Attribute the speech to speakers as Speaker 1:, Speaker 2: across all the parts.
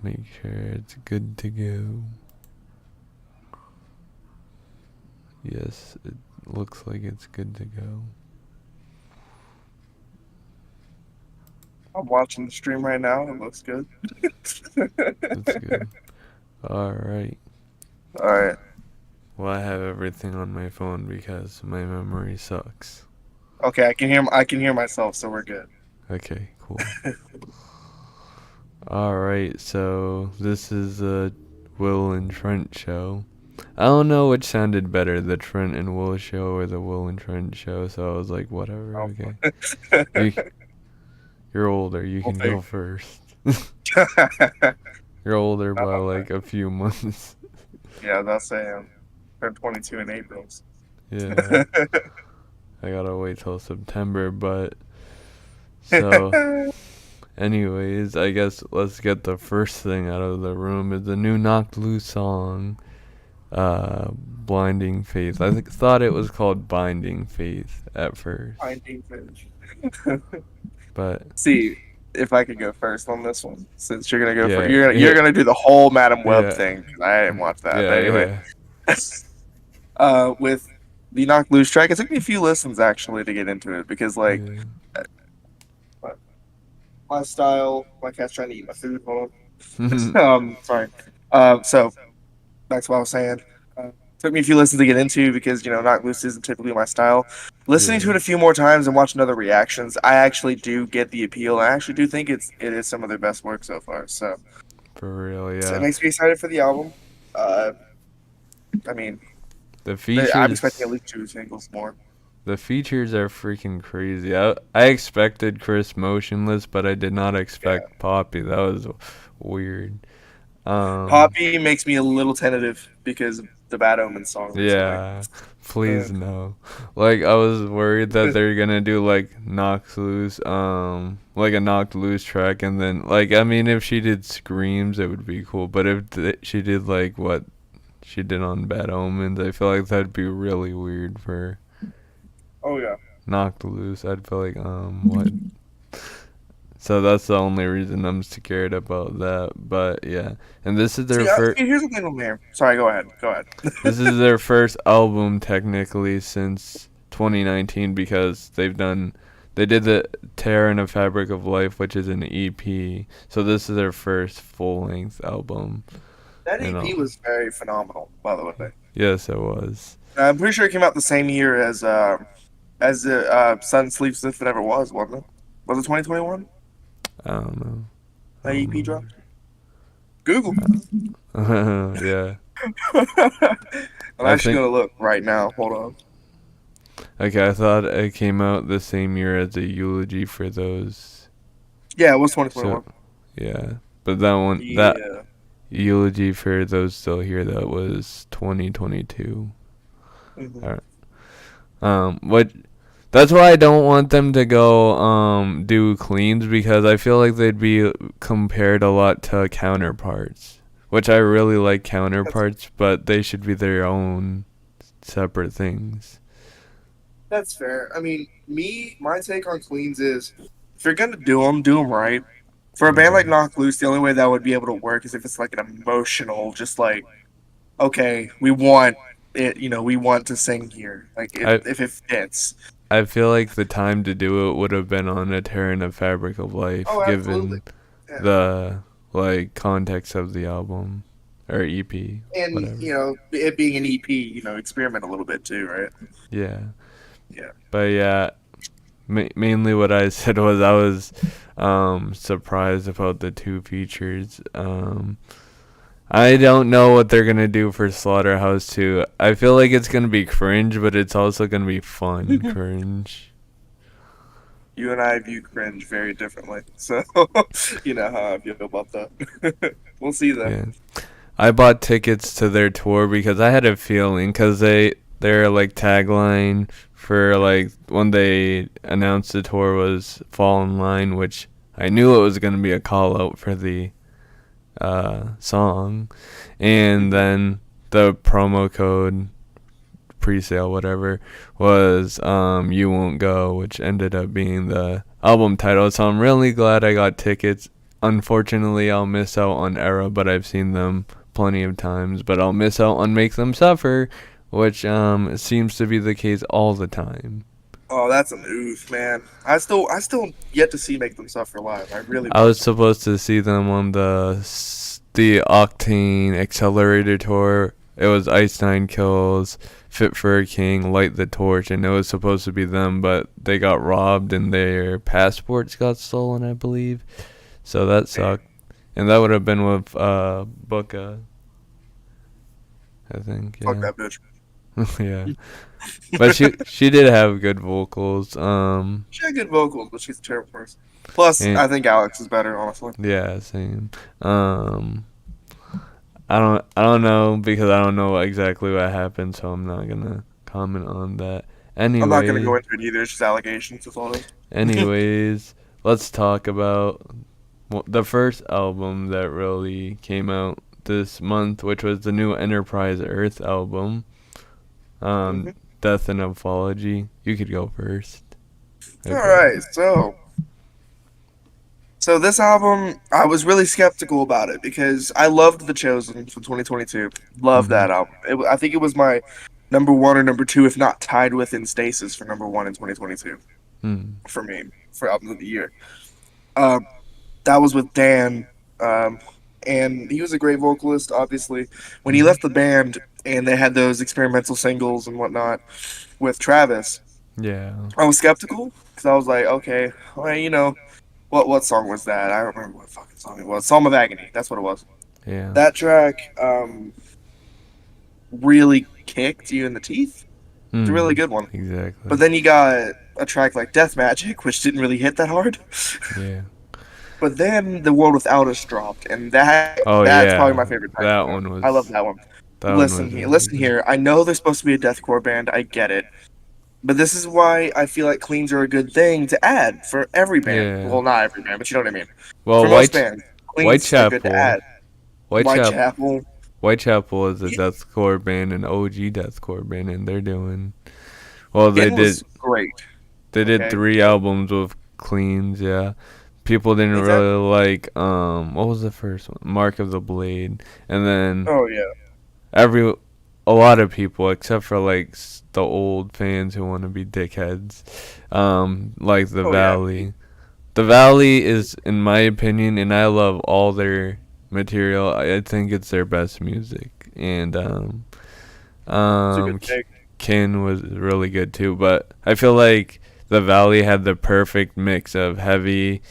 Speaker 1: make sure it's good to go. Yes, it looks like it's good to go.
Speaker 2: I'm watching the stream right now. It looks good.
Speaker 1: That's good. Alright.
Speaker 2: All right.
Speaker 1: Well, I have everything on my phone because my memory sucks.
Speaker 2: Okay, I can hear myself, so we're good.
Speaker 1: Okay, cool. Alright, so this is a Will and Trent show. I don't know which sounded better, the Trent and Will show or the Will and Trent show, so I was like, whatever, okay. You, you're older, you
Speaker 2: We'll
Speaker 1: can
Speaker 2: figure.
Speaker 1: go first. You're older by like a few months.
Speaker 2: Yeah, that's turned 22 in April.
Speaker 1: Yeah, I gotta wait till September, but so anyways, I guess let's get the first thing out of the room is the new Knocked Loose song, Blinding Faith. I thought it was called Binding Faith at first,
Speaker 2: Finding fish.
Speaker 1: but
Speaker 2: See if I could go first on this one, since you're gonna go for
Speaker 1: yeah,
Speaker 2: you're gonna do the whole Madam Web
Speaker 1: yeah,
Speaker 2: thing. 'Cause I didn't watch that, but
Speaker 1: yeah,
Speaker 2: anyway.
Speaker 1: yeah,
Speaker 2: With the Knock Loose track, it took me a few listens actually to get into it because like
Speaker 1: yeah.
Speaker 2: my style, my cat's trying to eat my food. Hold
Speaker 1: Mhm.
Speaker 2: on. Sorry. So that's what I was saying. Took me a few listens to get into because Knock Loose isn't typically my style. Listening to
Speaker 1: Yeah,
Speaker 2: it a few more times and watching other reactions, I actually do get the appeal. I actually do think it is some of their best work so far.
Speaker 1: for real,
Speaker 2: So it
Speaker 1: yeah.
Speaker 2: makes me excited for the album. Uh, I mean,
Speaker 1: The
Speaker 2: I'm expecting at
Speaker 1: features,
Speaker 2: least two singles more.
Speaker 1: the features are freaking crazy. I expected Chris Motionless, but I did not
Speaker 2: Yeah.
Speaker 1: expect Poppy. That was weird. Um,
Speaker 2: Poppy makes me a little tentative because of the Bad Omen song recently.
Speaker 1: yeah,
Speaker 2: Uh,
Speaker 1: please no. Like I was worried that they're gonna do like Knocked Loose, like a Knocked Loose track, and then like I mean if she did Screams, it would be cool. But if she did like what she did on Bad Omens, I feel like that'd be really weird for
Speaker 2: oh yeah.
Speaker 1: Knocked Loose. I'd feel like what. So that's the only reason I'm scared about that. But yeah, and this is their
Speaker 2: See,
Speaker 1: first.
Speaker 2: here's the thing with me. Sorry, go ahead. Go ahead.
Speaker 1: This is their first album technically since 2019 because they did the Tear in a Fabric of Life, which is an EP. So this is their first full length album.
Speaker 2: That
Speaker 1: You
Speaker 2: EP
Speaker 1: know.
Speaker 2: was very phenomenal, by the way.
Speaker 1: Yes, it was.
Speaker 2: I'm pretty sure it came out the same year as the Sun Sleeps If It Ever wasn't it? Was it 2021?
Speaker 1: I don't know. I
Speaker 2: That EP
Speaker 1: don't
Speaker 2: dropped. Google.
Speaker 1: know. Yeah.
Speaker 2: I'm
Speaker 1: I
Speaker 2: actually
Speaker 1: think.
Speaker 2: gonna look right now. Hold on.
Speaker 1: Okay, I thought it came out the same year as the Eulogy for Those.
Speaker 2: Yeah, it was
Speaker 1: So
Speaker 2: 2021.
Speaker 1: yeah, but that
Speaker 2: Yeah.
Speaker 1: Eulogy for Those Still Here, that was 2022.
Speaker 2: Hmm.
Speaker 1: Alright. What? That's why I don't want them to go do cleans because I feel like they'd be compared a lot to Counterparts, which I really like
Speaker 2: That's
Speaker 1: Counterparts, but they should be their own separate things.
Speaker 2: that's fair. I mean, my take on cleans is if you're gonna do them right. For a band like
Speaker 1: Yeah.
Speaker 2: Knock Loose, the only way that would be able to work is if it's like an emotional, just like, okay, we want it, we want to sing here, like
Speaker 1: I
Speaker 2: if it fits.
Speaker 1: I feel like the time to do it would have been on a Tear in a Fabric of Life,
Speaker 2: Oh, absolutely.
Speaker 1: given
Speaker 2: Yeah.
Speaker 1: the like context of the album or EP,
Speaker 2: And
Speaker 1: whatever.
Speaker 2: it being an EP, experiment a little bit too, right?
Speaker 1: Yeah,
Speaker 2: Yeah.
Speaker 1: but yeah, mainly what I said was I was surprised about the two features. I don't know what they're gonna do for Slaughterhouse 2. I feel like it's gonna be cringe, but it's also gonna be fun cringe.
Speaker 2: You and I view cringe very differently, so you know how I feel about that. We'll see though.
Speaker 1: Yeah. I bought tickets to their tour because I had a feeling because their like tagline for like when they announced the tour was "Fall in Line," which I knew it was gonna be a call out for the song, and then the promo code pre-sale whatever was "You Won't Go," which ended up being the album title. So I'm really glad I got tickets. unfortunately, I'll miss out on ERRA, but I've seen them plenty of times. But I'll miss out on Make Them Suffer, which seems to be the case all the time.
Speaker 2: Oh, that's an oof, man. I still yet to see Make Them Suffer live. I really
Speaker 1: I was
Speaker 2: want to.
Speaker 1: supposed to see them on the Octane Accelerator tour. It was Ice Nine Kills, Fit for a King, Light the Torch, and it was supposed to be them, but they got robbed and their passports got stolen, I believe. So that
Speaker 2: Damn,
Speaker 1: sucked. And that would have been with Booka, I think.
Speaker 2: fuck
Speaker 1: Yeah.
Speaker 2: that bitch.
Speaker 1: Yeah. But she did have good vocals.
Speaker 2: She had good vocals, but she's a terrible person. Plus,
Speaker 1: And
Speaker 2: I think Alex is better, honestly.
Speaker 1: yeah, same. Um I don't know because I don't know exactly what happened, so I'm not gonna comment on that.
Speaker 2: I'm not gonna go
Speaker 1: Anyway,
Speaker 2: into it either. It's just allegations. That's all it is.
Speaker 1: anyways, let's talk about the first album that really came out this month, which was the new Enterprise Earth album.
Speaker 2: hmm
Speaker 1: Death and Apology. You could go first.
Speaker 2: All
Speaker 1: Okay.
Speaker 2: right, so this album, I was really skeptical about it because I loved The Chosen from 2022. Loved
Speaker 1: Mhm.
Speaker 2: that album. I think it was my number one or number two, if not tied with In Stasis for number one in 2022
Speaker 1: Hmm.
Speaker 2: for me for album of the year. Um, that was with Dan, um, and he was a great vocalist. Obviously, when he
Speaker 1: Mhm.
Speaker 2: left the band and they had those experimental singles and whatnot with Travis,
Speaker 1: Yeah.
Speaker 2: I was skeptical because I was like, okay, well, what song was that? I don't remember what fucking song it was. Psalm of Agony. That's what it was.
Speaker 1: Yeah.
Speaker 2: That track really kicked you in the teeth. It's a really
Speaker 1: Hmm.
Speaker 2: good one.
Speaker 1: Exactly.
Speaker 2: But then you got a track like Death Magic, which didn't really hit that hard.
Speaker 1: Yeah.
Speaker 2: But then The World Without Us dropped, and that's probably my
Speaker 1: Yeah.
Speaker 2: favorite track
Speaker 1: That
Speaker 2: from them.
Speaker 1: one
Speaker 2: I love
Speaker 1: was
Speaker 2: that one.
Speaker 1: that one was really
Speaker 2: Listen
Speaker 1: good.
Speaker 2: here. I know they're supposed to be a deathcore band. I get it. But this is why I feel like cleans are a good thing to add for every band.
Speaker 1: Yeah.
Speaker 2: Well, not every band, but you know what I mean.
Speaker 1: Well,
Speaker 2: For most bands, cleans are good to
Speaker 1: Whitechapel
Speaker 2: add.
Speaker 1: Whitechapel
Speaker 2: Whitechapel.
Speaker 1: Whitechapel is a deathcore band, an OG deathcore band, and they're doing well. They
Speaker 2: It
Speaker 1: did
Speaker 2: was great.
Speaker 1: they did
Speaker 2: Okay.
Speaker 1: 3 albums with cleans. Yeah, people didn't
Speaker 2: Exactly.
Speaker 1: really like what was the first one? Mark of the Blade, and then
Speaker 2: Oh yeah.
Speaker 1: every a lot of people except for like the old fans who want to be dickheads, like the
Speaker 2: Oh yeah.
Speaker 1: Valley. The Valley is, in my opinion, and I love all their material. I think it's their best music, and
Speaker 2: It's a good
Speaker 1: um,
Speaker 2: take.
Speaker 1: Kin was really good too. But I feel like the Valley had the perfect mix of heavy,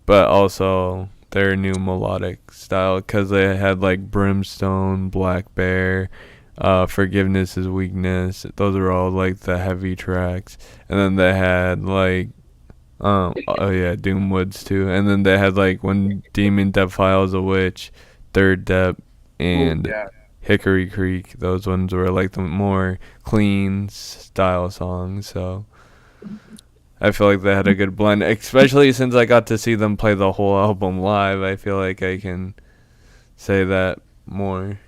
Speaker 1: but also their new melodic style because they had like Brimstone, Black Bear, Forgiveness is Weakness. Those are all like the heavy tracks, and then they had like oh yeah, Doomwoods too. And then they had like When Demon Defiles a Witch, Third Depth,
Speaker 2: Oh
Speaker 1: and
Speaker 2: yeah.
Speaker 1: Hickory Creek. Those ones were like the more clean style songs. So I feel like they had a good blend, especially since I got to see them play the whole album live. I feel like I can say that more.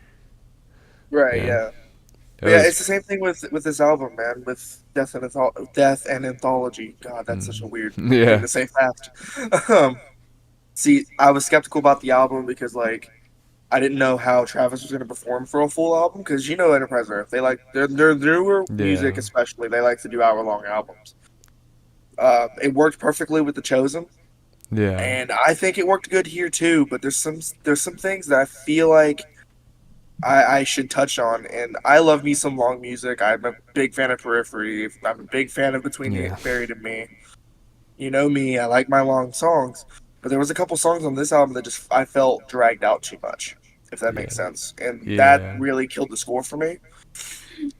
Speaker 2: Right.
Speaker 1: Yeah,
Speaker 2: Yeah.
Speaker 1: it
Speaker 2: But yeah,
Speaker 1: was.
Speaker 2: it's the same thing with this album, man. With Death and Anthology. God, that's such a weird thing
Speaker 1: Yeah,
Speaker 2: to say fast. um, See, I was skeptical about the album because like I didn't know how Travis was going to perform for a full album because you know Enterprise Earth, they like their newer music
Speaker 1: yeah,
Speaker 2: especially, they like to do hour-long albums. It worked perfectly with The Chosen,
Speaker 1: yeah,
Speaker 2: and I think it worked good here too. But there's some things that I feel like I should touch on, and I love me some long music. I'm a big fan of Periphery. I'm a big fan of Between the
Speaker 1: yeah,
Speaker 2: Buried and Me. You know me, I like my long songs. But there was a couple songs on this album that just I felt dragged out too much, if that makes
Speaker 1: yeah,
Speaker 2: sense. And that
Speaker 1: yeah.
Speaker 2: really killed the score for me.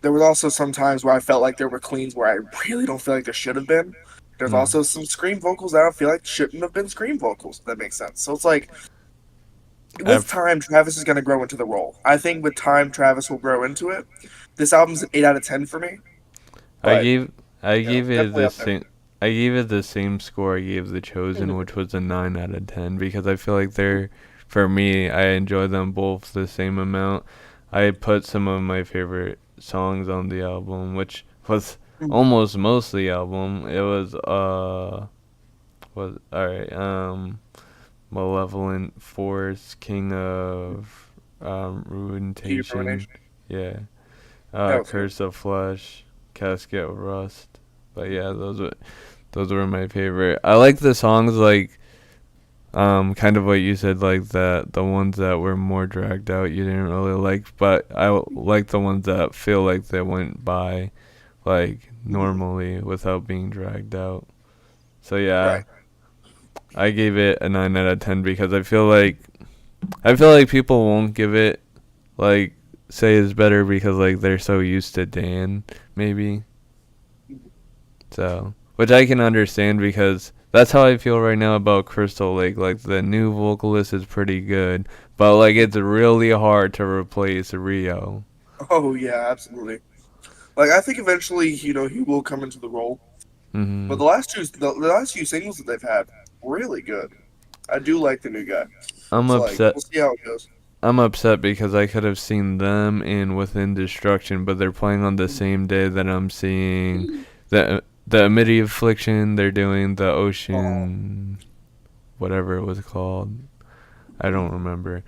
Speaker 2: There was also some times where I felt like there were cleans where I really don't feel like there should have been. There's
Speaker 1: Mm.
Speaker 2: also some scream vocals that I don't feel like shouldn't have been scream vocals, if that makes sense. So it's like with
Speaker 1: I've
Speaker 2: time, Travis is going to grow into the role. I think with time, Travis will grow into it. This album's an 8 out of 10 for me,
Speaker 1: I
Speaker 2: but
Speaker 1: gave I
Speaker 2: you know,
Speaker 1: gave it
Speaker 2: definitely
Speaker 1: the
Speaker 2: up there.
Speaker 1: same I gave it the same score I gave The Chosen, which was a 9 out of 10 because I feel like they're for me I enjoy them both the same amount. I put some of my favorite songs on the album, which was almost most of the album. It was was alright. Malevolent Force, King of
Speaker 2: Key
Speaker 1: Ruination.
Speaker 2: Ruination.
Speaker 1: Yeah.
Speaker 2: That was good.
Speaker 1: Curse of Flesh, Casket of Rust. But yeah, those were my favorite. I like the songs like kind of what you said, like that the ones that were more dragged out you didn't really like, but like the ones that feel like they went by like
Speaker 2: Mhm.
Speaker 1: normally without being dragged out. So yeah,
Speaker 2: Right.
Speaker 1: I gave it a 9 out of 10 because I feel like people won't give it like say it's better because like they're so used to Dan maybe. So, which I can understand because that's how I feel right now about Crystal Lake. Like the new vocalist is pretty good, but like it's really hard to replace Rio.
Speaker 2: Oh yeah, absolutely. Like I think eventually, he will come into the role. But
Speaker 1: Mhm.
Speaker 2: the last few singles that they've had, really good. I do like the new guy.
Speaker 1: I'm
Speaker 2: So like,
Speaker 1: upset.
Speaker 2: we'll see how it goes.
Speaker 1: I'm upset because I could have seen them in Within Destruction, but they're playing on the same day that I'm seeing the Amity Affliction. They're doing the
Speaker 2: Oh,
Speaker 1: Ocean, whatever it was called. I don't remember.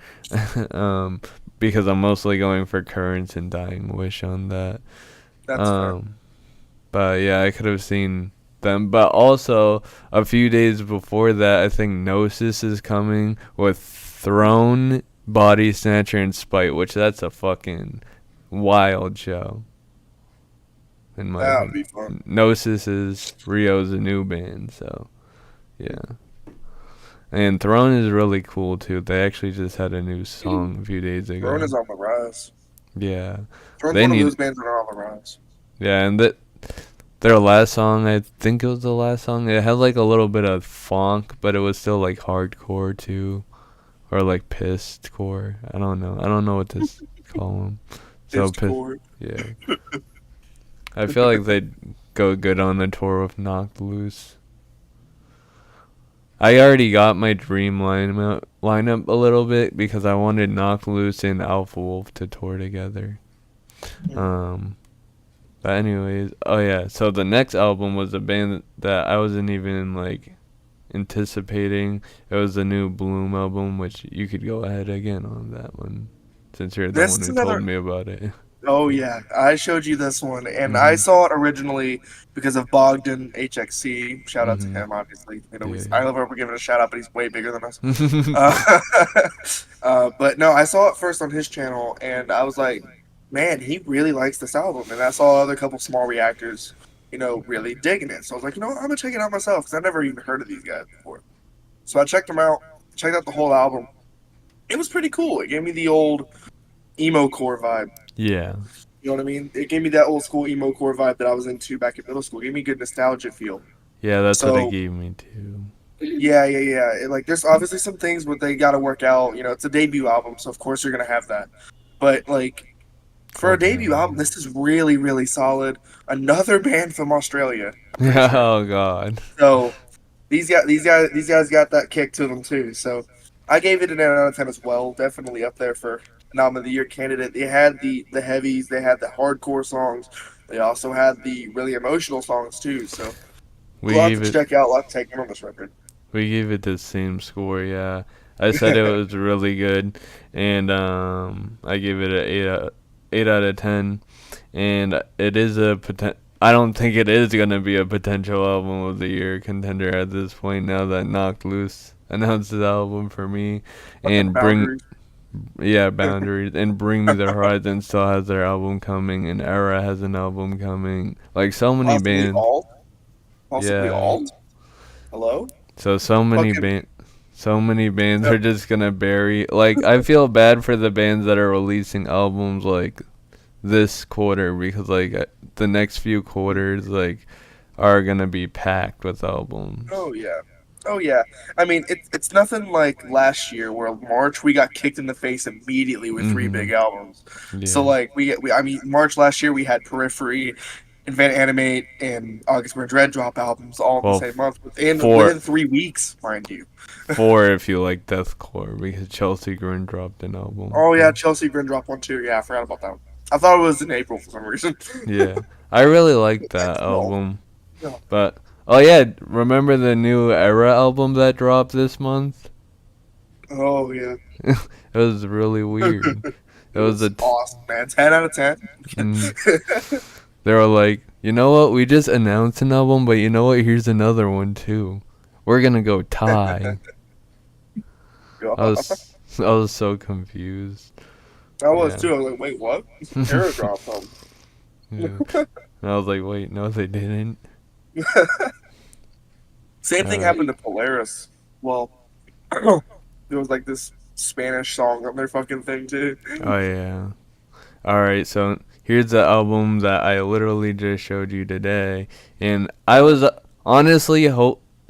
Speaker 1: um, because I'm mostly going for Currents and Dying Wish on that.
Speaker 2: that's fair.
Speaker 1: Um, but yeah, I could have seen them. But also, a few days before that, I think Gnosis is coming with Throne, Body Snatcher, and Spite, which that's a fucking wild show, in my
Speaker 2: That would
Speaker 1: opinion.
Speaker 2: be fun.
Speaker 1: Gnosis is Rio's a new band, so yeah. And Throne is really cool too. They actually just had a new song a few days
Speaker 2: Throne
Speaker 1: ago.
Speaker 2: is on the rise.
Speaker 1: Yeah,
Speaker 2: Throne's
Speaker 1: they
Speaker 2: one of
Speaker 1: need.
Speaker 2: those bands that are on the rise.
Speaker 1: Yeah, and their last song, I think it was the last song. It had like a little bit of funk, but it was still like hardcore too, or like pissed core. I don't know. I don't know what to call them. So pissed.
Speaker 2: Discord.
Speaker 1: Yeah, I feel like they'd go good on the tour with Knocked Loose. I already got my dream lineup a little bit because I wanted Knocked Loose and Alpha Wolf to tour together. Um, but anyways, oh yeah. So the next album was a band that I wasn't even like anticipating. It was the new Bloom album, which you could go ahead again on that one, since you're the
Speaker 2: This
Speaker 1: one
Speaker 2: is
Speaker 1: who told
Speaker 2: another.
Speaker 1: me about it.
Speaker 2: Oh yeah, I showed you this one, and I
Speaker 1: Mhm.
Speaker 2: saw it originally because of Bogdan HXC. Shout out to
Speaker 1: Mhm.
Speaker 2: him, obviously.
Speaker 1: Yeah.
Speaker 2: I love we're giving a shout out, but he's way bigger than us. But no, I saw it first on his channel, and I was like, man, he really likes this album. And I saw other couple small reactors, really digging it. So I was like, I'm gonna check it out myself because I never even heard of these guys before. So I checked them out, checked out the whole album. It was pretty cool. It gave me the old emo core vibe.
Speaker 1: Yeah.
Speaker 2: You know what I mean? It gave me that old school emo core vibe that I was into back in middle school. It gave me a good nostalgia feel.
Speaker 1: Yeah, that's what it
Speaker 2: So
Speaker 1: gave me too.
Speaker 2: yeah, yeah, yeah. Like there's obviously some things where they got to work out. It's a debut album, so of course you're gonna have that. But like for a
Speaker 1: Okay.
Speaker 2: debut album, this is really, really solid. Another band from Australia, I'm pretty sure.
Speaker 1: Oh God.
Speaker 2: So these guys got that kick to them too. So I gave it an 8 out of 10 as well. Definitely up there for an album of the year candidate. They had the heavies, they had the hardcore songs, they also had the really emotional songs too. So a
Speaker 1: We
Speaker 2: lot
Speaker 1: gave
Speaker 2: to
Speaker 1: it
Speaker 2: check out, a lot to take in on this record.
Speaker 1: we gave it the same score. Yeah, I said it was really good, and I gave it a 8 out of 10, and it is a I don't think it is gonna be a potential album of the year contender at this point. Now that Knocked Loose announced the album for me,
Speaker 2: Fucking
Speaker 1: and bring
Speaker 2: boundaries.
Speaker 1: yeah boundaries and Bring Me the Horizon still has their album coming, and ERRA has an album coming. Like so many
Speaker 2: Possibly
Speaker 1: bands.
Speaker 2: alt. Possibly
Speaker 1: Yeah.
Speaker 2: alt. Hello?
Speaker 1: So many
Speaker 2: Fucking
Speaker 1: band. So many bands
Speaker 2: yep.
Speaker 1: are just gonna bury. Like I feel bad for the bands that are releasing albums like this quarter because like the next few quarters like are gonna be packed with albums.
Speaker 2: Oh yeah. Oh yeah. I mean, it's nothing like last year where March we got kicked in the face immediately with three big
Speaker 1: Mhm.
Speaker 2: albums. So
Speaker 1: Yeah.
Speaker 2: like I mean March last year we had Periphery, Invent Animate, and August Burn Dread drop albums all in the
Speaker 1: Well,
Speaker 2: same month within
Speaker 1: four
Speaker 2: 3 weeks, mind you.
Speaker 1: four if you like deathcore because Chelsea Grin dropped an album.
Speaker 2: Oh yeah,
Speaker 1: So
Speaker 2: Chelsea Grin drop one too. Yeah, I forgot about that one. I thought it was in April for some reason.
Speaker 1: yeah, I really like that
Speaker 2: That's all.
Speaker 1: album.
Speaker 2: Yeah.
Speaker 1: But oh yeah, remember the new ERRA album that dropped this month?
Speaker 2: Oh yeah.
Speaker 1: It was really weird. It
Speaker 2: It
Speaker 1: was
Speaker 2: was
Speaker 1: a
Speaker 2: awesome, man. 10 out of 10.
Speaker 1: mm, they were like, you know what? We just announced an album, but you know what? Here's another one too. We're gonna go tie.
Speaker 2: God.
Speaker 1: I was so confused.
Speaker 2: I was
Speaker 1: Yeah.
Speaker 2: too. I was like, wait, what? Error dropped them.
Speaker 1: Yeah. And I was like, wait, no, they didn't.
Speaker 2: Same
Speaker 1: All
Speaker 2: thing
Speaker 1: right.
Speaker 2: happened to Polaris. Well, there was like this Spanish song on their fucking thing too.
Speaker 1: Oh yeah. All right. So here's the album that I literally just showed you today, and I was honestly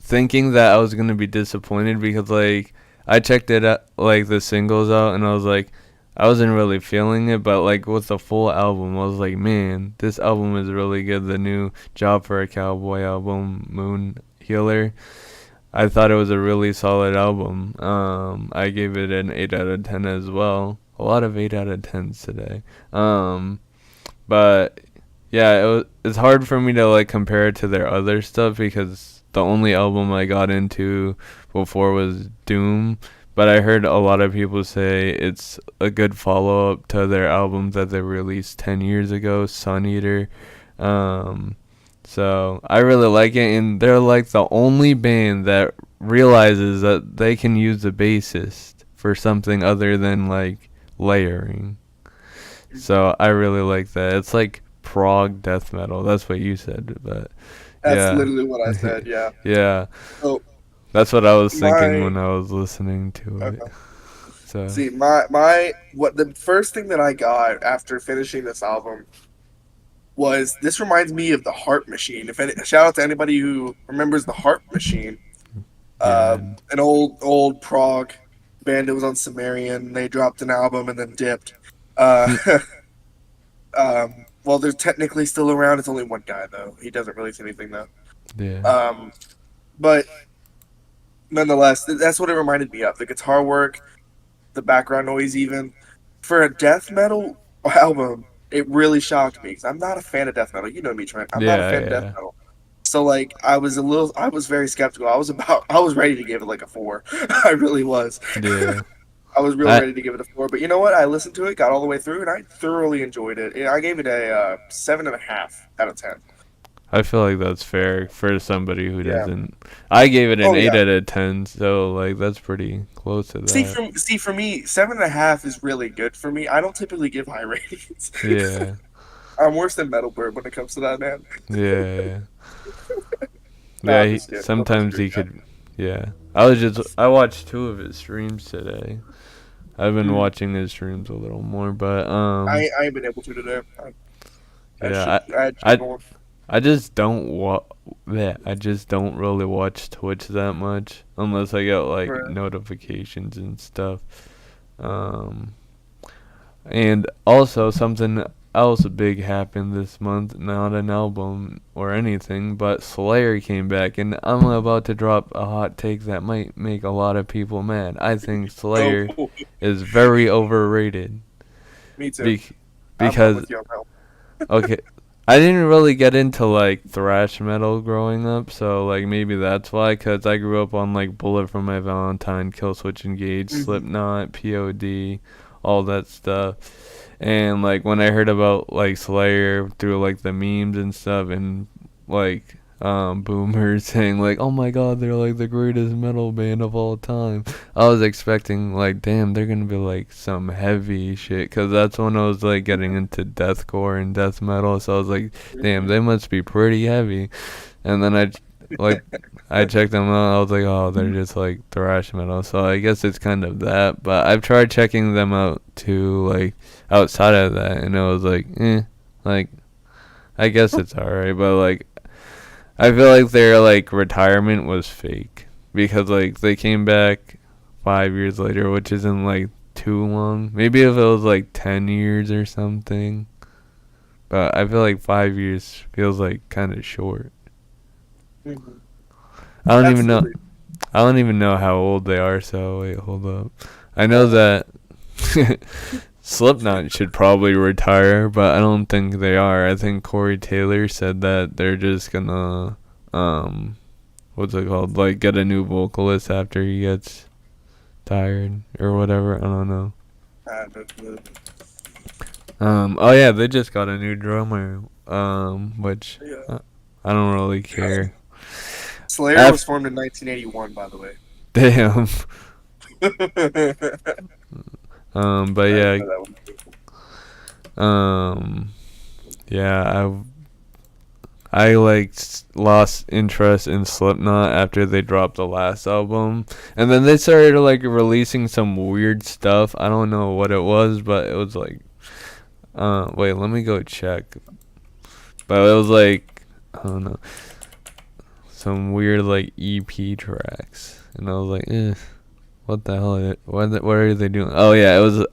Speaker 1: thinking that I was gonna be disappointed because like I checked it out, like the singles out, and I was like, I wasn't really feeling it, but like with the full album, I was like, man, this album is really good. The new Job for a Cowboy album, Moon Healer. I thought it was a really solid album. I gave it an 8 out of 10 as well. A lot of 8 out of 10s today. Um, but yeah, it's hard for me to like compare it to their other stuff because the only album I got into before was Doom. But I heard a lot of people say it's a good follow up to their albums that they released 10 years ago, Sun Eater. Um, so I really like it, and they're like the only band that realizes that they can use a bassist for something other than like layering. So I really like that. It's like prog death metal. That's what you said, but
Speaker 2: That's
Speaker 1: yeah,
Speaker 2: literally what I said. Yeah.
Speaker 1: yeah.
Speaker 2: So
Speaker 1: That's what I was thinking
Speaker 2: my
Speaker 1: when I was listening to it.
Speaker 2: okay.
Speaker 1: So
Speaker 2: See, my what the first thing that I got after finishing this album was this reminds me of the Heart Machine. If any, shout out to anybody who remembers the Heart Machine,
Speaker 1: yeah,
Speaker 2: an old prog band that was on Sumerian. They dropped an album and then dipped. Uh, well, they're technically still around. It's only one guy though. He doesn't release anything though.
Speaker 1: yeah,
Speaker 2: Um, but nonetheless, that's what it reminded me of. The guitar work, the background noise, even for a death metal album, it really shocked me because I'm not a fan of death metal. You know me, Trent. I'm not a
Speaker 1: yeah,
Speaker 2: fan of death
Speaker 1: yeah,
Speaker 2: metal. So like, I was very skeptical. I was ready to give it like a 4. I really was.
Speaker 1: yeah.
Speaker 2: I was really
Speaker 1: I
Speaker 2: ready to give it a 4. But you know what? I listened to it, got all the way through, and I thoroughly enjoyed it. And I gave it a 7.5 out of 10.
Speaker 1: I feel like that's fair for somebody who
Speaker 2: Yeah.
Speaker 1: doesn't. I gave it an
Speaker 2: Oh
Speaker 1: 8
Speaker 2: yeah.
Speaker 1: out of 10, so like that's pretty close to that.
Speaker 2: See for me, 7.5 is really good for me. I don't typically give high ratings.
Speaker 1: Yeah,
Speaker 2: I'm worse than Metal Bird when it comes to that, man.
Speaker 1: yeah,
Speaker 2: Nah,
Speaker 1: yeah.
Speaker 2: I'm just kidding. Love that
Speaker 1: Sometimes
Speaker 2: dude,
Speaker 1: he could. Yeah, I watched 2 of his streams today. I've been
Speaker 2: yeah.
Speaker 1: watching his streams a little more, but
Speaker 2: I ain't been able to today.
Speaker 1: yeah,
Speaker 2: I had shit
Speaker 1: I
Speaker 2: going.
Speaker 1: I just don't yeah, I just don't really watch Twitch that much unless I get like
Speaker 2: Bruh.
Speaker 1: notifications and stuff. Um, and also something else big happened this month. Not an album or anything, but Slayer came back, and I'm about to drop a hot take that might make a lot of people mad. I think
Speaker 2: Oh,
Speaker 1: Slayer is very overrated.
Speaker 2: me too.
Speaker 1: Be-
Speaker 2: I'm
Speaker 1: because
Speaker 2: with you on that.
Speaker 1: okay, I didn't really get into like thrash metal growing up, so like maybe that's why. Cause I grew up on like Bullet for My Valentine, Killswitch Engage,
Speaker 2: Hmm.
Speaker 1: Slipknot, POD, all that stuff. And like when I heard about like Slayer through like the memes and stuff, and like boomers saying like, "Oh my God, they're like the greatest metal band of all time." I was expecting like, damn, they're gonna be like some heavy shit, cause that's when I was like getting into deathcore and death metal. So I was like, damn, they must be pretty heavy. And then like I checked them out. I was like, oh, they're just like thrash metal. So I guess it's kind of that. But I've tried checking them out too, like outside of that, and it was like, like I guess it's alright. But like I feel like their like retirement was fake because like they came back 5 years later, which isn't like too long. Maybe if it was like 10 years or something, but I feel like 5 years feels like kind of short.
Speaker 2: Hmm.
Speaker 1: I don't even know.
Speaker 2: Absolutely.
Speaker 1: I don't even know how old they are. So wait, hold up. I know that Slipknot should probably retire, but I don't think they are. I think Corey Taylor said that they're just gonna what's it called? Like get a new vocalist after he gets tired or whatever. I don't know.
Speaker 2: No clue.
Speaker 1: Oh yeah, they just got a new drummer. Which
Speaker 2: Yeah.
Speaker 1: I don't really care.
Speaker 2: Slayer was
Speaker 1: After,
Speaker 2: formed in 1981, by the way.
Speaker 1: damn.
Speaker 2: I
Speaker 1: But
Speaker 2: didn't
Speaker 1: yeah.
Speaker 2: know that one.
Speaker 1: Um. Yeah. I like lost interest in Slipknot after they dropped the last album, and then they started like releasing some weird stuff. I don't know what it was, but it was like, wait, let me go check. But it was like, I don't know, some weird like EP tracks, and I was like, what the hell? What are they doing? Oh yeah, it was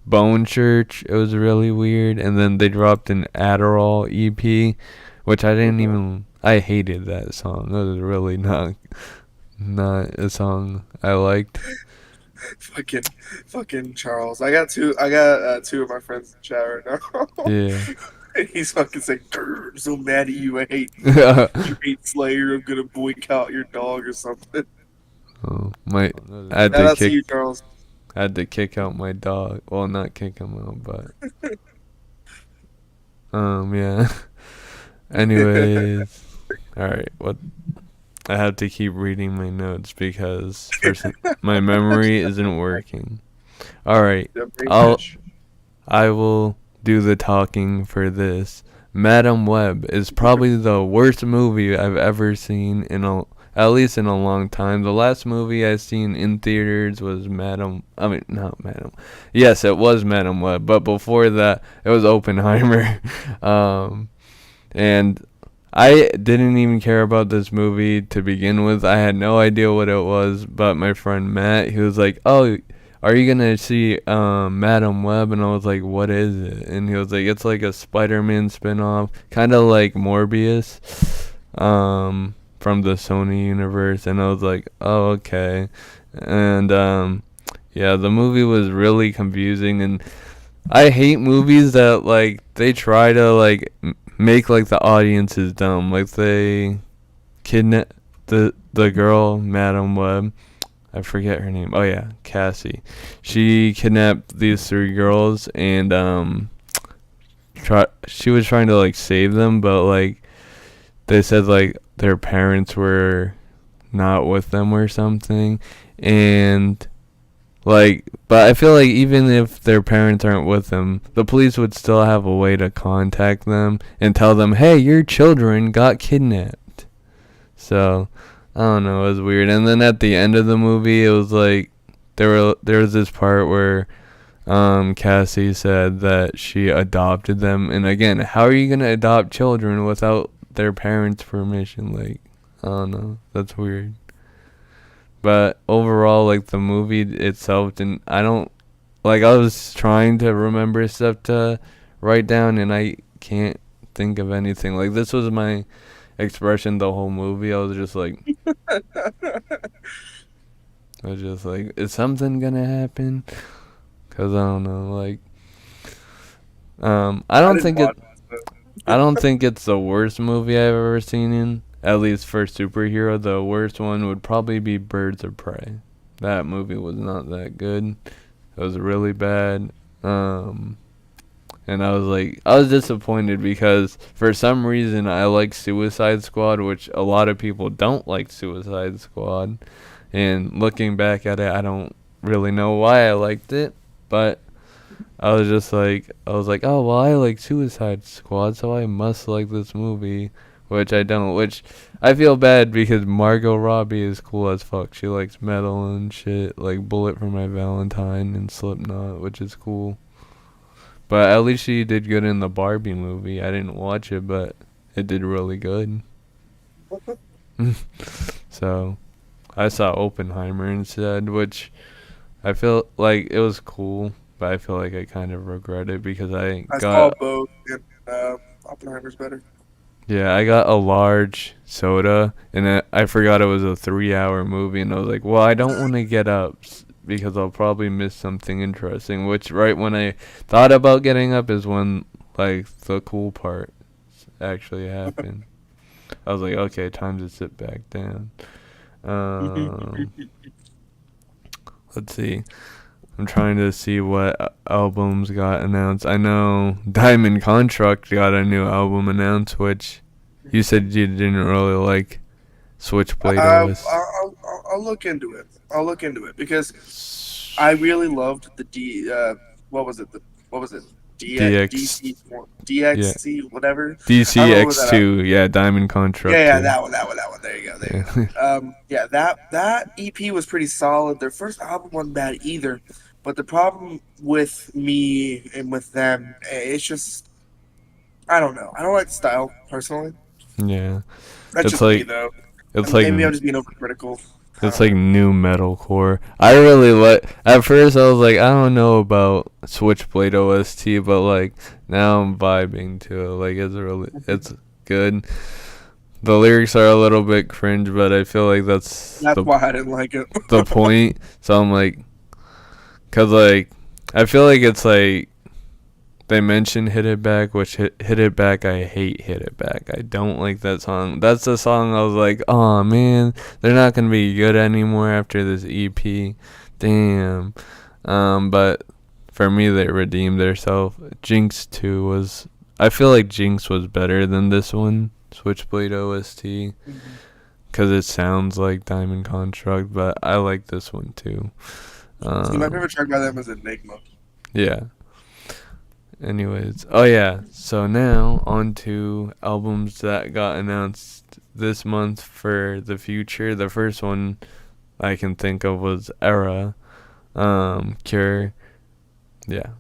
Speaker 1: Bone Church. It was really weird, and then they dropped an Adderall EP, which I didn't even. I hated that song. It was really not a song I liked.
Speaker 2: fucking Charles. I got two of my friends in chat right now.
Speaker 1: Yeah.
Speaker 2: He's fucking saying, "Grr, I'm so mad at you. You hate Slayer. I'm gonna boycott your dog or something."
Speaker 1: Oh, my
Speaker 2: Shout out to you, Charles.
Speaker 1: I had to kick out my dog. Well, not kick him out, but yeah. Anyways, all right. What? I have to keep reading my notes because my memory isn't working. All right. I will do the talking for this. Madem Web is probably the worst movie I've ever seen at least in a long time. The last movie I seen in theaters was not Madam. Yes, it was Madem Web, but before that, it was Oppenheimer. And I didn't even care about this movie to begin with. I had no idea what it was, but my friend Matt, he was like, "Oh, are you gonna see Madam Web?" And I was like, "What is it?" And he was like, "It's like a Spider-Man spinoff, kind of like Morbius, from the Sony universe." And I was like, "Oh, okay." And yeah, the movie was really confusing, and I hate movies that like they try to like make like the audience is dumb. Like they kidnap the girl, Madam Web. I forget her name. Oh yeah, Cassie. She kidnapped these three girls and she was trying to like save them, but like they said like their parents were not with them or something, and like, but I feel like even if their parents aren't with them, the police would still have a way to contact them and tell them, "Hey, your children got kidnapped." So, I don't know, it was weird. And then at the end of the movie, it was like there was this part where Cassie said that she adopted them, and again, how are you going to adopt children without their parents' permission? Like, I don't know. That's weird. But overall, like the movie itself, didn't. I don't like. I was trying to remember stuff to write down, and I can't think of anything. Like this was my expression the whole movie. I was just like, is something gonna happen? Cause I don't know. Like, I don't think it. I don't think it's the worst movie I've ever seen in. At least for superhero, the worst one would probably be Birds of Prey. That movie was not that good. It was really bad. And I was disappointed because for some reason I like Suicide Squad, which a lot of people don't like Suicide Squad. And looking back at it, I don't really know why I liked it, but I was like, oh, well, I like Suicide Squad, so I must like this movie. Which I don't. Which I feel bad because Margot Robbie is cool as fuck. She likes metal and shit, like Bullet for My Valentine and Slipknot, which is cool. But at least she did good in the Barbie movie. I didn't watch it, but it did really good. So I saw Oppenheimer instead, which I feel like it was cool, but I feel like I kind of regret it because I
Speaker 2: saw
Speaker 1: got
Speaker 2: both, and Oppenheimer's better.
Speaker 1: Yeah, I got a large soda, and I forgot it was a 3-hour movie, and I was like, well, I don't want to get up because I'll probably miss something interesting, which right when I thought about getting up is when, like, the cool part actually happened. I was like, okay, time to sit back down. let's see. I'm trying to see what albums got announced. I know Diamond Contract got a new album announced, which you said you didn't really like. Switchblade OS.
Speaker 2: I'll look into it. I'll look into it because I really loved the what was it? What was it?
Speaker 1: DX.
Speaker 2: DC
Speaker 1: Yeah.
Speaker 2: DXC whatever. I don't know what that.
Speaker 1: DCX2. Yeah, Diamond Contract.
Speaker 2: Yeah,
Speaker 1: 2.
Speaker 2: that one. There you go. There you go. Yeah, that EP was pretty solid. Their first album wasn't bad either, but the problem with me and with them, it's just I don't know. I don't like the style personally.
Speaker 1: Yeah.
Speaker 2: That's
Speaker 1: It's
Speaker 2: just me
Speaker 1: like
Speaker 2: though.
Speaker 1: it's like
Speaker 2: Maybe I'm just being overcritical. I
Speaker 1: it's
Speaker 2: don't
Speaker 1: like
Speaker 2: know.
Speaker 1: new metalcore. I really like. At first, I was like, I don't know about Switchblade OST, but like now I'm vibing to it. Like it's good. The lyrics are a little bit cringe, but I feel like that's
Speaker 2: That's why I didn't like it.
Speaker 1: the point. So I'm like, cause like I feel like it's like they mentioned Hit It Back, which Hit It Back, I hate Hit It Back. I don't like that song. That's the song I was like, oh man, they're not going to be good anymore after this EP. Damn. But for me, they redeemed themselves. Jinx 2 was, I feel like Jinx was better than this one, Switchblade OST, because it sounds like Diamond Construct, but I like this one too.
Speaker 2: See, my favorite track by them is Enigma.
Speaker 1: Yeah. Anyways, oh yeah, so now on to albums that got announced this month for the future. The first one I can think of was ERRA, Cure, yeah.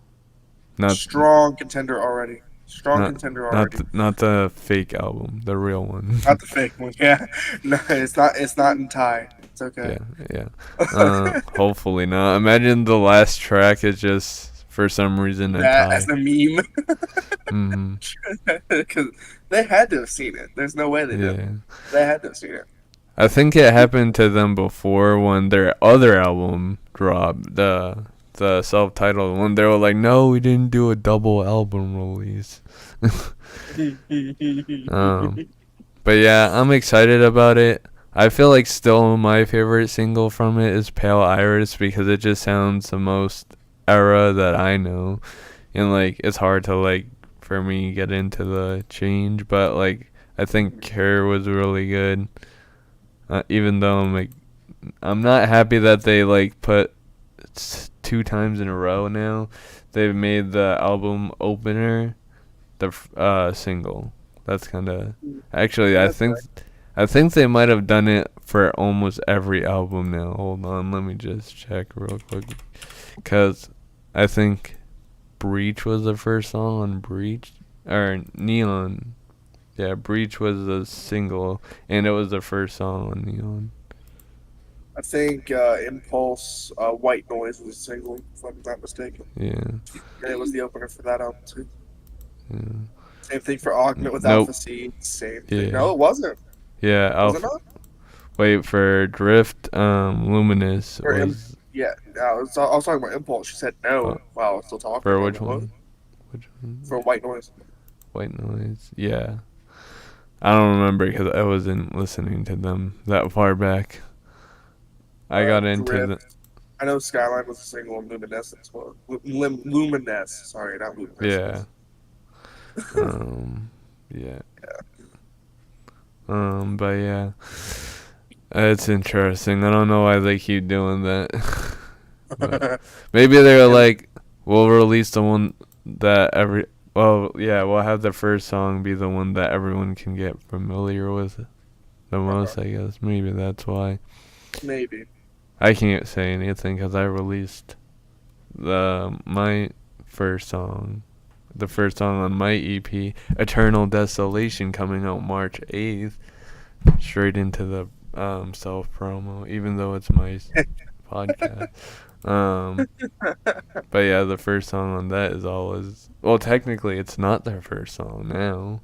Speaker 2: Strong contender already.
Speaker 1: Not the fake album, the real one.
Speaker 2: Not the fake one, yeah. No, it's not. It's not in Thai. It's okay.
Speaker 1: Yeah. Hopefully not. Imagine the last track is just for some reason
Speaker 2: As a meme.
Speaker 1: Mm-hmm.
Speaker 2: Because they had to have seen it. There's no way they didn't. They had to have seen it.
Speaker 1: I think it happened to them before when their other album dropped, the self-titled one. They were like, no, we didn't do a double album release. But yeah, I'm excited about it. I feel like still my favorite single from it is Pale Iris because it just sounds the most ERRA that I know, and like it's hard to like for me get into the change, but like I think Cure was really good, even though I'm not happy that they like put 2 times in a row now they've made the album opener the single. That's kind of actually I think they might have done it for almost every album now. Hold on, let me just check real quick. Because I think Breach was the first song on Breach. Or Neon. Yeah, Breach was the single. And it was the first song on Neon.
Speaker 2: I think Impulse, White Noise was a single, if I'm not mistaken.
Speaker 1: Yeah.
Speaker 2: And it was the opener for that album, too.
Speaker 1: Yeah.
Speaker 2: Same thing for Augment with
Speaker 1: Nope.
Speaker 2: Alpha Seed. Same thing.
Speaker 1: Yeah.
Speaker 2: No, it wasn't.
Speaker 1: Yeah,
Speaker 2: Was it not?
Speaker 1: Wait, for Drift, Luminous was...
Speaker 2: Yeah, I was talking about Impulse. She said no while I was still talking.
Speaker 1: For which one? Which one?
Speaker 2: For White Noise.
Speaker 1: White Noise, yeah. I don't remember because I wasn't listening to them that far back. I got into the...
Speaker 2: I know Skyline was a single and Luminescence was. Luminous, sorry, not Luminescence.
Speaker 1: Yeah. But yeah. It's interesting. I don't know why they keep doing that. But maybe they're like, we'll release the one that we'll have the first song be the one that everyone can get familiar with the most, I guess. Maybe that's why.
Speaker 2: Maybe.
Speaker 1: I can't say anything because I released my first song. The first song on my EP, Eternal Desolation, coming out March 8th. Straight into the self-promo, even though it's my podcast. But yeah, the first song on that is always... Well, technically, it's not their first song now.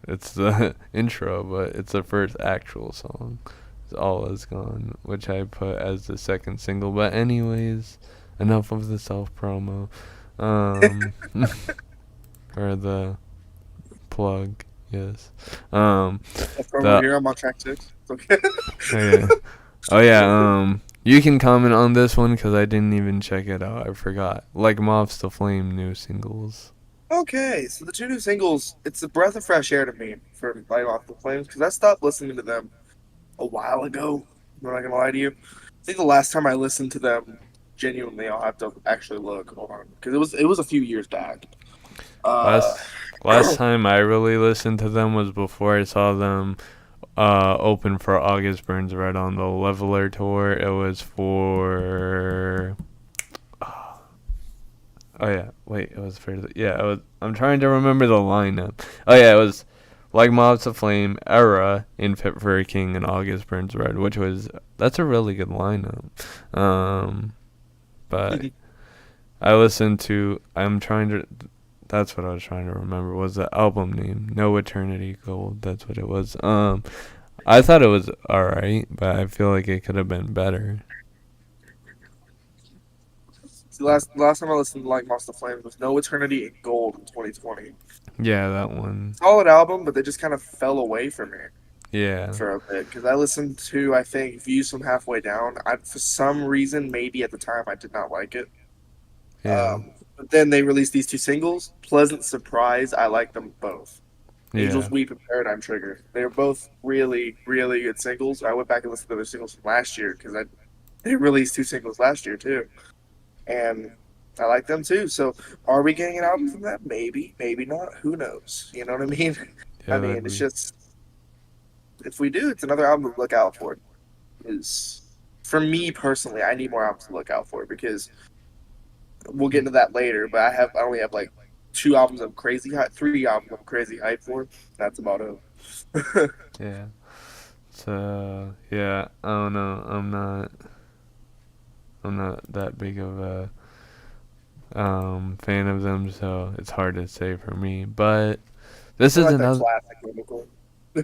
Speaker 1: It's the intro, but it's the first actual song. It's All Is Gone, which I put as the second single. But anyways, enough of the self-promo. Or the plug, yes.
Speaker 2: That's from here. I'm on track 6. It's okay.
Speaker 1: Oh yeah. You can comment on this one because I didn't even check it out. I forgot. Like Moths to Flame new singles.
Speaker 2: Okay, so the two new singles, it's a breath of fresh air to me for Light Off the Flames because I stopped listening to them a while ago. I'm not gonna lie to you. I think the last time I listened to them genuinely, I'll have to actually look. Hold on, because it was a few years back. Uh,
Speaker 1: Last time I really listened to them was before I saw them open for August Burns Red on the Leveler tour. It was for oh yeah, wait, it was for yeah, it was. I'm trying to remember the lineup. Oh yeah, it was like Mobs of Flame, ERRA, In Fit for a King, and August Burns Red, which was that's a really good lineup. But I listened to. I'm trying to. That's what I was trying to remember. Was the album name No Eternity Gold? That's what it was. I thought it was alright, but I feel like it could have been better.
Speaker 2: see, last time I listened to Like Moss the Flames was No Eternity in Gold in 2020.
Speaker 1: Yeah, that one.
Speaker 2: Solid album, but they just kind of fell away from me
Speaker 1: Yeah,
Speaker 2: for a bit because I listened to I think Views from Halfway Down. For some reason, maybe at the time I did not like it.
Speaker 1: yeah,
Speaker 2: But then they released these two singles. Pleasant surprise. I like them both.
Speaker 1: yeah,
Speaker 2: Angels Weep and Paradigm Trigger. They're both really, really good singles. I went back and listened to their singles from last year because they released two singles last year too, and I like them too. So, are we getting an album from that? Maybe, maybe not. Who knows? You know what I mean?
Speaker 1: yeah.
Speaker 2: I
Speaker 1: That'd
Speaker 2: mean, it's
Speaker 1: be
Speaker 2: just if we do, it's another album to look out for. Is for me personally, I need more albums to look out for because we'll get into that later. But I only have like two albums I'm crazy hype, three albums I'm crazy hype for. That's about it.
Speaker 1: yeah. So yeah, I don't know. I'm not that big of a fan of them, so it's hard to say for me. But this
Speaker 2: I
Speaker 1: is
Speaker 2: like that
Speaker 1: another.
Speaker 2: classic lyrical.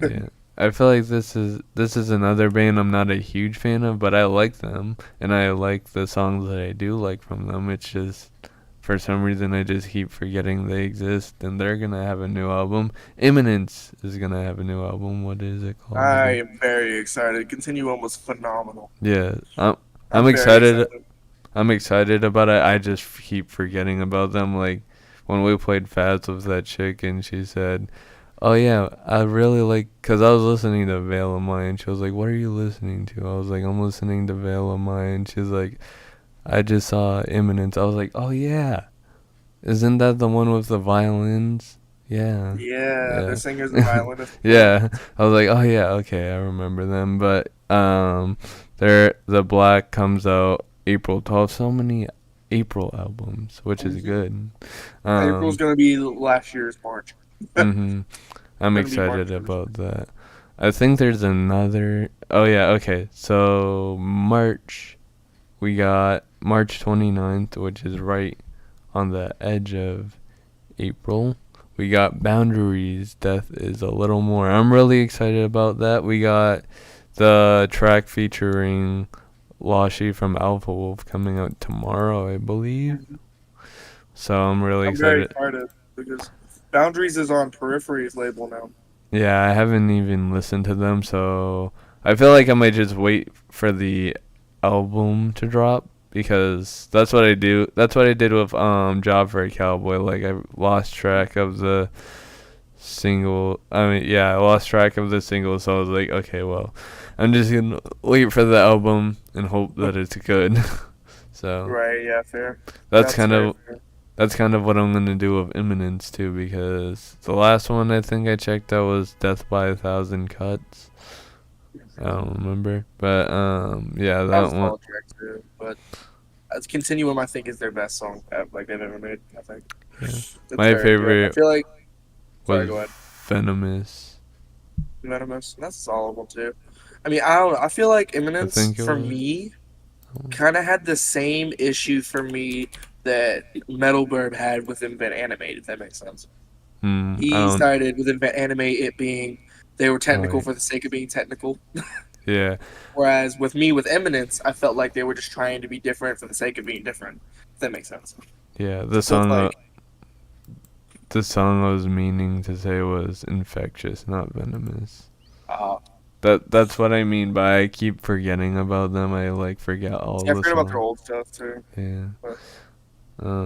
Speaker 1: Yeah. I feel like this is another band I'm not a huge fan of, but I like them and I like the songs that I do like from them. It's just for some reason I just keep forgetting they exist and they're gonna have a new album. Imminence is gonna have a new album. What is it called
Speaker 2: I
Speaker 1: again?
Speaker 2: am very excited. Continuum was phenomenal.
Speaker 1: Yeah, I'm
Speaker 2: I'm very
Speaker 1: excited.
Speaker 2: excited.
Speaker 1: I'm excited about it. I just keep forgetting about them. Like when we played Fast with that chick and she said, "Oh yeah, I really like," cause I was listening to Veil of Mine. She was like, "What are you listening to?" I was like, "I'm listening to Veil of Mine." She's like, "I just saw Imminence." I was like, "Oh yeah, isn't that the one with the violins?" Yeah,
Speaker 2: Yeah, their
Speaker 1: yeah,
Speaker 2: singers and violinists.
Speaker 1: yeah. I was like, "Oh yeah, okay, I remember them." But the Black comes out April 12th. So many April albums, which is
Speaker 2: Mhm.
Speaker 1: good.
Speaker 2: April's
Speaker 1: Um,
Speaker 2: gonna be last year's March.
Speaker 1: mhm. I'm
Speaker 2: Gonna be March
Speaker 1: excited
Speaker 2: for sure.
Speaker 1: about that. I think there's another. Oh, yeah, okay. So, March, we got March 29th, which is right on the edge of April. We got Boundaries, Death is a Little More. I'm really excited about that. We got the track featuring Lashi from Alpha Wolf coming out tomorrow, I believe.
Speaker 2: Mhm.
Speaker 1: So, I'm really
Speaker 2: I'm very
Speaker 1: excited.
Speaker 2: excited because Boundaries is on Periphery's label now.
Speaker 1: Yeah, I haven't even listened to them, so I feel like I might just wait for the album to drop because that's what I do. That's what I did with Job for a Cowboy. Like I lost track of the single. I mean, yeah, I lost track of the single, so I was like, okay, well, I'm just gonna wait for the album and hope that it's good. So
Speaker 2: Right? Yeah, fair.
Speaker 1: that's
Speaker 2: That's
Speaker 1: kind
Speaker 2: very
Speaker 1: of
Speaker 2: fair.
Speaker 1: that's kind of what I'm gonna do with Imminence too, because the last one I think I checked out was Death by a Thousand Cuts. I don't remember, but yeah,
Speaker 2: That was
Speaker 1: that
Speaker 2: a
Speaker 1: one.
Speaker 2: solid track too. But Continuum, I think, is their best song like they've ever made. I think
Speaker 1: Yeah,
Speaker 2: it's
Speaker 1: my
Speaker 2: very good. I
Speaker 1: favorite
Speaker 2: feel like. Sorry,
Speaker 1: was
Speaker 2: go ahead.
Speaker 1: Venomous.
Speaker 2: Venomous. That's a solid one too. I mean, I don't know. I feel like
Speaker 1: I
Speaker 2: Imminence
Speaker 1: think it
Speaker 2: for
Speaker 1: was.
Speaker 2: me kind of had the same issue for me that Metal Burb had with Invent Animate, if that makes sense.
Speaker 1: I
Speaker 2: He
Speaker 1: don't.
Speaker 2: started with Invent Animate it being they were
Speaker 1: Oh,
Speaker 2: technical
Speaker 1: yeah.
Speaker 2: for the sake of being technical.
Speaker 1: Yeah,
Speaker 2: Whereas with me, with Eminence, I felt like they were just trying to be different for the sake of being different. If that makes sense.
Speaker 1: yeah.
Speaker 2: So it's like,
Speaker 1: The song I was meaning to say was infectious, not venomous.
Speaker 2: uh,
Speaker 1: That's what I mean by I keep forgetting about them. I like forget all
Speaker 2: Yeah, I
Speaker 1: the
Speaker 2: forgot about their
Speaker 1: songs.
Speaker 2: old stuff too.
Speaker 1: Yeah.
Speaker 2: But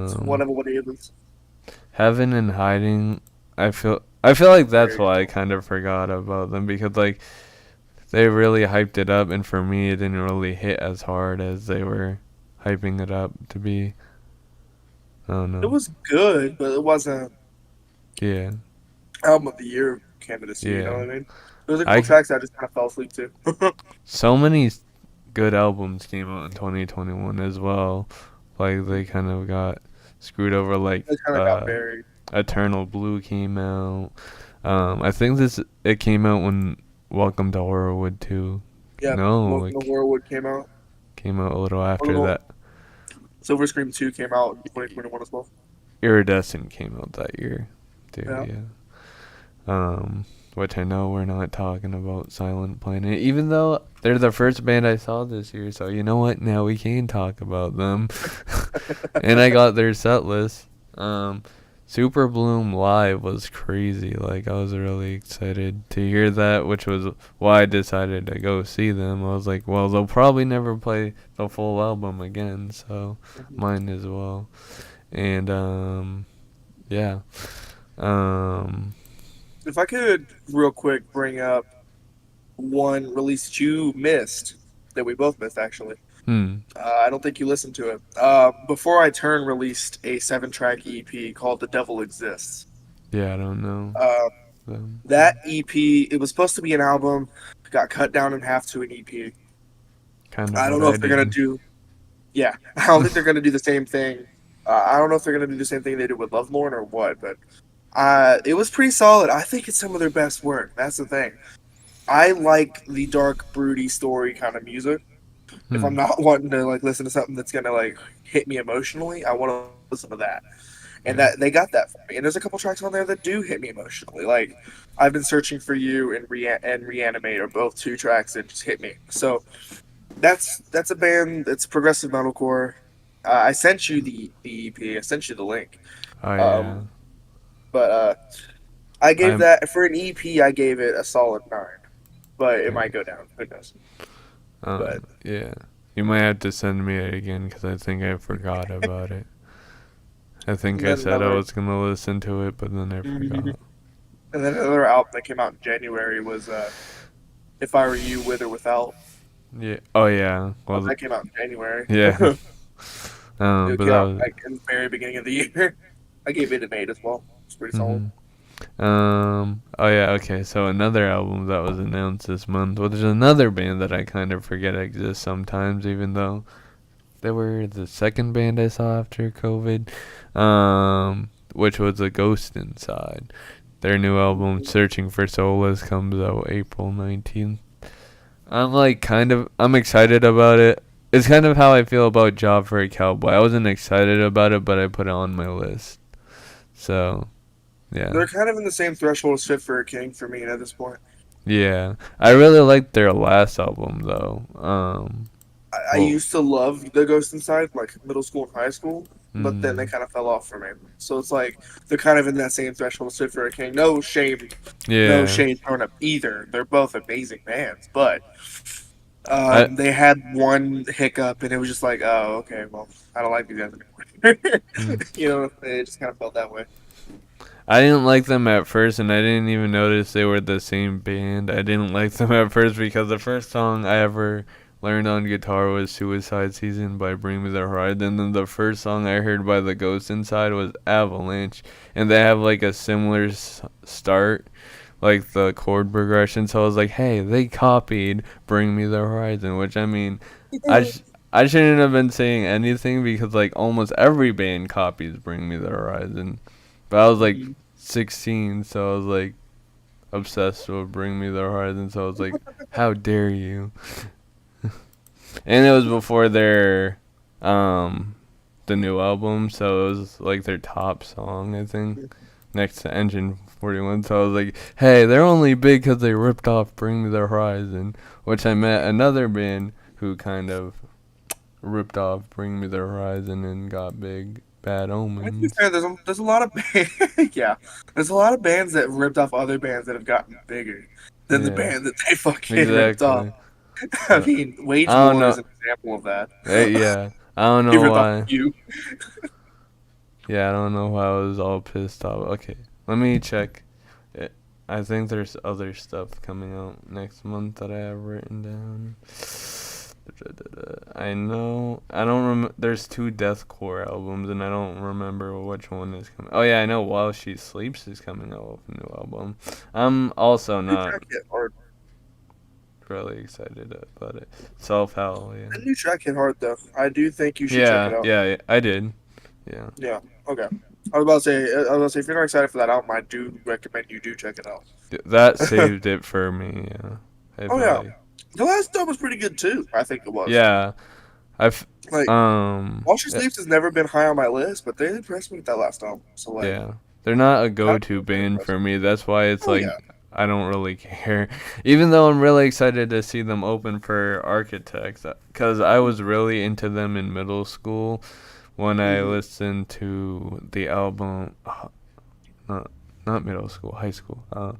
Speaker 2: it's
Speaker 1: Um,
Speaker 2: whatever what it is.
Speaker 1: Heaven and Hiding. I feel like that's
Speaker 2: Very
Speaker 1: why I
Speaker 2: cool.
Speaker 1: kind of forgot about them because like they really hyped it up, and for me, it didn't really hit as hard as they were hyping it up to be. I don't
Speaker 2: It
Speaker 1: know.
Speaker 2: was good, but it wasn't
Speaker 1: Yeah,
Speaker 2: album of the year candidacy. You know
Speaker 1: yeah.
Speaker 2: what I mean? Those are cool
Speaker 1: I
Speaker 2: tracks. I just kind of fell asleep to.
Speaker 1: so many good albums came out in 2021 as well. Like they kind of got screwed over. Like
Speaker 2: It kind of got buried.
Speaker 1: Eternal Blue came out. I think it came out when Welcome to Horrorwood too.
Speaker 2: Yeah,
Speaker 1: No,
Speaker 2: Welcome to
Speaker 1: it
Speaker 2: Horrorwood came out.
Speaker 1: came out a little
Speaker 2: A
Speaker 1: after
Speaker 2: little
Speaker 1: that.
Speaker 2: Silver Scream 2 came out in 2021 as well.
Speaker 1: Iridescent came out that year too.
Speaker 2: Yeah.
Speaker 1: Yeah. Which I know we're not talking about Silent Planet, even though they're the first band I saw this year. So you know what? Now we can talk about them. And I got their set list. Super Bloom live was crazy. Like I was really excited to hear that, which was why I decided to go see them. I was like, well, they'll probably never play the full album again, so mine as well. And yeah. Um,
Speaker 2: If I could, real quick, bring up one release that you missed, that we both missed actually.
Speaker 1: hmm.
Speaker 2: I don't think you listened to it. Before I Turn released a 7-track EP called The Devil Exists.
Speaker 1: Yeah, I don't know
Speaker 2: Uh,
Speaker 1: them.
Speaker 2: that EP, it was supposed to be an album, got cut down in half to an EP.
Speaker 1: Kind of
Speaker 2: I don't
Speaker 1: what
Speaker 2: know
Speaker 1: I
Speaker 2: if they're gonna
Speaker 1: did.
Speaker 2: do. Yeah, I don't think they're gonna do the same thing. I don't know if they're gonna do the same thing they did with Lovelorn or what, but it was pretty solid. I think it's some of their best work. That's the thing. I like the dark, broody story kind of music. If I'm
Speaker 1: Hmm.
Speaker 2: not wanting to like listen to something that's gonna like hit me emotionally, I want to listen to that. And
Speaker 1: Yeah.
Speaker 2: that they got that for me. And there's a couple tracks on there that do hit me emotionally. Like I've been searching for you and Reanimate are both two tracks that just hit me. So that's a band that's progressive metalcore. I sent you the EP. I sent you the link.
Speaker 1: Oh yeah.
Speaker 2: Um, but I gave
Speaker 1: I'm.
Speaker 2: that for an EP. I gave it a solid 9, but it
Speaker 1: Yeah.
Speaker 2: might go down. Who knows? But
Speaker 1: Yeah. You might have to send me it again because I think I forgot about it. I think
Speaker 2: and
Speaker 1: I
Speaker 2: then
Speaker 1: said I
Speaker 2: another,
Speaker 1: was gonna listen to it, but then I
Speaker 2: mhm.
Speaker 1: forgot.
Speaker 2: And then another album that came out in January was "If I Were You, With or Without."
Speaker 1: Yeah. Oh yeah. Well.
Speaker 2: That came out in January.
Speaker 1: Yeah.
Speaker 2: It
Speaker 1: But
Speaker 2: came
Speaker 1: that
Speaker 2: out
Speaker 1: was.
Speaker 2: like in the very beginning of the year. I gave it an 8 as well. It's pretty solid.
Speaker 1: Mhm. Oh yeah, okay. So another album that was announced this month, well, there's another band that I kind of forget exists sometimes, even though they were the second band I saw after COVID. Which was the Ghost Inside. Their new album, Searching for Solace, comes out April 19th. I'm excited about it. It's kind of how I feel about Job for a Cowboy. I wasn't excited about it, but I put it on my list. So, yeah.
Speaker 2: They're kind of in the same threshold as Fit for a King for me at this point.
Speaker 1: Yeah, I really liked their last album though.
Speaker 2: I
Speaker 1: Well,
Speaker 2: used to love the Ghost Inside, like middle school and high school, but then they
Speaker 1: mm,
Speaker 2: kind of fell off for me. So it's like they're kind of in that same threshold as Fit for a King. No
Speaker 1: yeah,
Speaker 2: shame thrown up either. They're both amazing bands, but
Speaker 1: I
Speaker 2: they had one hiccup, and it was just like, oh, okay, well, I don't like these guys anymore.
Speaker 1: mm,
Speaker 2: You know, it just kind of felt that way.
Speaker 1: I didn't like them at first, and I didn't even notice they were the same band. I didn't like them at first because the first song I ever learned on guitar was "Suicide Season" by Bring Me the Horizon, and then the first song I heard by the Ghost Inside was "Avalanche," and they have like a similar start, like the chord progression. So I was like, hey, they copied "Bring Me the Horizon," which I mean, I sh- I shouldn't have been saying anything because like almost every band copies "Bring Me the Horizon," but I was like
Speaker 2: Mhm.
Speaker 1: 16, so I was like obsessed with "Bring Me the Horizon." So I was like, how dare you? And it was before their um the new album, so it was like their top song, I think, next to Engine 41. So I was like, hey, they're only big because they ripped off Bring Me the Horizon, which I met another band who kind of ripped off Bring Me the Horizon and got big. Bad
Speaker 2: I mean, to be
Speaker 1: Omens.
Speaker 2: fair, there's a lot of yeah, there's a lot of bands that ripped off other bands that have gotten bigger. than the
Speaker 1: Yeah.
Speaker 2: band that they fucking ripped off.
Speaker 1: Exactly.
Speaker 2: I
Speaker 1: So
Speaker 2: mean,
Speaker 1: I
Speaker 2: Wage
Speaker 1: don't
Speaker 2: War
Speaker 1: know.
Speaker 2: is an example of that.
Speaker 1: Yeah. I don't
Speaker 2: He
Speaker 1: know
Speaker 2: ripped off
Speaker 1: why.
Speaker 2: you.
Speaker 1: Yeah, I don't know why I was all pissed off. Okay, let me check. It. I think there's other stuff coming out next month that I have written down. I know. I don't remember. There's two deathcore albums, and I don't remember which one is coming. Oh yeah, I know. While She Sleeps is coming out with a new album. I'm also
Speaker 2: New
Speaker 1: not
Speaker 2: track hit hard.
Speaker 1: really excited about it. Self Hell, yeah.
Speaker 2: The new track hit hard though. I do think you should check it
Speaker 1: Yeah,
Speaker 2: out.
Speaker 1: yeah, I did. Yeah.
Speaker 2: Yeah. Okay. I was about to say, if you're not excited for that album, I do recommend you do check it out.
Speaker 1: That saved it for me. Yeah, I
Speaker 2: Oh
Speaker 1: feel
Speaker 2: yeah,
Speaker 1: like.
Speaker 2: the last album was pretty good too. I think it was.
Speaker 1: Yeah, I've
Speaker 2: Like, While She
Speaker 1: yeah,
Speaker 2: Sleeps has never been high on my list, but they impressed me with that last album. So like,
Speaker 1: yeah. They're not a
Speaker 2: kind
Speaker 1: go-to
Speaker 2: of
Speaker 1: band
Speaker 2: impressed
Speaker 1: for
Speaker 2: me.
Speaker 1: me. That's why it's
Speaker 2: Oh
Speaker 1: like
Speaker 2: yeah.
Speaker 1: I don't really care. Even though I'm really excited to see them open for Architects, because I was really into them in middle school when I
Speaker 2: Mm-hmm.
Speaker 1: listened to the album. Not not middle school, high school. Uh,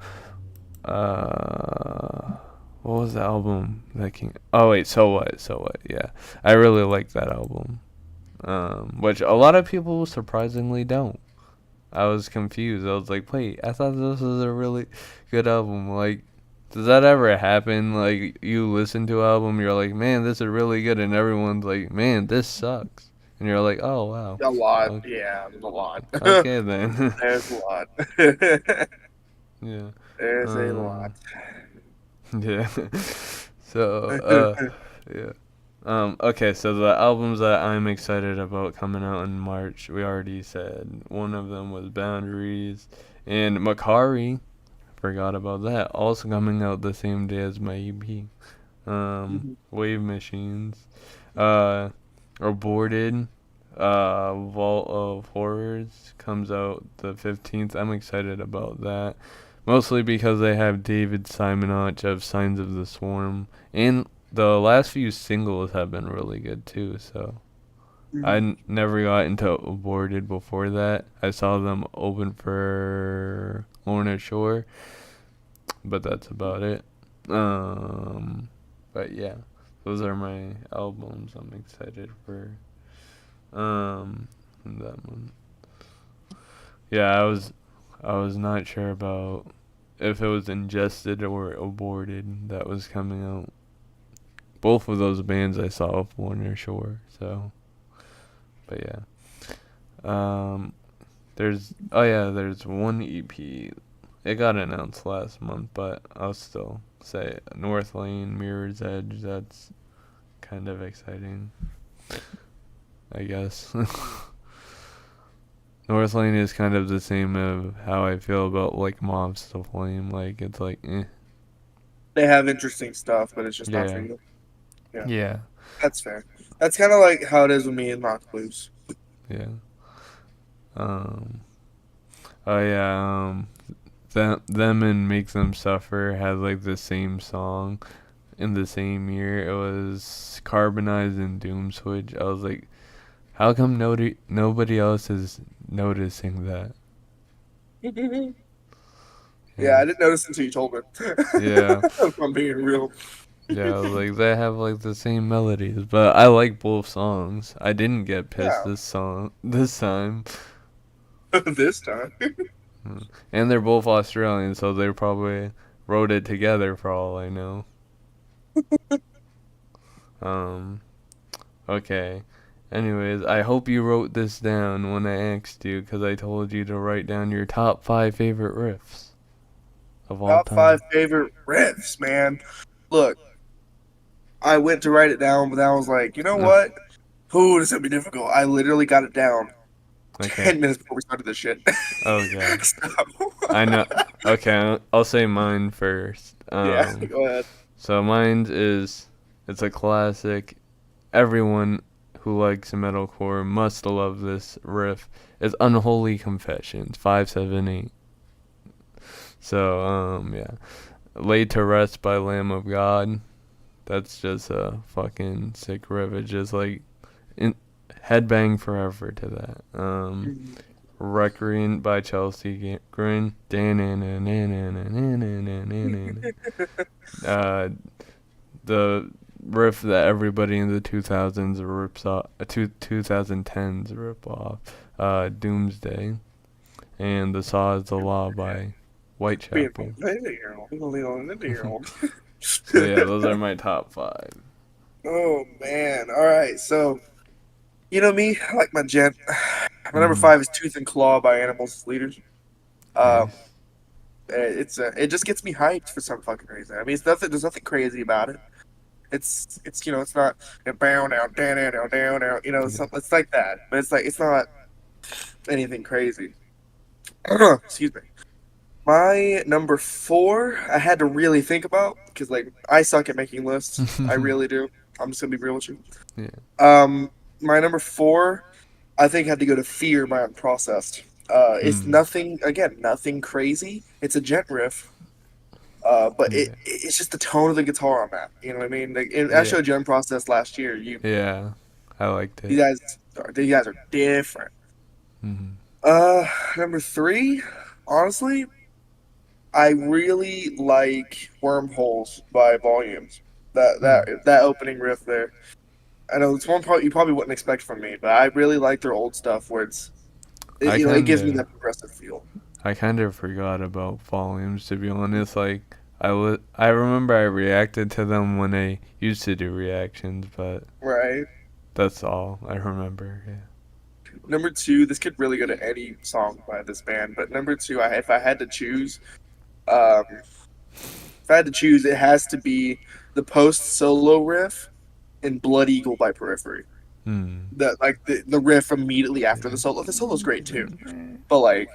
Speaker 1: what was the album that came? Oh wait, So What? So What? Yeah, I really like that album. Which a lot of people surprisingly don't. I was confused. I was like, wait, I thought this was a really good album. Like, does that ever happen? Like, you listen to an album, you're like, man, this is really good, and everyone's like, man, this sucks, and you're like, oh wow,
Speaker 2: A lot.
Speaker 1: okay,
Speaker 2: Yeah, a lot.
Speaker 1: okay then.
Speaker 2: There's a lot.
Speaker 1: Yeah.
Speaker 2: There's a lot.
Speaker 1: Um. Yeah. So, yeah. Okay, so the albums that I'm excited about coming out in March, we already said one of them was Boundaries, and Makari, forgot about that, also coming out the same day as my EP.
Speaker 2: Mhm.
Speaker 1: Wave Machines, Aborted, Vault of Horrors comes out the 15th. I'm excited about that. Mostly because they have David Simonach of Signs of the Swarm, and the last few singles have been really good too. So I
Speaker 2: Mhm.
Speaker 1: never got into Aborted before that. I saw them open for Lorna Shore, but that's about it. Um, but yeah, those are my albums I'm excited for. That one. Yeah, I was not sure about if it was Ingested or Aborted that was coming out. Both of those bands I saw off Warner Shore, so but yeah. Um there's one EP. It got announced last month, but I'll still say North Lane, Mirror's Edge, that's kind of exciting, I guess. North Lane is kind of the same of how I feel about like Mobs to Flame. Like it's like
Speaker 2: They have interesting stuff, but it's just not for
Speaker 1: yeah.
Speaker 2: you. Yeah,
Speaker 1: Yeah.
Speaker 2: that's fair. That's kind of like how it is with me and Knock Blues.
Speaker 1: Yeah. Um oh yeah, them and Make Them Suffer had like the same song in the same year. It was Carbonized and Doom Switch. I was like, how come nobody else is noticing that?
Speaker 2: Yeah,
Speaker 1: Yeah.
Speaker 2: I didn't notice until you told me.
Speaker 1: Yeah.
Speaker 2: If I'm being real.
Speaker 1: Yeah, like they have like the same melodies, but I like both songs. I didn't get pissed
Speaker 2: Yeah,
Speaker 1: this time.
Speaker 2: this time.
Speaker 1: Mm. And they're both Australian, so they probably wrote it together for all I know. Um, okay. Anyways, I hope you wrote this down when I asked you, because I told you to write down your top 5 favorite riffs of all
Speaker 2: Top five
Speaker 1: time.
Speaker 2: favorite riffs, man. Look, I went to write it down, but then I was like, you know
Speaker 1: No,
Speaker 2: what? Ooh, this is gonna be difficult. I literally got it down
Speaker 1: okay.
Speaker 2: 10 minutes before we started this shit.
Speaker 1: Oh god.
Speaker 2: So,
Speaker 1: I know. Okay, I'll say mine first.
Speaker 2: yeah, go ahead.
Speaker 1: So mine is, it's a classic. Everyone who likes metalcore must love this riff. It's Unholy Confessions, 578. So, yeah. Laid to Rest by Lamb of God. That's just a fucking sick riff. It's just like headbang forever to that.
Speaker 2: Mhm.
Speaker 1: Recreant by Chelsea Grin. uh, the riff that everybody in the 2000s rips off, 2010s rip off, Doomsday, and The Saw is the Law by Whitechapel. So yeah, those are my top five.
Speaker 2: Oh man! All right, so you know me, I like my gent. My number
Speaker 1: Mm,
Speaker 2: five is Tooth and Claw by Animals as Leaders. Um,
Speaker 1: nice.
Speaker 2: it just gets me hyped for some fucking reason. I mean, it's nothing. There's nothing crazy about it. It's it's not down down down down down down.
Speaker 1: Yeah.
Speaker 2: It's like that, but it's not anything crazy. Excuse me. My number four, I had to really think about because like I suck at making lists. I really do. I'm just gonna be real with you.
Speaker 1: Yeah.
Speaker 2: Um, my number four, I think had to go to Fear by Unprocessed. It's
Speaker 1: Mm,
Speaker 2: nothing again, nothing crazy. It's a gent riff. But
Speaker 1: yeah.
Speaker 2: it's just the tone of the guitar on that. You know what I mean? Like, and I
Speaker 1: Yeah.
Speaker 2: showed you Unprocessed last year.
Speaker 1: Yeah. I liked
Speaker 2: You
Speaker 1: it.
Speaker 2: guys, you guys are different.
Speaker 1: Mm,
Speaker 2: Uh, Number three, honestly, I really like Wormholes by Volumes.
Speaker 1: mm.
Speaker 2: That opening riff there. I know it's one part you probably wouldn't expect from me, but I really like their old stuff where
Speaker 1: I
Speaker 2: it
Speaker 1: kind
Speaker 2: gives me
Speaker 1: of
Speaker 2: that progressive feel.
Speaker 1: I kind of forgot about volumes, to be honest. Like I remember I reacted to them when I used to do reactions, but
Speaker 2: Right.
Speaker 1: that's all I remember. Yeah.
Speaker 2: Number two, this could really go to any song by this band, but number two, if I had to choose, if I had to choose, it has to be the post solo riff in Blood Eagle by Periphery.
Speaker 1: Hmm.
Speaker 2: The riff immediately after the
Speaker 1: Yeah.
Speaker 2: solo. The solo's great too, but like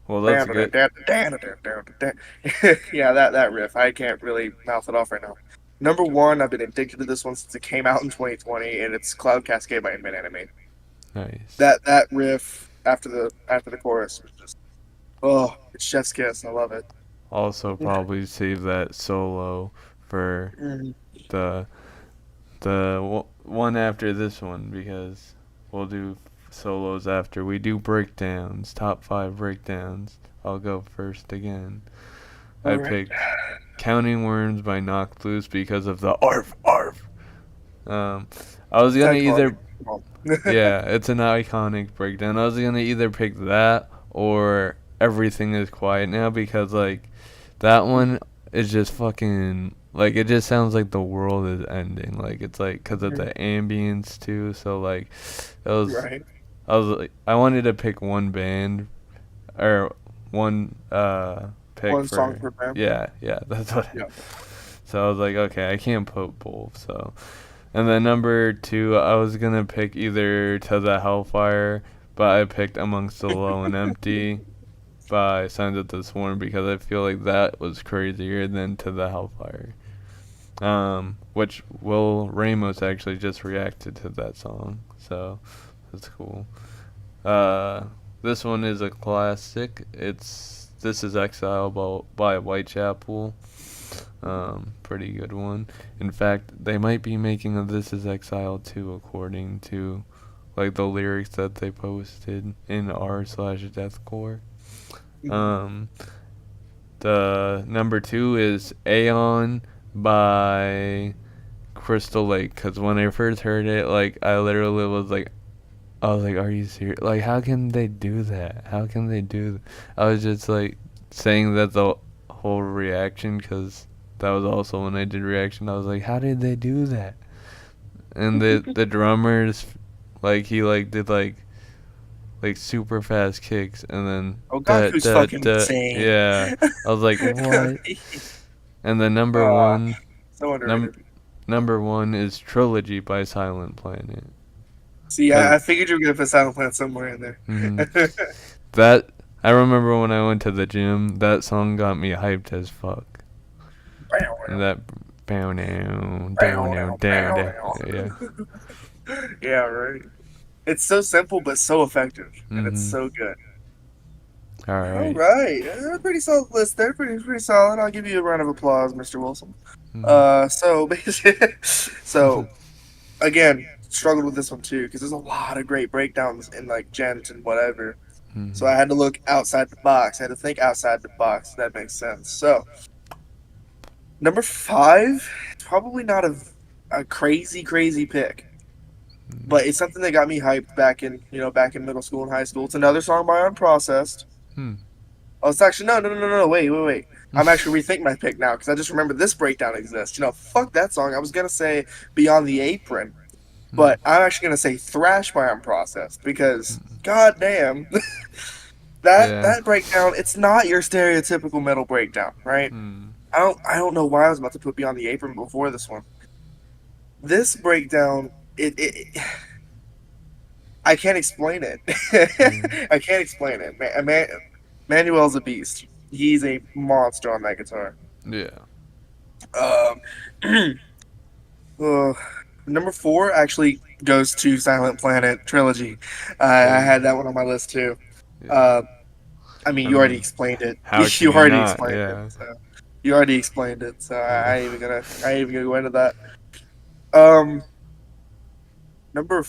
Speaker 1: Well, that's
Speaker 2: yeah,
Speaker 1: good.
Speaker 2: that riff. I can't really mouth it off right now. Number one, I've been addicted to this one since it came out in 2020, and it's Cloud Cascade by Imminence.
Speaker 1: Nice.
Speaker 2: That riff after the chorus was just it's chef's kiss. I love it.
Speaker 1: Also, probably save that solo for
Speaker 2: Mhm.
Speaker 1: the one after this one because we'll do solos after we do breakdowns, top five breakdowns. I'll go first again.
Speaker 2: All
Speaker 1: I
Speaker 2: right.
Speaker 1: picked Counting Worms by Knocked Loose because of the arf arf. Um, I was
Speaker 2: It's
Speaker 1: gonna
Speaker 2: iconic.
Speaker 1: either
Speaker 2: Come
Speaker 1: yeah, it's an iconic breakdown. I was gonna either pick that or Everything Is Quiet Now because like that one is just fucking like it just sounds like the world is ending. Like it's like because of the ambience too. So like it was
Speaker 2: right.
Speaker 1: I was like I wanted to pick one band or one pick
Speaker 2: One song
Speaker 1: for
Speaker 2: per band.
Speaker 1: yeah that's what.
Speaker 2: Yeah.
Speaker 1: So I was like okay I can't put both so. And then number two, I was gonna pick either To the Hellfire, but I picked Amongst the Low and Empty by Signs of the Swarm because I feel like that was crazier than To the Hellfire. Which Will Ramos actually just reacted to that song, so that's cool. Uh, this one is a classic. It's This Is Exile by Whitechapel. Pretty good one. In fact, they might be making a This Is Exile 2 according to like the lyrics that they posted in r/deathcore.
Speaker 2: Mhm.
Speaker 1: Um, the number two is Aeon by Crystal Lake. Cause when I first heard it, like I literally was like, I was like, are you serious? Like, how can they do that? How can they do that? I was just like saying that the whole reaction because that was also when I did reaction. I was like, how did they do that? And the drummers, like he like did like super fast kicks and then
Speaker 2: Oh, Gaku's fucking insane.
Speaker 1: yeah. I was like, what? And then
Speaker 2: uh, so
Speaker 1: num
Speaker 2: underrated.
Speaker 1: number one is Trilogy by Silent Planet.
Speaker 2: See,
Speaker 1: Cause
Speaker 2: I figured you were gonna put Silent Planet somewhere in there.
Speaker 1: mhm, that I remember when I went to the gym, that song got me hyped as fuck.
Speaker 2: Bow,
Speaker 1: And that down down down
Speaker 2: bow,
Speaker 1: down
Speaker 2: bow,
Speaker 1: down
Speaker 2: bow,
Speaker 1: down.
Speaker 2: bow.
Speaker 1: Yeah.
Speaker 2: Yeah, right. It's so simple but so effective, and it's
Speaker 1: Mhm.
Speaker 2: so good.
Speaker 1: All
Speaker 2: All
Speaker 1: right.
Speaker 2: right, pretty solid list there. Pretty solid. I'll give you a round of applause, Mr. Wilson.
Speaker 1: Mhm.
Speaker 2: So basically, so again, struggled with this one too because there's a lot of great breakdowns in like gent and whatever. So I
Speaker 1: Mhm.
Speaker 2: had to look outside the box. I had to think outside the box. That makes sense. So Number five, it's probably not a crazy pick, but it's something that got me hyped back in middle school and high school. It's another song by Unprocessed.
Speaker 1: Hmm.
Speaker 2: Oh, it's actually no. Wait. I'm actually rethinking my pick now because I just remembered this breakdown exists. Fuck that song. I was gonna say Beyond the Apron,
Speaker 1: Hmm.
Speaker 2: but I'm actually gonna say Thrash by Unprocessed because goddamn,
Speaker 1: Yeah.
Speaker 2: that breakdown. It's not your stereotypical metal breakdown, right?
Speaker 1: Hmm.
Speaker 2: I don't know why I was about to put Beyond the Apron before this one. This breakdown, I can't explain it.
Speaker 1: Yeah.
Speaker 2: I can't explain it. Manuel's a beast. He's a monster on that guitar.
Speaker 1: Yeah.
Speaker 2: Um, uh, number four actually goes to Silent Planet trilogy. I
Speaker 1: Hey.
Speaker 2: had that one on my list too.
Speaker 1: Yeah.
Speaker 2: Uh, I mean,
Speaker 1: I
Speaker 2: you already
Speaker 1: mean,
Speaker 2: explained it.
Speaker 1: how can
Speaker 2: You
Speaker 1: you
Speaker 2: already
Speaker 1: not?
Speaker 2: explained it.
Speaker 1: Yeah.
Speaker 2: So you already explained it. So
Speaker 1: Yeah.
Speaker 2: I ain't even gonna go into that. Um, number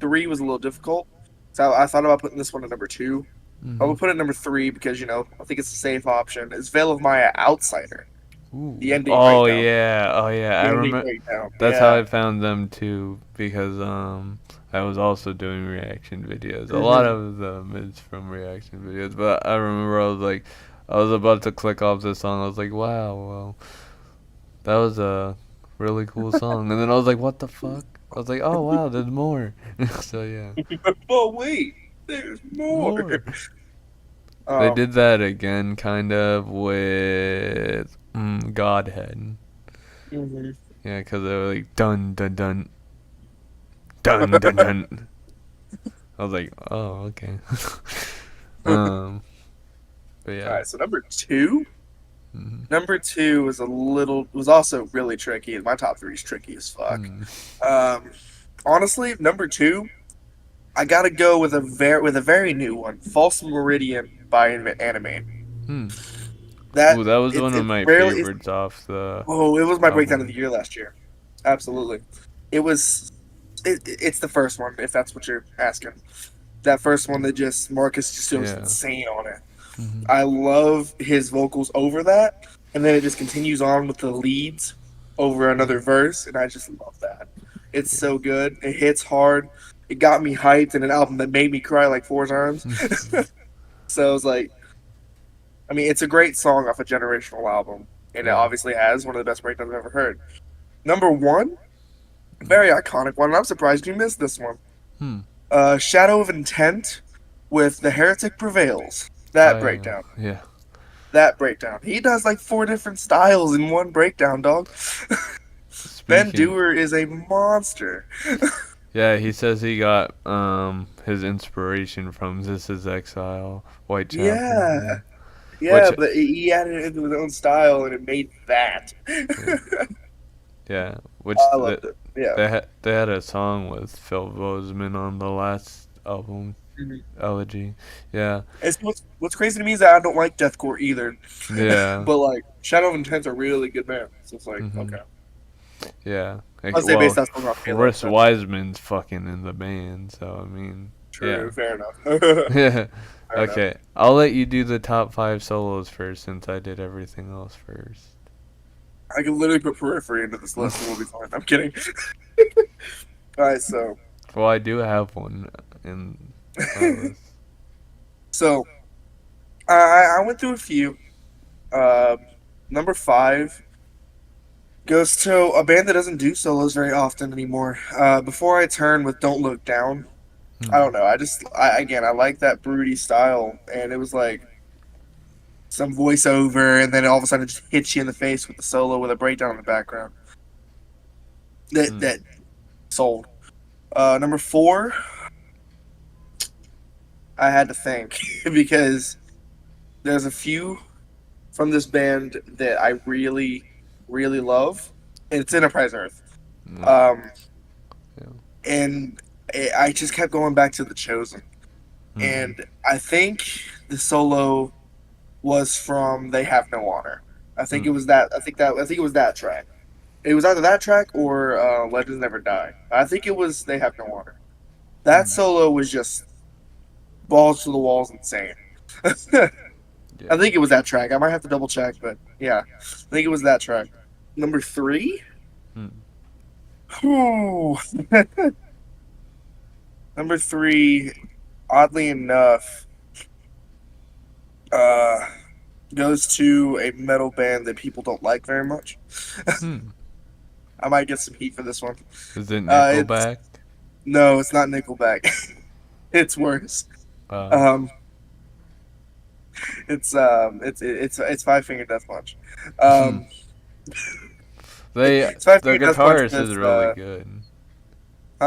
Speaker 2: three was a little difficult. So I thought about putting this one at number two. I
Speaker 1: Mhm.
Speaker 2: will put it at number three because I think it's a safe option. It's Veil of Maya Outsider,
Speaker 1: Ooh.
Speaker 2: the ending
Speaker 1: Oh
Speaker 2: breakdown.
Speaker 1: yeah. Oh yeah. I
Speaker 2: The ending
Speaker 1: remember.
Speaker 2: breakdown.
Speaker 1: That's how
Speaker 2: Yeah.
Speaker 1: I found them too, because I was also doing reaction videos. A lot
Speaker 2: Hmm.
Speaker 1: of them is from reaction videos, but I remember I was about to click off the song. I was like, wow, well, that was a really cool song. And then I was like, what the fuck? I was like, oh wow, there's more. So yeah,
Speaker 2: Oh wait, there's more.
Speaker 1: more. They
Speaker 2: Um.
Speaker 1: did that again, kind of with Godhead.
Speaker 2: Mhm.
Speaker 1: Yeah, because they were like dun dun dun dun dun dun. I was like, oh okay. um, but
Speaker 2: All
Speaker 1: yeah.
Speaker 2: right. So number two.
Speaker 1: Mm-hmm.
Speaker 2: Number two was also really tricky. My top three is tricky as fuck.
Speaker 1: Hmm.
Speaker 2: Um. Honestly, number two, I gotta go with a very new one, False Meridian by Anime.
Speaker 1: Hmm.
Speaker 2: That
Speaker 1: Ooh, that was one of
Speaker 2: it's
Speaker 1: my
Speaker 2: rarely
Speaker 1: favorites off the
Speaker 2: oh, it was my breakdown of the
Speaker 1: album.
Speaker 2: year last year. Absolutely. It was it's the first one, if that's what you're asking. That first one that just Marcus just goes
Speaker 1: Yeah.
Speaker 2: insane on it.
Speaker 1: Hmm.
Speaker 2: I love his vocals over that, and then it just continues on with the leads over another verse, and I just love that. It's
Speaker 1: Yeah.
Speaker 2: so good. It hits hard. It got me hyped in an album that made me cry like four times. So I was like, I mean, it's a great song off a generational album, and it
Speaker 1: Yeah.
Speaker 2: obviously has one of the best breakdowns I've ever heard. Number one, very iconic one. And I'm surprised you missed this one.
Speaker 1: Hmm.
Speaker 2: Shadow of Intent with The Heretic Prevails.
Speaker 1: Oh
Speaker 2: That
Speaker 1: yeah.
Speaker 2: breakdown.
Speaker 1: Yeah.
Speaker 2: That breakdown. He does like four different styles in one breakdown, dog. Ben
Speaker 1: Speaking.
Speaker 2: Dewar is a monster.
Speaker 1: Yeah, he says he got his inspiration from This Is Exile, Whitechapel.
Speaker 2: Yeah,
Speaker 1: Yeah.
Speaker 2: yeah,
Speaker 1: Which
Speaker 2: but he added it into his own style and it made that.
Speaker 1: yeah. Yeah. Which
Speaker 2: I loved it. Yeah.
Speaker 1: they had a song with Phil Bozeman on the last album,
Speaker 2: Mhm.
Speaker 1: Elegy. Yeah.
Speaker 2: It's what's crazy to me is that I don't like deathcore either,
Speaker 1: Yeah.
Speaker 2: but like Shadow of Intent's a really good band. So it's like
Speaker 1: Mhm.
Speaker 2: okay,
Speaker 1: Yeah. Like,
Speaker 2: unless they based
Speaker 1: well,
Speaker 2: that song off Halo.
Speaker 1: Chris
Speaker 2: So
Speaker 1: Wiseman's fucking in the band, so I mean, yeah.
Speaker 2: true, fair enough.
Speaker 1: Yeah.
Speaker 2: Fair enough.
Speaker 1: Okay. I'll let you do the top 5 solos first since I did everything else first.
Speaker 2: I can literally put Periphery into this list and we'll be fine. I'm kidding. All right,
Speaker 1: Well, I do have one in my list.
Speaker 2: so I went through a few. Uh, Number five goes to a band that doesn't do solos very often anymore. Before I Turn with Don't Look Down. I
Speaker 1: Hmm.
Speaker 2: don't know. I like that broody style, and it was like some voiceover, and then all of a sudden it just hits you in the face with the solo with a breakdown in the background.
Speaker 1: Hmm.
Speaker 2: That sold. Number four, I had to think because there's a few from this band that I really love, and it's Enterprise Earth.
Speaker 1: No.
Speaker 2: Um,
Speaker 1: Yeah.
Speaker 2: and I just kept going back to The Chosen,
Speaker 1: Hmm.
Speaker 2: and I think the solo was from They Have No Honor. I think
Speaker 1: Hmm.
Speaker 2: it was that. I think it was that track. It was either that track or Legends Never Die. I think it was They Have No Honor. That
Speaker 1: Hmm.
Speaker 2: solo was just balls to the walls insane. I
Speaker 1: Yeah.
Speaker 2: think it was that track. I might have to double check, but yeah, I think it was that track. Number three.
Speaker 1: Hmm.
Speaker 2: Whew. Number three, oddly enough, uh, goes to a metal band that people don't like very much.
Speaker 1: Hmm.
Speaker 2: I might get some heat for this one.
Speaker 1: Is it
Speaker 2: It's
Speaker 1: Nickelback?
Speaker 2: no, it's not Nickelback. It's worse.
Speaker 1: Uh.
Speaker 2: Um, it's Five Finger Death Punch. Um,
Speaker 1: They
Speaker 2: it's Five
Speaker 1: the
Speaker 2: Finger Death Punch, but
Speaker 1: guitarist is
Speaker 2: it's
Speaker 1: really good.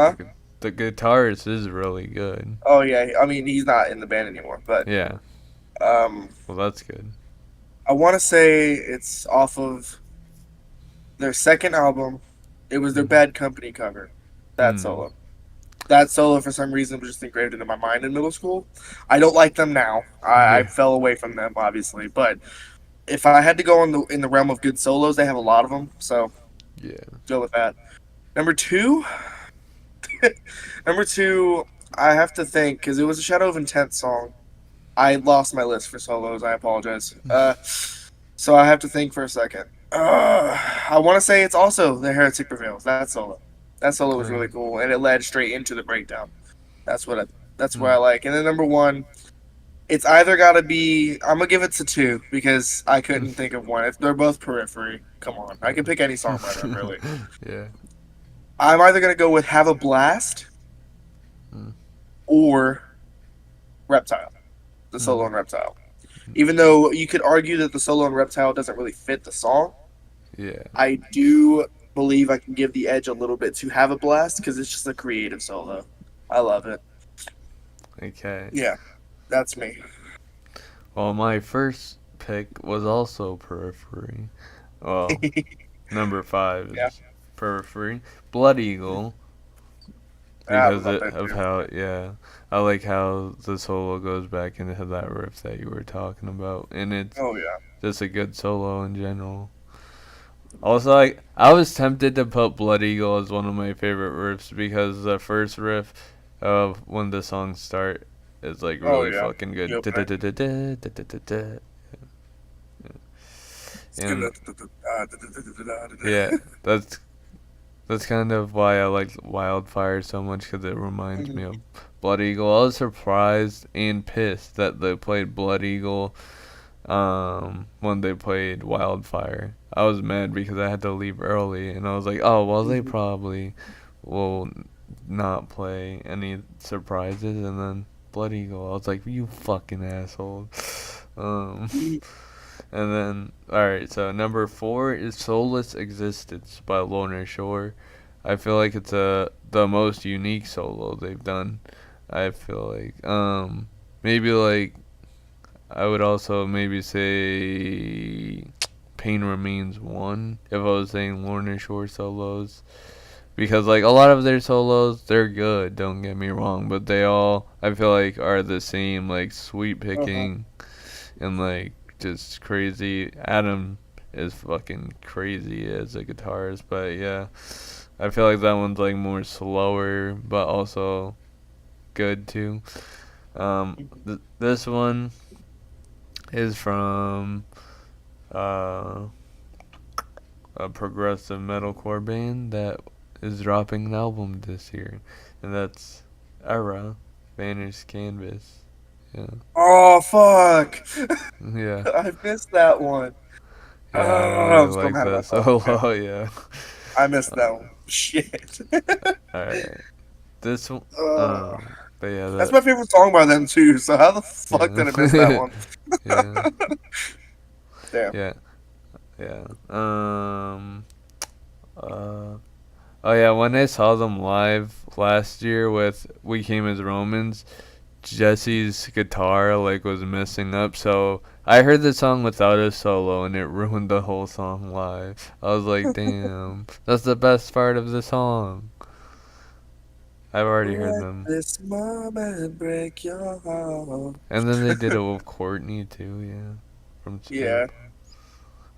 Speaker 1: The
Speaker 2: huh?
Speaker 1: gu- the guitarist is really good.
Speaker 2: Oh yeah, I mean he's not in the band anymore, but
Speaker 1: Yeah.
Speaker 2: um,
Speaker 1: Well, that's good.
Speaker 2: I want to say it's off of their second album. It was their
Speaker 1: Mm.
Speaker 2: Bad Company cover. That
Speaker 1: Mm.
Speaker 2: solo. That solo for some reason was just engraved into my mind in middle school. I don't like them now. I
Speaker 1: Yeah.
Speaker 2: fell away from them obviously, but if I had to go in the realm of good solos, they have a lot of them. So
Speaker 1: Yeah.
Speaker 2: go with that. Number two, number two, I have to think because it was a Shadow of Intent song. I lost my list for solos. I apologize. So I have to think for a second. I want to say it's also the Heretic Prevails. That solo. That solo was really cool, and it led straight into the breakdown. That's what I. That's what I
Speaker 1: Mm.
Speaker 2: like. And then number one, it's either got to be. I'm gonna give it to two because I couldn't think of one. If they're both Periphery, come on, I can pick any song by them. Really,
Speaker 1: Yeah.
Speaker 2: I'm either gonna go with Have a Blast
Speaker 1: Mm.
Speaker 2: or Reptile. The solo
Speaker 1: Mm.
Speaker 2: on Reptile. Even though you could argue that the solo on Reptile doesn't really fit the song,
Speaker 1: Yeah.
Speaker 2: I do believe I can give the edge a little bit to Have a Blast because it's just a creative solo. I love it.
Speaker 1: Okay.
Speaker 2: Yeah, that's me.
Speaker 1: Well, my first pick was also Periphery. Well, number five
Speaker 2: Yeah,
Speaker 1: is Periphery. Blood Eagle,
Speaker 2: I
Speaker 1: because
Speaker 2: love that
Speaker 1: of
Speaker 2: too.
Speaker 1: how, yeah, I like how the solo goes back into that riff that you were talking about, and it's
Speaker 2: Oh yeah.
Speaker 1: just a good solo in general. Also, like, I was tempted to put Blood Eagle as one of my favorite riffs because the first riff of when the songs start is like
Speaker 2: Oh
Speaker 1: really
Speaker 2: yeah.
Speaker 1: fucking good.
Speaker 2: The opener. It's good.
Speaker 1: And yeah, that's kind of why I like Wildfire so much because it reminds me
Speaker 2: Mhm.
Speaker 1: of Blood Eagle. I was surprised and pissed that they played Blood Eagle when they played Wildfire. I was mad because I had to leave early and I was like, oh well, they probably will not play any surprises, and then Blood Eagle. I was like, you fucking asshole. Um, and then alright, so number four is Soulless Existence by Lorna Shore. I feel like it's the most unique solo they've done. I feel like maybe like I would also maybe say Pain Remains one if I was saying Lorna Shore solos, because like a lot of their solos they're good, don't get me wrong, but they all I feel like are the same, like sweep
Speaker 2: Uh-huh.
Speaker 1: picking and like just crazy. Adam is fucking crazy as a guitarist, but yeah, I feel like that one's like more slower but also good too. This one is from uh, a progressive metalcore band that is dropping an album this year, and that's ERRA, Vanished Canvas. Yeah,
Speaker 2: Oh fuck!
Speaker 1: yeah,
Speaker 2: I missed that one.
Speaker 1: yeah. I
Speaker 2: Oh,
Speaker 1: really
Speaker 2: I'm so
Speaker 1: like
Speaker 2: mad
Speaker 1: that
Speaker 2: about that. Okay,
Speaker 1: solo. Yeah.
Speaker 2: I missed that one. Shit.
Speaker 1: All right. This one.
Speaker 2: uh,
Speaker 1: But yeah,
Speaker 2: that's
Speaker 1: that.
Speaker 2: my favorite song by them too. So how the fuck did I miss that
Speaker 1: Yeah.
Speaker 2: one?
Speaker 1: Yeah.
Speaker 2: Damn.
Speaker 1: Yeah. Yeah. Uh. Oh yeah. When I saw them live last year with We Came as Romans, Jesse's guitar like was messing up, so I heard the song without a solo and it ruined the whole song live. I was like, damn, that's the best part of the song. I've already heard
Speaker 2: Let
Speaker 1: them.
Speaker 2: this moment break your heart.
Speaker 1: And then they did it with Courtney too, yeah. From
Speaker 2: Yeah.
Speaker 1: Skip.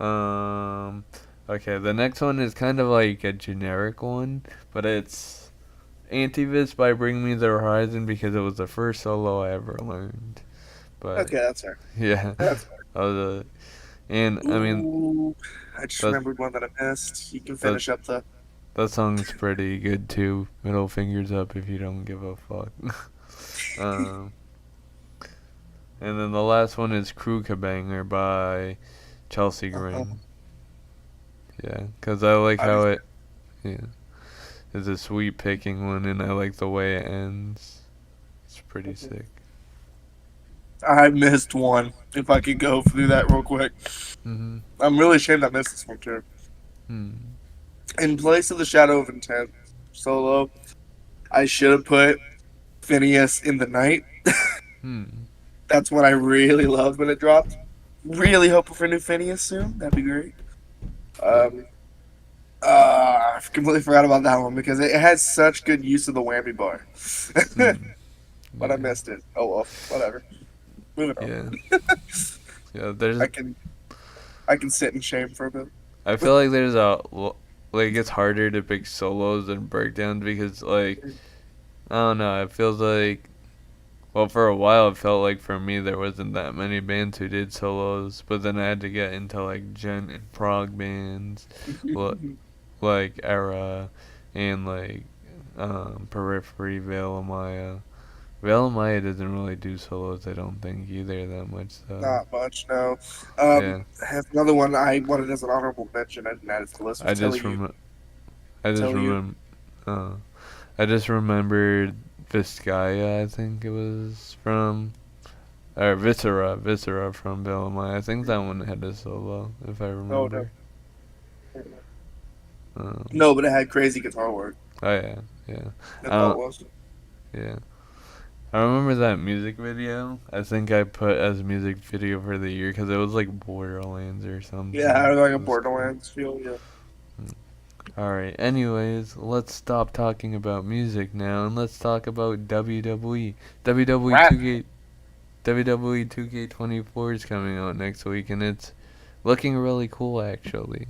Speaker 1: Um okay, the next one is kind of like a generic one, but it's Antivis by Bring Me the Horizon because it was the first solo I ever learned. But
Speaker 2: Okay, that's fair.
Speaker 1: yeah.
Speaker 2: That's fair.
Speaker 1: I was And I mean
Speaker 2: Ooh, I just
Speaker 1: that
Speaker 2: remembered one that I missed. You can
Speaker 1: that
Speaker 2: finish up the.
Speaker 1: that song's pretty good too. Middle fingers up if you don't give a fuck. um, and then the last one is Crew Cabanger by Chelsea
Speaker 2: Uh,
Speaker 1: Grin. Yeah, 'cause I like how
Speaker 2: obviously,
Speaker 1: it yeah is a sweet picking one, and I like the way it ends. It's pretty sick.
Speaker 2: I missed one. If I could go through that real quick,
Speaker 1: Mhm.
Speaker 2: I'm really ashamed I missed this one too.
Speaker 1: Hmm.
Speaker 2: In place of the Shadow of Intent solo, I should have put Phineas in the Night.
Speaker 1: Hmm.
Speaker 2: That's what I really loved when it dropped. Really hoping for new Phineas soon. That'd be great.
Speaker 1: Yeah.
Speaker 2: Um, I completely forgot about that one because it has such good use of the whammy bar.
Speaker 1: Hmm.
Speaker 2: But I
Speaker 1: Yeah.
Speaker 2: missed it. Oh well, whatever. Moving on.
Speaker 1: Yeah. Yeah. There's
Speaker 2: I can I can sit in shame for a bit.
Speaker 1: I feel like there's a like it's harder to pick solos than breakdowns because like I don't know. It feels like well for a while it felt like for me there wasn't that many bands who did solos, but then I had to get into like gent and prog bands, li- like ERRA, and like Periphery, Veil of Maya. Veil of Maya doesn't really do solos, I don't think either that much. So
Speaker 2: Not much, no.
Speaker 1: yeah,
Speaker 2: I have another one I wanted as an honorable mention. I didn't add it to the list. Was
Speaker 1: I just rem I just
Speaker 2: Tell You.
Speaker 1: remember. I just remembered Vizcaya, I think it was from, or Viscera from Bellamai. I think that one had a solo, if I
Speaker 2: No, no,
Speaker 1: remember. Um,
Speaker 2: no, but it had crazy guitar work.
Speaker 1: oh yeah, yeah. I
Speaker 2: That's all it
Speaker 1: don't,
Speaker 2: was.
Speaker 1: yeah. I remember that music video. I think I put as music video for the year because it was like Borderlands or
Speaker 2: Yeah, I
Speaker 1: something.
Speaker 2: was like a
Speaker 1: It was cool.
Speaker 2: Borderlands feel. Yeah.
Speaker 1: Alright, anyways, let's stop talking about music now and let's talk about WWE. WWE
Speaker 2: Rap.
Speaker 1: 2K WWE 2K24 is coming out next week, and it's looking really cool, actually.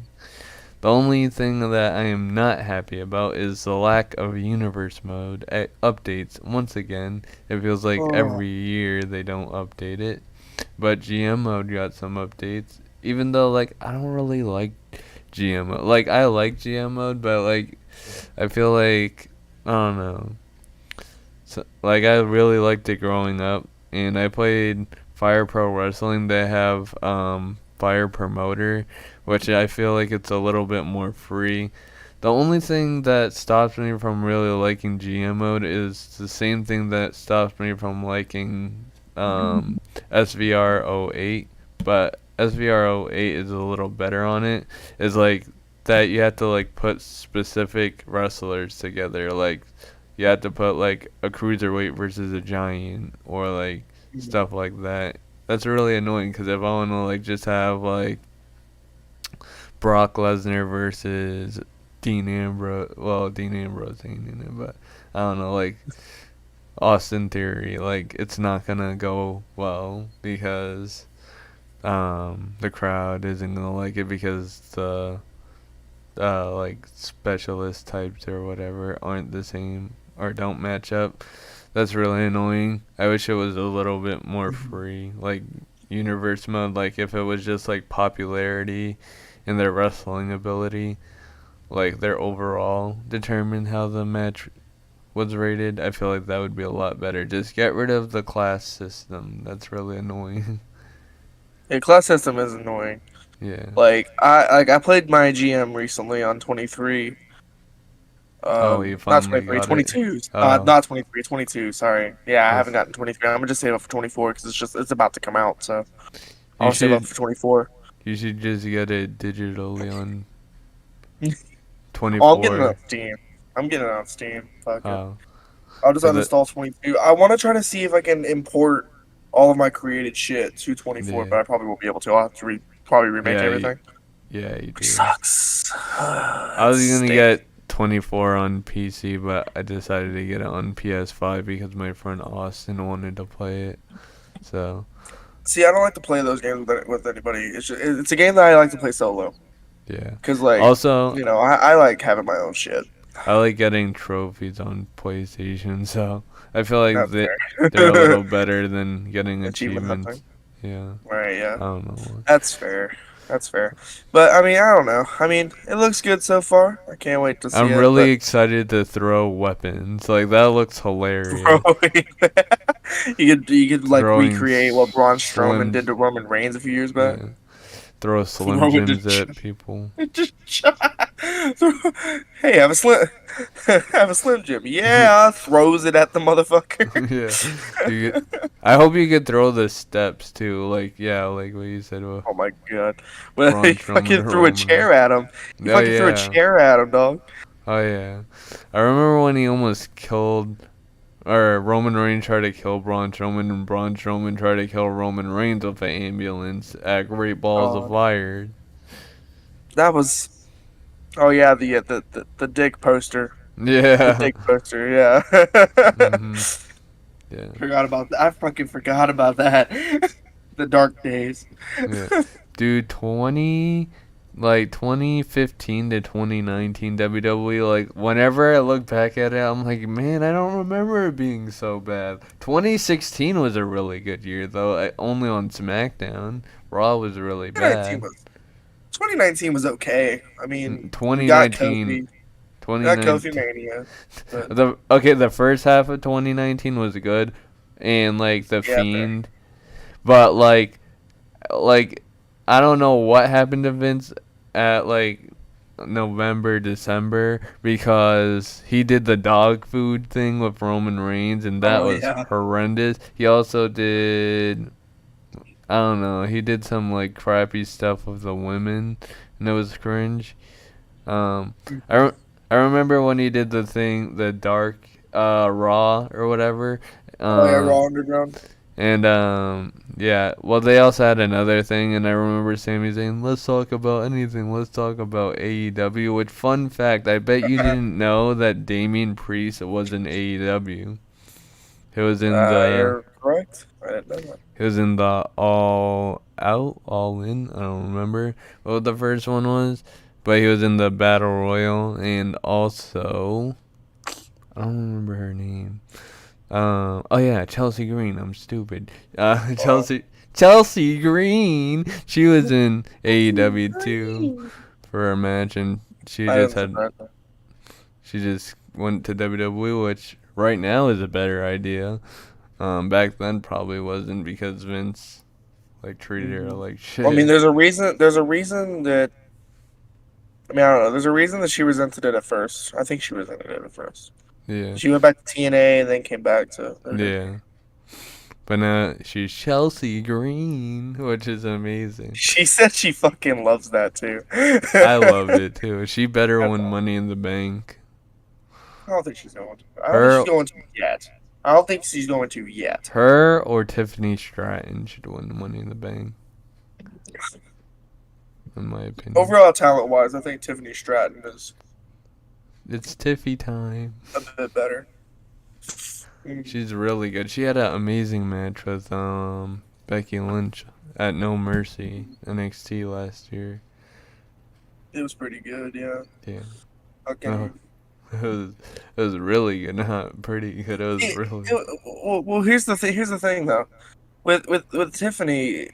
Speaker 1: The only thing that I am not happy about is the lack of universe mode updates. Once again, it feels like
Speaker 2: Oh.
Speaker 1: every year they don't update it. But GM mode got some updates, even though, like, I don't really like GM mode. Like, I like GM mode, but, like, I feel like, I don't know. So, like I really liked it growing up, and I played Fire Pro Wrestling. They have Fire Promoter, which I feel like it's a little bit more free. The only thing that stops me from really liking GM mode is the same thing that stops me from liking SVR 08, but SVR 08 is a little better on it. Is like that you have to like put specific wrestlers together, like you have to put like a cruiserweight versus a giant or like stuff like that. That's really annoying because if I want to like just have like Brock Lesnar versus Dean Ambrose, well Dean Ambrose ain't in it, but I don't know like Austin Theory, like it's not gonna go well because the crowd isn't gonna like it because the like specialist types or whatever aren't the same or don't match up. That's really annoying. I wish it was a little bit more free, like universe mode. Like if it was just like popularity and their wrestling ability, like their overall determine how the match was rated. I feel like that would be a lot better. Just get rid of the class system. That's really annoying.
Speaker 2: Yeah, class system is annoying.
Speaker 1: Yeah.
Speaker 2: I played my GM recently on 23.
Speaker 1: Oh, you
Speaker 2: Not
Speaker 1: finally
Speaker 2: 23,
Speaker 1: got it.
Speaker 2: 22.
Speaker 1: Oh,
Speaker 2: Not 23, 22. Sorry. Yeah, I haven't
Speaker 1: that's
Speaker 2: gotten 23. I'm gonna just save up for 24 because it's about to come out. So
Speaker 1: you
Speaker 2: I'll save up
Speaker 1: should
Speaker 2: for 24.
Speaker 1: you should just get it digitally on
Speaker 2: Oh, I'm getting it on
Speaker 1: 24.
Speaker 2: Steam. I'm getting it on Steam. Fuck it.
Speaker 1: Oh,
Speaker 2: I'll just
Speaker 1: cause it
Speaker 2: uninstall 22. I want to try to see if I can import all of my created shit to 24,
Speaker 1: yeah
Speaker 2: but I probably won't be able to. I'll have to probably remake
Speaker 1: yeah
Speaker 2: everything,
Speaker 1: you
Speaker 2: which
Speaker 1: do.
Speaker 2: sucks.
Speaker 1: I
Speaker 2: It
Speaker 1: was gonna
Speaker 2: stinks.
Speaker 1: get 24 on PC, but I decided to get it on PS5 because my friend Austin wanted to play it. So
Speaker 2: See, I don't like to play those games with anybody. It's a game that I like to play solo.
Speaker 1: yeah.
Speaker 2: Cause like,
Speaker 1: Also,
Speaker 2: I like having my own shit.
Speaker 1: I like getting trophies on PlayStation, so I feel like
Speaker 2: That's
Speaker 1: they're a
Speaker 2: fair.
Speaker 1: little better than getting
Speaker 2: Achievement
Speaker 1: achievements.
Speaker 2: hunting.
Speaker 1: Yeah,
Speaker 2: Right,
Speaker 1: I
Speaker 2: yeah.
Speaker 1: don't know.
Speaker 2: That's fair. That's fair. But I mean, I don't know. I mean, it looks good so far. I can't wait to see
Speaker 1: I'm
Speaker 2: it.
Speaker 1: really
Speaker 2: But
Speaker 1: excited to throw weapons. Like that looks hilarious.
Speaker 2: throwing, you could like
Speaker 1: Throwing
Speaker 2: recreate what Braun Strowman
Speaker 1: slim,
Speaker 2: did to Roman Reigns a few years back.
Speaker 1: yeah. Throw Slim
Speaker 2: Throw it
Speaker 1: Jims at people.
Speaker 2: just hey, have a slim, have a Slim Jim. Yeah, throws it at the motherfucker.
Speaker 1: Yeah. Do you I hope you could throw the steps too. Like yeah, like what you said with
Speaker 2: Oh my god! Well, he
Speaker 1: Braun Strowman
Speaker 2: fucking
Speaker 1: to
Speaker 2: threw a
Speaker 1: Roman.
Speaker 2: chair at him. He
Speaker 1: Oh
Speaker 2: fucking threw a
Speaker 1: yeah.
Speaker 2: chair at him, dog.
Speaker 1: Oh yeah. I remember when he almost killed or Roman Reigns tried to kill Braun Strowman and Braun Strowman tried to kill Roman Reigns with an ambulance at Great Balls of
Speaker 2: God,
Speaker 1: Fire.
Speaker 2: that was. Oh yeah, the dick poster. The
Speaker 1: Yeah.
Speaker 2: dick poster. Yeah.
Speaker 1: Mhm. Yeah.
Speaker 2: Forgot about that. I fucking forgot about that. The dark days.
Speaker 1: Yeah. Dude, 2015 to 2019 WWE, like, whenever I look back at it, I'm like, man, I don't remember it being so bad. 2016 was a really good year, though, only on SmackDown. Raw was really
Speaker 2: 2019
Speaker 1: bad.
Speaker 2: was 2019 was okay. I mean, we got
Speaker 1: 2019,
Speaker 2: Kofi. We got
Speaker 1: 2019,
Speaker 2: Kofi Mania. But
Speaker 1: the first half of 2019 was good, and, like, The
Speaker 2: yeah, fair.
Speaker 1: Fiend, but, like I don't know what happened to Vince at like November, December because he did the dog food thing with Roman Reigns and that
Speaker 2: Oh
Speaker 1: was
Speaker 2: yeah.
Speaker 1: horrendous. He also did I don't know, he did some like crappy stuff with the women and it was cringe. Um I re- I remember when he did the thing, the dark Raw or whatever.
Speaker 2: Oh yeah,
Speaker 1: Um
Speaker 2: Raw Underground.
Speaker 1: and yeah, well they also had another thing and I remember Sammy saying, let's talk about anything, let's talk about AEW, which fun fact, I bet you didn't know that Damian Priest was in AEW. He was in the
Speaker 2: You're correct. I didn't know that.
Speaker 1: he was in the All Out, All In, I don't remember what the first one was, but he was in the Battle Royal and also I don't remember her name. Oh yeah, Chelsea Green. I'm stupid.
Speaker 2: Wow.
Speaker 1: Chelsea Green. She was in AEW too for a match, and
Speaker 2: I didn't surprise me.
Speaker 1: she just went to WWE, which right now is a better idea. Back then probably wasn't because Vince like treated her
Speaker 2: Mhm.
Speaker 1: like
Speaker 2: Well, I mean,
Speaker 1: shit.
Speaker 2: there's a reason. There's a reason that. I mean, I don't know. There's a reason that she resented it at first. I think she resented it at first.
Speaker 1: Yeah,
Speaker 2: She went back to TNA and then came back to WWE.
Speaker 1: yeah. But now she's Chelsea Green, which is amazing.
Speaker 2: She said she fucking loves that too.
Speaker 1: I love it too. She better
Speaker 2: That's
Speaker 1: win
Speaker 2: all.
Speaker 1: Money in the Bank.
Speaker 2: I don't think she's going to. I don't think she's
Speaker 1: Her
Speaker 2: going to yet. I don't think she's going to yet.
Speaker 1: Her or Tiffany Stratton should win the Money in the Bank, in my opinion.
Speaker 2: Overall, talent wise, I think Tiffany Stratton is
Speaker 1: It's Tiffy time.
Speaker 2: a bit better. Mm.
Speaker 1: She's really good. She had an amazing match with Becky Lynch at No Mercy NXT last year.
Speaker 2: It was pretty good, yeah.
Speaker 1: Yeah. Oh,
Speaker 2: Fucking.
Speaker 1: it was really good. Not pretty good. It was really.
Speaker 2: Well, here's the thing. Here's the thing, though. With Tiffany,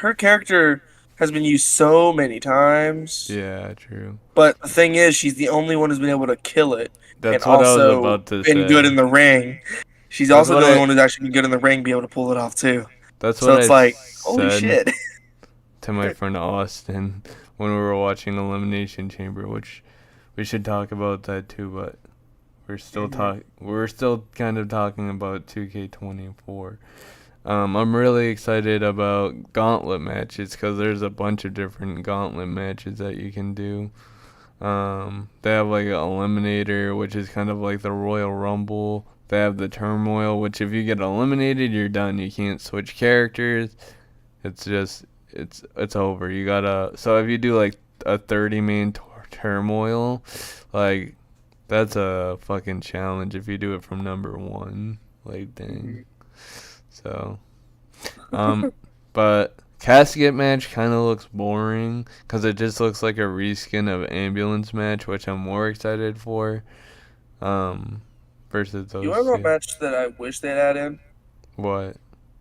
Speaker 2: her character has been used so many times.
Speaker 1: Yeah, true.
Speaker 2: But the thing is, she's the only one who's been able to kill it, and
Speaker 1: That's what I was
Speaker 2: also
Speaker 1: about to
Speaker 2: been good
Speaker 1: say.
Speaker 2: in the ring. She's
Speaker 1: That's
Speaker 2: also
Speaker 1: what
Speaker 2: the only
Speaker 1: I.
Speaker 2: one who's actually been good in the ring, be able to pull it off too.
Speaker 1: That's
Speaker 2: So
Speaker 1: what
Speaker 2: it's
Speaker 1: I
Speaker 2: like, holy
Speaker 1: said
Speaker 2: shit.
Speaker 1: to my friend Austin when we were watching Elimination Chamber, which we should talk about that too, but
Speaker 2: Mhm.
Speaker 1: we're still kind of talking about 2K24. I'm really excited about gauntlet matches because there's a bunch of different gauntlet matches that you can do. They have like an eliminator, which is kind of like the Royal Rumble. They have the turmoil, which if you get eliminated, you're done. You can't switch characters. It's just it's over. You gotta. So if you do like a 30-man turmoil, like that's a fucking challenge. If you do it from number one, like dang.
Speaker 2: Mhm.
Speaker 1: So um, but casket match kind of looks boring because it just looks like a reskin of ambulance match, which I'm more excited for. Um, versus
Speaker 2: You
Speaker 1: those
Speaker 2: have a
Speaker 1: two.
Speaker 2: match that I wish they'd add in?
Speaker 1: What?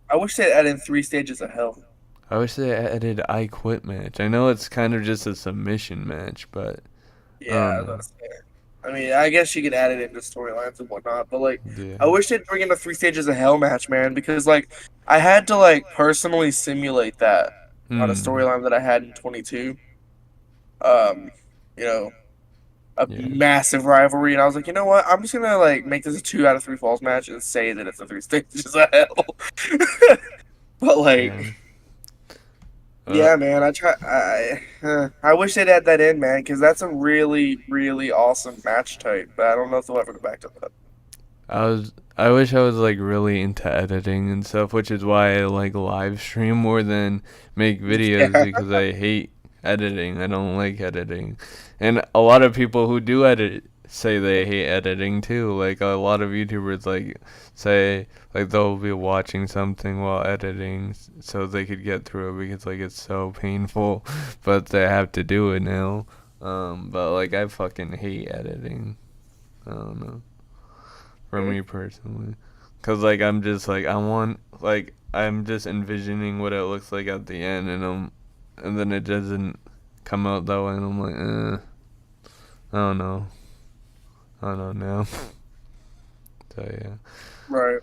Speaker 2: I wish they'd add in 3 stages of hell.
Speaker 1: I wish they added I Quit match. I know it's kind of just a submission match, but I
Speaker 2: Yeah,
Speaker 1: don't
Speaker 2: I was about
Speaker 1: know.
Speaker 2: to say. I mean, I guess you could add it into storylines and whatnot, but like, I
Speaker 1: Yeah.
Speaker 2: wish they'd bring in a Three Stages of Hell match, man, because like, I had to like personally simulate that on a
Speaker 1: Hmm.
Speaker 2: storyline that I had in 22. Um, you know, a
Speaker 1: Yeah.
Speaker 2: massive rivalry, and I was like, you know what? I'm just gonna like make this a 2 out of 3 falls match and say that it's a Three Stages of Hell. But like,
Speaker 1: Yeah. Uh,
Speaker 2: yeah, man, I wish they'd add that in, man, because that's a really, really awesome match type. But I don't know if they'll ever go back to that.
Speaker 1: I wish I was like really into editing and stuff, which is why I like live stream more than make videos
Speaker 2: Yeah,
Speaker 1: because I hate editing. I don't like editing. And a lot of people who do edit say they hate editing too. Like a lot of YouTubers like say like they'll be watching something while editing so they could get through it because like it's so painful, but they have to do it now. But like I fucking hate editing. I don't know. For me personally, cause like I'm just like I want like I'm just envisioning what it looks like at the end, and then it doesn't come out that way, and I'm like, I don't know, I don't know. So yeah,
Speaker 2: right.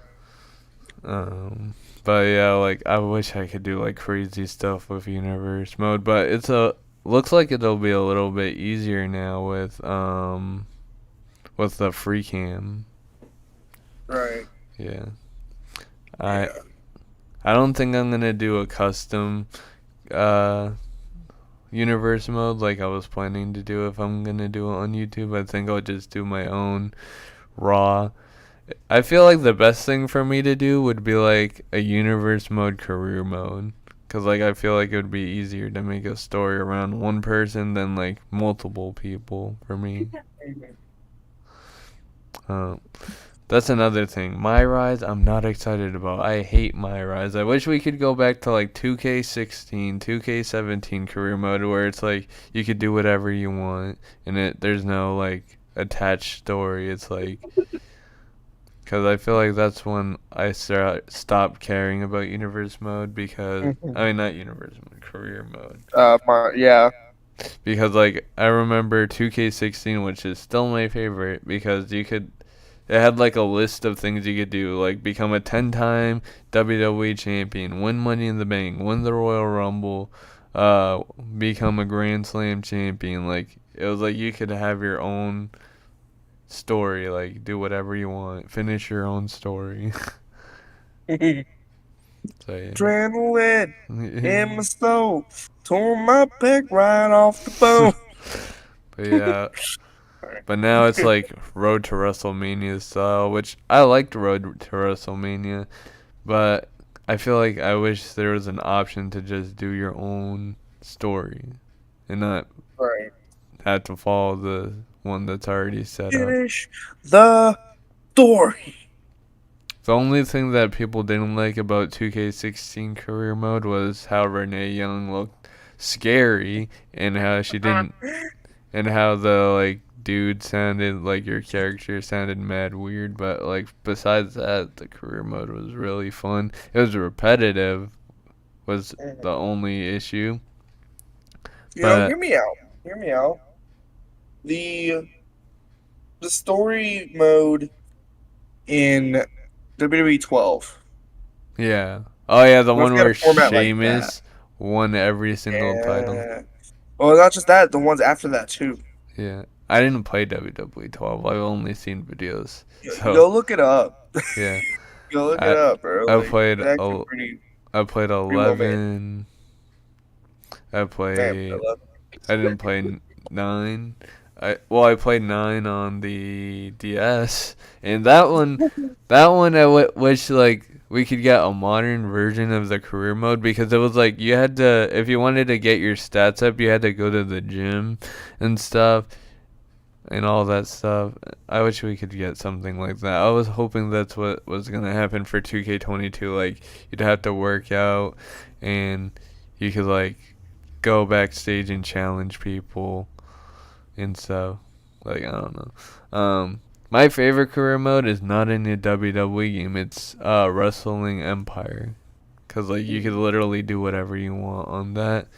Speaker 1: but yeah, like I wish I could do like crazy stuff with universe mode, but it's a looks like it'll be a little bit easier now with the free cam.
Speaker 2: Right.
Speaker 1: Yeah, I
Speaker 2: Yeah.
Speaker 1: I don't think I'm gonna do a custom uh universe mode like I was planning to do if I'm gonna do it on YouTube. I think I'll just do my own raw. I feel like the best thing for me to do would be like a universe mode career mode. Cause like I feel like it would be easier to make a story around one person than like multiple people for me. Uh, That's another thing. My Rise, I'm not excited about. I hate My Rise. I wish we could go back to like 2K16, 2K17 career mode where it's like you could do whatever you want and there's no like attached story. It's like cuz I feel like that's when I stopped caring about universe mode because
Speaker 2: Mhm.
Speaker 1: I mean not universe mode, career mode.
Speaker 2: Yeah.
Speaker 1: Because like I remember 2K16, which is still my favorite because you could it had like a list of things you could do, like become a 10-time WWE champion, win Money in the Bank, win the Royal Rumble, uh, become a Grand Slam champion. Like it was like you could have your own story, like do whatever you want, finish your own story. So
Speaker 2: Adrenaline
Speaker 1: yeah.
Speaker 2: in my soul, tore my peg right off the bone.
Speaker 1: But yeah,
Speaker 2: Right.
Speaker 1: but now it's like Road to WrestleMania style, which I liked Road to WrestleMania. But I feel like I wish there was an option to just do your own story and not
Speaker 2: Right.
Speaker 1: have to follow the one that's already set up.
Speaker 2: Finish the story.
Speaker 1: The only thing that people didn't like about 2K16 career mode was how Renee Young looked scary and how she didn't and how the like dude sounded like your character sounded mad weird, but like besides that the career mode was really fun. It was repetitive was the only issue.
Speaker 2: Hear
Speaker 1: But
Speaker 2: me out. Hear me out. The the story mode in WWE 12.
Speaker 1: yeah. Oh yeah, the
Speaker 2: What if
Speaker 1: one
Speaker 2: we had
Speaker 1: where
Speaker 2: a format like that?
Speaker 1: Sheamus won every single title.
Speaker 2: Yeah. Well, not just that, the ones after that too.
Speaker 1: Yeah. I didn't play WWE 12. I've only seen videos. So,
Speaker 2: Go look it up.
Speaker 1: yeah.
Speaker 2: Go look it
Speaker 1: I
Speaker 2: up, bro.
Speaker 1: I
Speaker 2: Like
Speaker 1: played
Speaker 2: it's actually
Speaker 1: I played
Speaker 2: pretty well made.
Speaker 1: 11. I
Speaker 2: Damn,
Speaker 1: played
Speaker 2: Philip.
Speaker 1: I didn't play 9. I played 9 on the DS, and that one wish like we could get a modern version of the career mode because it was like you had to if you wanted to get your stats up, you had to go to the gym and stuff and all that stuff. I wish we could get something like that. I was hoping that's what was gonna happen for 2K22. Like you'd have to work out and you could like go backstage and challenge people and stuff. Like I don't know. My favorite career mode is not in the WWE game. It's Wrestling Empire, because like you could literally do whatever you want on that.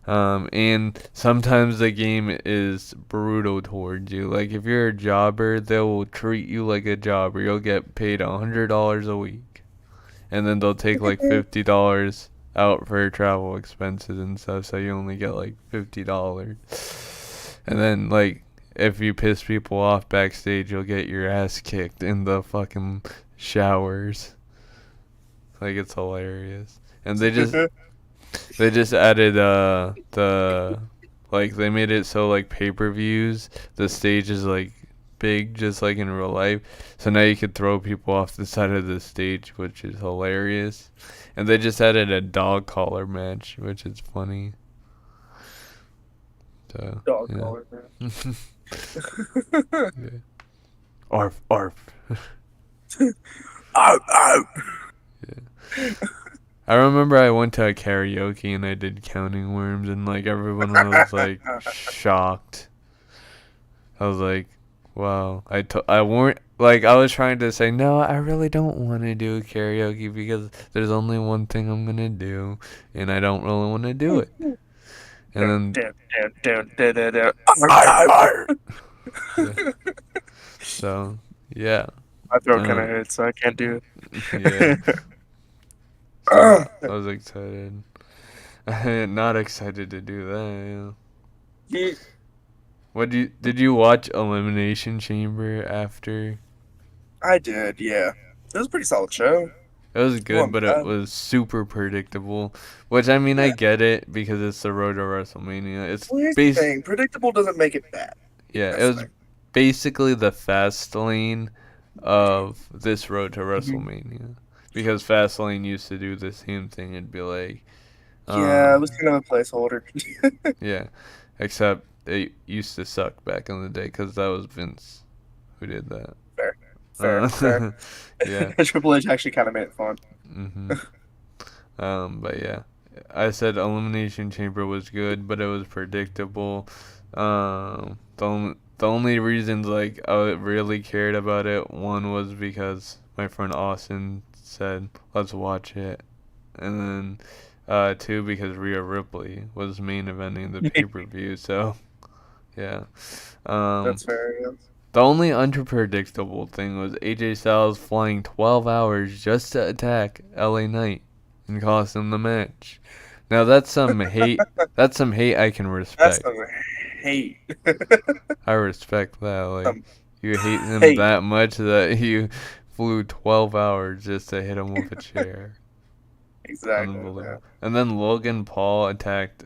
Speaker 1: And sometimes the game is brutal towards you. Like if you're a jobber, they will treat you like a jobber. You'll get paid $100 a week, and then they'll take like $50 out for travel expenses and stuff. So you only get like $50. And then like if you piss people off backstage, you'll get your ass kicked in the fucking showers. Like it's hilarious. And they just added the like they made it so like pay-per-views, the stage is like big just like in real life. So now you could throw people off the side of the stage, which is hilarious. And they just added a dog collar match, which is funny. So
Speaker 2: Dog
Speaker 1: yeah.
Speaker 2: collar, man.
Speaker 1: Yeah. Arf arf.
Speaker 2: Ow, ow.
Speaker 1: Yeah. I remember I went to a karaoke and I did Counting Worms and like everyone was like shocked. I was like, wow. I weren't like I was trying to say no, I really don't want to do karaoke because there's only one thing I'm gonna do and I don't really want to do it. And then yeah. So yeah.
Speaker 2: My throat kind of hurts, so I can't do
Speaker 1: Yeah.
Speaker 2: it.
Speaker 1: So I was excited. Not excited to do that. Yeah. Did you watch Elimination Chamber after?
Speaker 2: I did, yeah. It was a pretty solid show.
Speaker 1: It was good, but it was super predictable. Which I mean, I get it because it's the road to WrestleMania. It's
Speaker 2: Well, here's the thing: predictable doesn't make it bad.
Speaker 1: yeah,
Speaker 2: That's
Speaker 1: it was
Speaker 2: the thing.
Speaker 1: basically the Fastlane of this road to WrestleMania. Because Fastlane used to do the same thing. It'd be like,
Speaker 2: Yeah, it was kind of a placeholder.
Speaker 1: yeah, except it used to suck back in the day because that was Vince who did that.
Speaker 2: Fair.
Speaker 1: Yeah.
Speaker 2: Triple H actually kind of made it fun.
Speaker 1: But yeah, I said Elimination Chamber was good, but it was predictable. The only reasons like I really cared about it, one was because my friend Austin said let's watch it, and then two because Rhea Ripley was main eventing the pay-per-view. So yeah,
Speaker 2: That's fair. Yeah.
Speaker 1: the only unpredictable thing was AJ Styles flying 12 hours just to attack LA Knight and cost him the match. Now that's some hate. That's some hate I can respect.
Speaker 2: That's some hate.
Speaker 1: I respect that. Like you hate him
Speaker 2: hate.
Speaker 1: that much that you flew 12 hours just to hit him with a chair.
Speaker 2: Exactly.
Speaker 1: Unbelievable.
Speaker 2: Yeah.
Speaker 1: And then Logan Paul attacked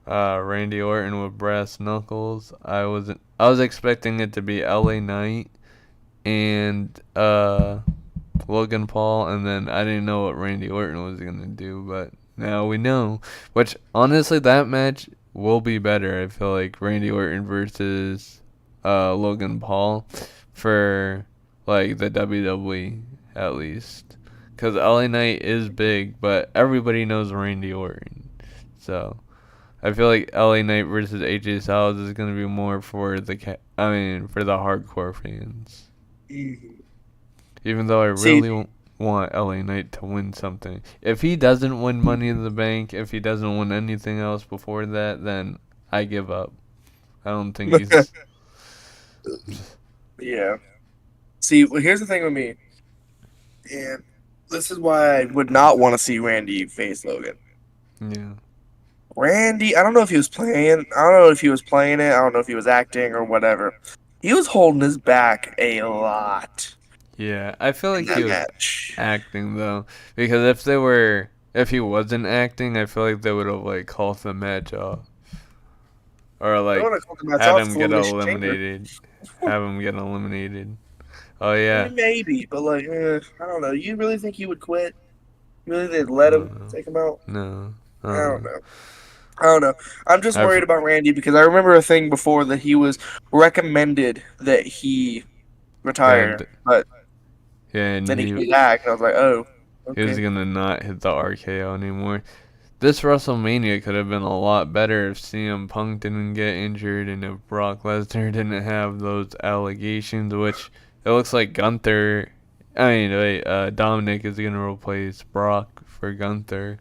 Speaker 1: Randy Orton with brass knuckles. I was expecting it to be LA Knight and Logan Paul, and then I didn't know what Randy Orton was gonna do, but now we know. Which honestly, that match will be better. I feel like Randy Orton versus Logan Paul for like the WWE at least, because LA Knight is big, but everybody knows Randy Orton, so. I feel like LA Knight versus AJ Styles is gonna be more for for the hardcore fans. Even though I really want LA Knight to win something. If he doesn't win Money in the Bank, if he doesn't win anything else before that, then I give up. I don't think he's.
Speaker 2: Yeah. See, well, here's the thing with me, and this is why I would not want to see Randy face Logan.
Speaker 1: Yeah.
Speaker 2: Randy, I don't know if he was playing. I don't know if he was playing it. I don't know if he was acting or whatever. He was holding his back a lot.
Speaker 1: Yeah, I feel like he was
Speaker 2: match.
Speaker 1: acting though, because if he wasn't acting, I feel like they would have like called the match off, or like had him get eliminated. Have him get eliminated. Oh yeah.
Speaker 2: Maybe, but like, I don't know. You really think he would quit? You really think they'd let him take him out?
Speaker 1: No.
Speaker 2: I don't know. I'm just worried about Randy because I remember a thing before that he was recommended that he retire, but
Speaker 1: and
Speaker 2: then he came back, and I was like, oh, okay.
Speaker 1: He was gonna not hit the RKO anymore. This WrestleMania could have been a lot better if CM Punk didn't get injured and if Brock Lesnar didn't have those allegations, which it looks like Gunther I mean, wait, Dominic is gonna replace Brock for Gunther,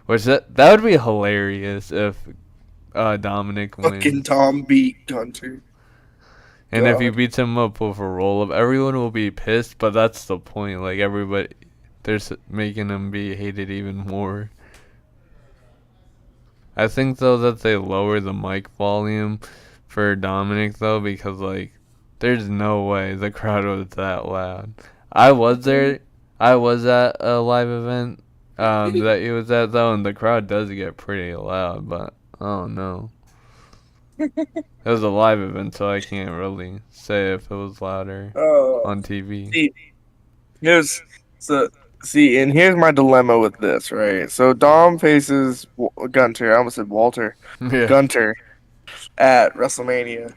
Speaker 1: which that would be hilarious if Dominic
Speaker 2: Fucking
Speaker 1: wins.
Speaker 2: Tom beat Gunter.
Speaker 1: And if he
Speaker 2: God.
Speaker 1: beats him up with a roll up, everyone will be pissed. But that's the point. Like everybody, they're making him be hated even more. I think though that they lower the mic volume for Dominic though because like there's no way the crowd was that loud. I was there. I was at a live event that he was at though, and the crowd does get pretty loud. But I don't know. It was a live event, so I can't really say if it was louder
Speaker 2: Oh,
Speaker 1: on TV.
Speaker 2: see, here's so see, and here's my dilemma with this, right? So Dom faces Gunter. I almost said Walter.
Speaker 1: Yeah.
Speaker 2: Gunter at WrestleMania.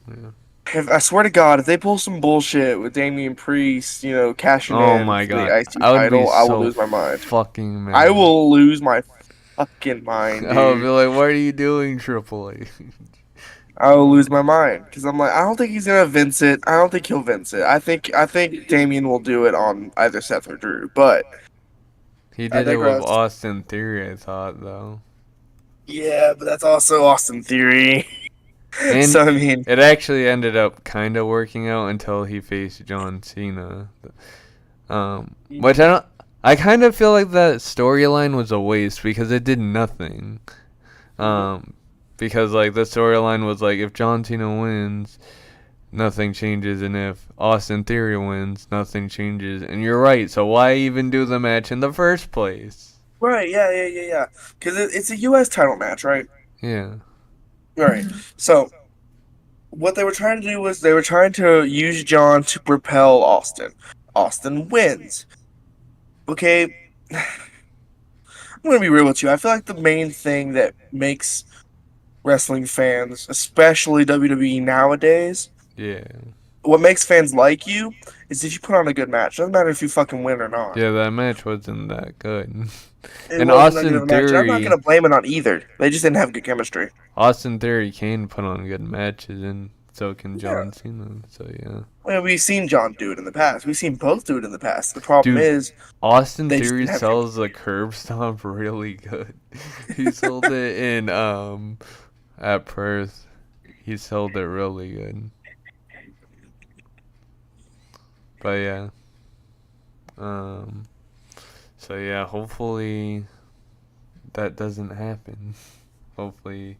Speaker 1: Yeah.
Speaker 2: If, I swear to God, if they pull some bullshit with Damian Priest, cashing
Speaker 1: Oh
Speaker 2: in
Speaker 1: my
Speaker 2: for the
Speaker 1: god.
Speaker 2: IC
Speaker 1: I would be
Speaker 2: title, I will
Speaker 1: so
Speaker 2: lose my mind.
Speaker 1: fucking
Speaker 2: I
Speaker 1: mad.
Speaker 2: will lose my fucking mind,
Speaker 1: I would be
Speaker 2: dude.
Speaker 1: like, what are you doing, Triple H?
Speaker 2: I will lose my mind because I'm like, I don't think he's gonna Vince it. I don't think he'll Vince it. I think Damian will do it on either Seth or Drew, but
Speaker 1: He
Speaker 2: I
Speaker 1: did it with
Speaker 2: digress.
Speaker 1: Austin Theory, I thought, though.
Speaker 2: Yeah, but that's also Austin Theory.
Speaker 1: And
Speaker 2: So I mean,
Speaker 1: it actually ended up kind of working out until he faced John Cena. Which I don't. I kind of feel like that storyline was a waste because it did nothing. Um, because like the storyline was like if John Cena wins, nothing changes, and if Austin Theory wins, nothing changes. And you're right. So why even do the match in the first place?
Speaker 2: right? Yeah. Because it's a U.S. title match, right?
Speaker 1: Yeah.
Speaker 2: Right. So what they were trying to do was they were trying to use John to propel Austin. Austin wins. Okay, I'm gonna be real with you. I feel like the main thing that makes wrestling fans, especially WWE nowadays,
Speaker 1: Yeah.
Speaker 2: what makes fans like you is if you put on a good match. Doesn't matter if you fucking win or not.
Speaker 1: Yeah, that match wasn't that good.
Speaker 2: It
Speaker 1: And
Speaker 2: wasn't that good of
Speaker 1: Austin
Speaker 2: a match. And I'm not
Speaker 1: Theory,
Speaker 2: gonna blame it on either. They just didn't have good chemistry.
Speaker 1: Austin Theory can put on good matches, and so can
Speaker 2: Yeah.
Speaker 1: John Cena. So yeah,
Speaker 2: Well, we've seen John do it in the past. We've seen both do it in the past. The problem
Speaker 1: dude,
Speaker 2: is
Speaker 1: Austin
Speaker 2: they just
Speaker 1: Theory
Speaker 2: didn't have
Speaker 1: sells the
Speaker 2: chemistry.
Speaker 1: curb stomp really good. He sold it in at Perth. He sold it really good. But yeah, um, so yeah, hopefully that doesn't happen. Hopefully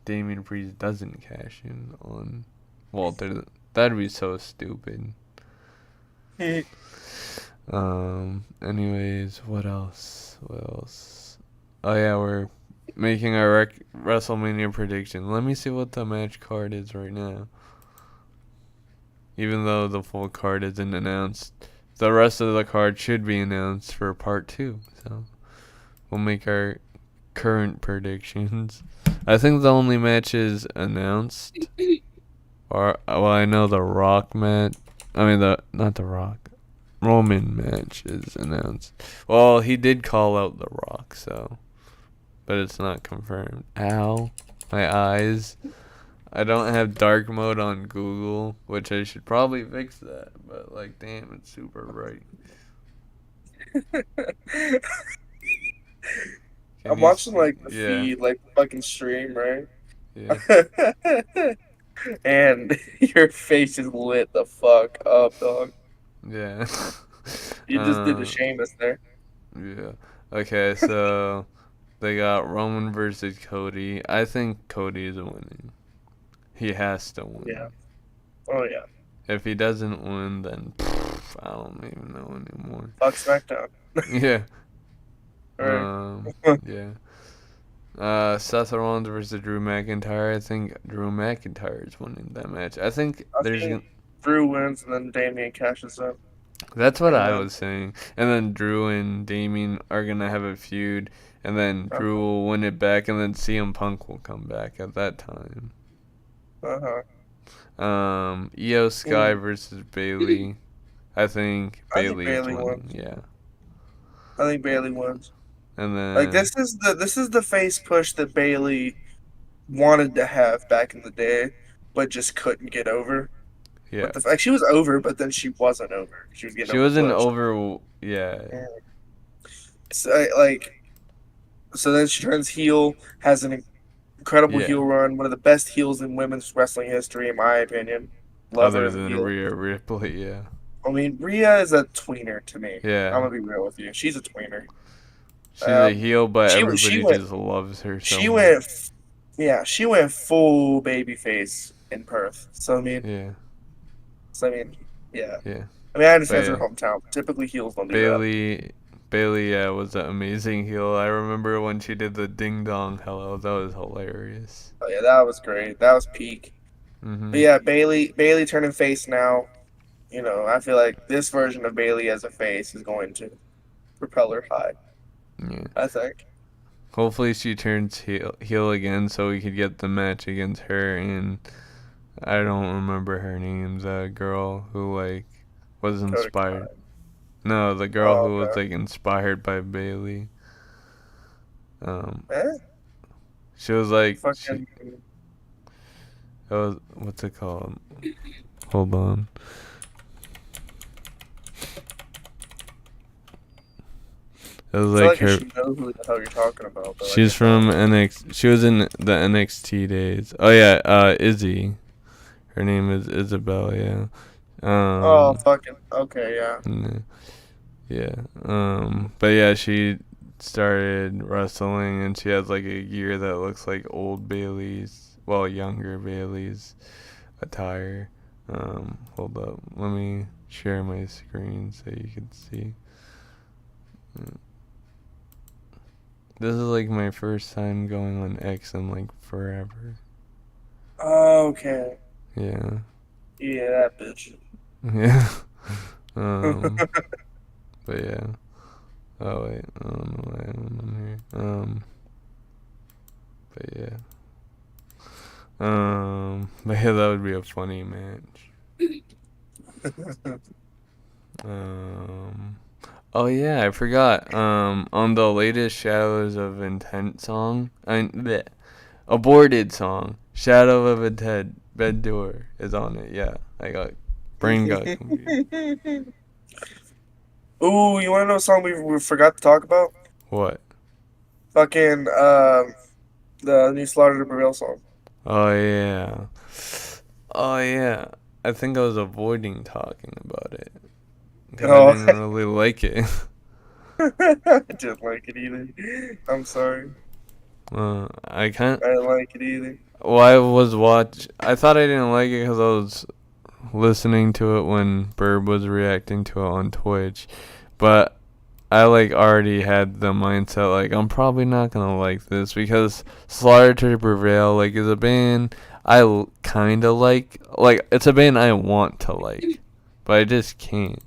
Speaker 1: Damian Priest doesn't cash in on Walter. That'd be so stupid. Anyways, what else? What else? Oh yeah, we're making our WrestleMania prediction. Let me see what the match card is right now. Even though the full card isn't announced, the rest of the card should be announced for part 2. So we'll make our current predictions. I think the only matches announced are, well, I know the Rock match. I mean not the Rock. Roman match is announced. Well, he did call out the Rock, so, but it's not confirmed. Ow, my eyes. I don't have dark mode on Google, which I should probably fix that. But like, damn, it's super bright. Can
Speaker 2: I'm
Speaker 1: you
Speaker 2: watching
Speaker 1: see?
Speaker 2: like the
Speaker 1: Yeah,
Speaker 2: feed, like fucking stream, right?
Speaker 1: yeah,
Speaker 2: And your face is lit the fuck up, dog.
Speaker 1: yeah.
Speaker 2: You just did the Sheamus there.
Speaker 1: Yeah. Okay, so they got Roman versus Cody. I think Cody is winning. He has to
Speaker 2: Yeah.
Speaker 1: win.
Speaker 2: Oh yeah.
Speaker 1: If he doesn't win, then I don't even know anymore.
Speaker 2: Fuck SmackDown.
Speaker 1: Yeah.
Speaker 2: All right.
Speaker 1: Yeah. Seth Rollins versus Drew McIntyre. I think Drew McIntyre is winning that match. I think
Speaker 2: I
Speaker 1: there's.
Speaker 2: think Drew wins and then Damian cashes up.
Speaker 1: That's what
Speaker 2: And
Speaker 1: I was saying. And then Drew and Damien are gonna have a feud, and then Drew will win it back, and then CM Punk will come back at that time.
Speaker 2: uh-huh.
Speaker 1: Io Sky versus Bailey. I think
Speaker 2: I think
Speaker 1: Bailey is
Speaker 2: Bailey
Speaker 1: winning.
Speaker 2: wins.
Speaker 1: Yeah.
Speaker 2: I think Bailey wins.
Speaker 1: And
Speaker 2: Like
Speaker 1: then
Speaker 2: this is the face push that Bailey wanted to have back in the day, but just couldn't get over.
Speaker 1: Yeah.
Speaker 2: What the like she was over, but then she wasn't over. She was getting
Speaker 1: She wasn't
Speaker 2: overpushed.
Speaker 1: over. Yeah.
Speaker 2: Yeah. So, like so then she turns heel, has an incredible
Speaker 1: Yeah.
Speaker 2: heel run, one of the best heels in women's wrestling history, in my opinion. Love her
Speaker 1: Other
Speaker 2: as a
Speaker 1: than
Speaker 2: heel.
Speaker 1: Rhea Ripley. Yeah.
Speaker 2: I mean, Rhea is a tweener to me. I'm
Speaker 1: Yeah.
Speaker 2: gonna be real with you. She's a tweener.
Speaker 1: She's a heel, but
Speaker 2: She
Speaker 1: everybody
Speaker 2: went
Speaker 1: just loves her so
Speaker 2: she
Speaker 1: much.
Speaker 2: went yeah, she went full baby face in Perth.
Speaker 1: Yeah.
Speaker 2: So I mean, yeah.
Speaker 1: Yeah.
Speaker 2: I mean, I
Speaker 1: But
Speaker 2: understand it's her
Speaker 1: yeah.
Speaker 2: hometown. Typically, heels don't do that.
Speaker 1: Bailey. Bailey, yeah, was an amazing heel. I remember when she did the ding dong hello. That was hilarious.
Speaker 2: Oh yeah, that was great. That was peak. But
Speaker 1: Mhm.
Speaker 2: yeah, Bailey turning face now. I feel like this version of Bailey as a face is going to propel her high.
Speaker 1: Yeah.
Speaker 2: I think.
Speaker 1: Hopefully she turns heel again so we could get the match against her and I don't remember her name, the girl who like was
Speaker 2: Dakota
Speaker 1: inspired.
Speaker 2: Kai.
Speaker 1: No, the girl
Speaker 2: Oh,
Speaker 1: who was
Speaker 2: okay.
Speaker 1: like inspired by Bailey. Um
Speaker 2: Eh?
Speaker 1: she was like she
Speaker 2: Fucking.
Speaker 1: it was what's it called? Hold on. It was
Speaker 2: I feel
Speaker 1: like
Speaker 2: like I
Speaker 1: her
Speaker 2: should know who the hell you're talking about, but like I
Speaker 1: she's from
Speaker 2: don't.
Speaker 1: NX she was in the NXT days. Oh yeah, Izzy. Her name is Isabel, yeah.
Speaker 2: Oh,
Speaker 1: Um
Speaker 2: fucking. Okay, yeah.
Speaker 1: yeah. Yeah. But yeah, she started wrestling and she has like a gear that looks like old Bailey's, well, younger Bailey's attire. Hold up. Let me share my screen so you can see. This is like my first time going on X in like forever.
Speaker 2: Okay.
Speaker 1: Yeah.
Speaker 2: Yeah, that bitch.
Speaker 1: Yeah. um, but yeah. Oh wait, I don't know why I'm on here. But yeah. But yeah, that would be a funny match. Um, oh yeah, I forgot. On the latest Shadows of Intent song, the aborted song, Shadow of Intent, Bed Door is on it. Yeah, I got brain got confused.
Speaker 2: Ooh, you want to know a song we forgot to talk about?
Speaker 1: What?
Speaker 2: Fucking the new Slaughter to Prevail song.
Speaker 1: Oh yeah. Oh yeah. I think I was avoiding talking about it because I
Speaker 2: Oh,
Speaker 1: didn't really like it.
Speaker 2: I didn't like it either. I'm sorry.
Speaker 1: I can't.
Speaker 2: I didn't like it either.
Speaker 1: Well, I thought I didn't like it because I was listening to it when Burb was reacting to it on Twitch, but I like already had the mindset like I'm probably not gonna like this because Slaughter to Prevail like is a band I kind of like it's a band I want to like, but I just can't.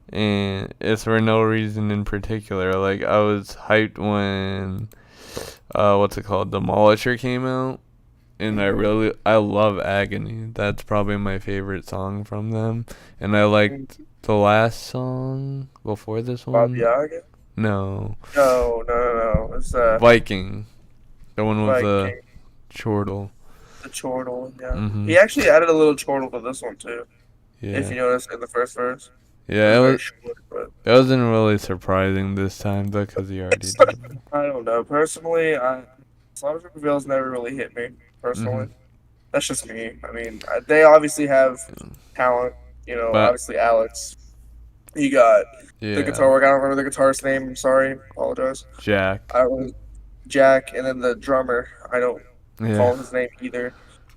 Speaker 1: And it's for no reason in particular. Like I was hyped when what's it called, Demolisher came out, and I love Agony. That's probably my favorite song from them, and I liked the last song before this
Speaker 2: Bobby
Speaker 1: one.
Speaker 2: Yaga?
Speaker 1: No,
Speaker 2: No. It's
Speaker 1: Viking, the one with the
Speaker 2: Viking,
Speaker 1: chortle.
Speaker 2: the chortle. Yeah,
Speaker 1: Mhm.
Speaker 2: he actually added a little chortle to this one too. If
Speaker 1: Yeah.
Speaker 2: you notice in the first verse, it
Speaker 1: Yeah,
Speaker 2: was very short, but
Speaker 1: it wasn't really surprising this time though, 'cause he already
Speaker 2: it's
Speaker 1: did it.
Speaker 2: I don't know. Personally, Slaughter to Prevail's never really hit me.
Speaker 1: Mhm.
Speaker 2: Personally, that's just me. I mean, they obviously have talent.
Speaker 1: But
Speaker 2: Obviously Alex. You got the
Speaker 1: yeah,
Speaker 2: guitar work. I don't remember the guitarist's name. I'm sorry. Apologize.
Speaker 1: Jack.
Speaker 2: I don't really, Jack, and then the drummer. I don't
Speaker 1: Yeah.
Speaker 2: recall his name either,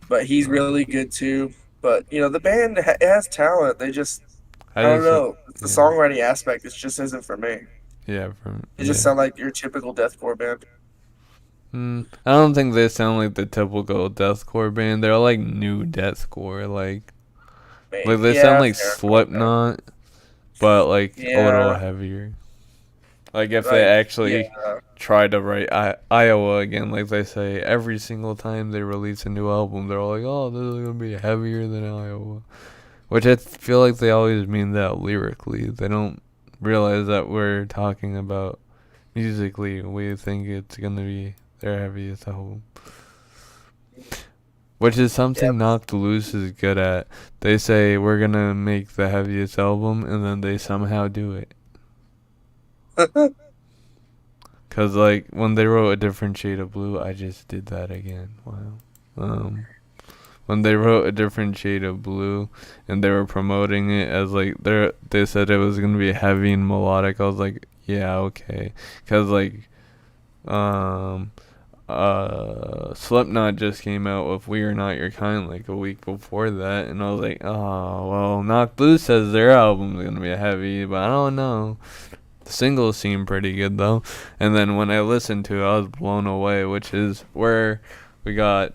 Speaker 2: but he's
Speaker 1: Uh,
Speaker 2: really good too. But the band it has talent. They just
Speaker 1: I
Speaker 2: I don't
Speaker 1: just
Speaker 2: know. The
Speaker 1: yeah.
Speaker 2: songwriting aspect it just isn't for me.
Speaker 1: Yeah, from
Speaker 2: It just
Speaker 1: yeah.
Speaker 2: sound like your typical deathcore band.
Speaker 1: I don't think they sound like the typical deathcore band. They're like new deathcore, like
Speaker 2: Maybe.
Speaker 1: they sound
Speaker 2: Yeah,
Speaker 1: like
Speaker 2: fair. Okay.
Speaker 1: Slipknot, but like a little
Speaker 2: Yeah,
Speaker 1: heavier. Like if they
Speaker 2: like yeah.
Speaker 1: actually try to write Iowa again, like they say every single time they release a new album, they're all like, "Oh, this is gonna be heavier than Iowa," which I feel like they always mean that lyrically. They don't realize that we're talking about musically. We think it's gonna be their heaviest album. which is
Speaker 2: Yeah.
Speaker 1: something Knocked Loose is good at. They say we're gonna make the heaviest album, and then they somehow do it. Cause like when they wrote A Different Shade of Blue, I just did that again. Wow. When they wrote A Different Shade of Blue, and they were promoting it as like they said it was gonna be heavy and melodic. I was like, yeah, okay. Cause like um Slipknot just came out with We Are Not Your Kind like a week before that, and I was like, oh well, Knocked Loose says their album's gonna be heavy, but I don't know. The singles seem pretty good though, and then when I listened to it, I was blown away, which is where we got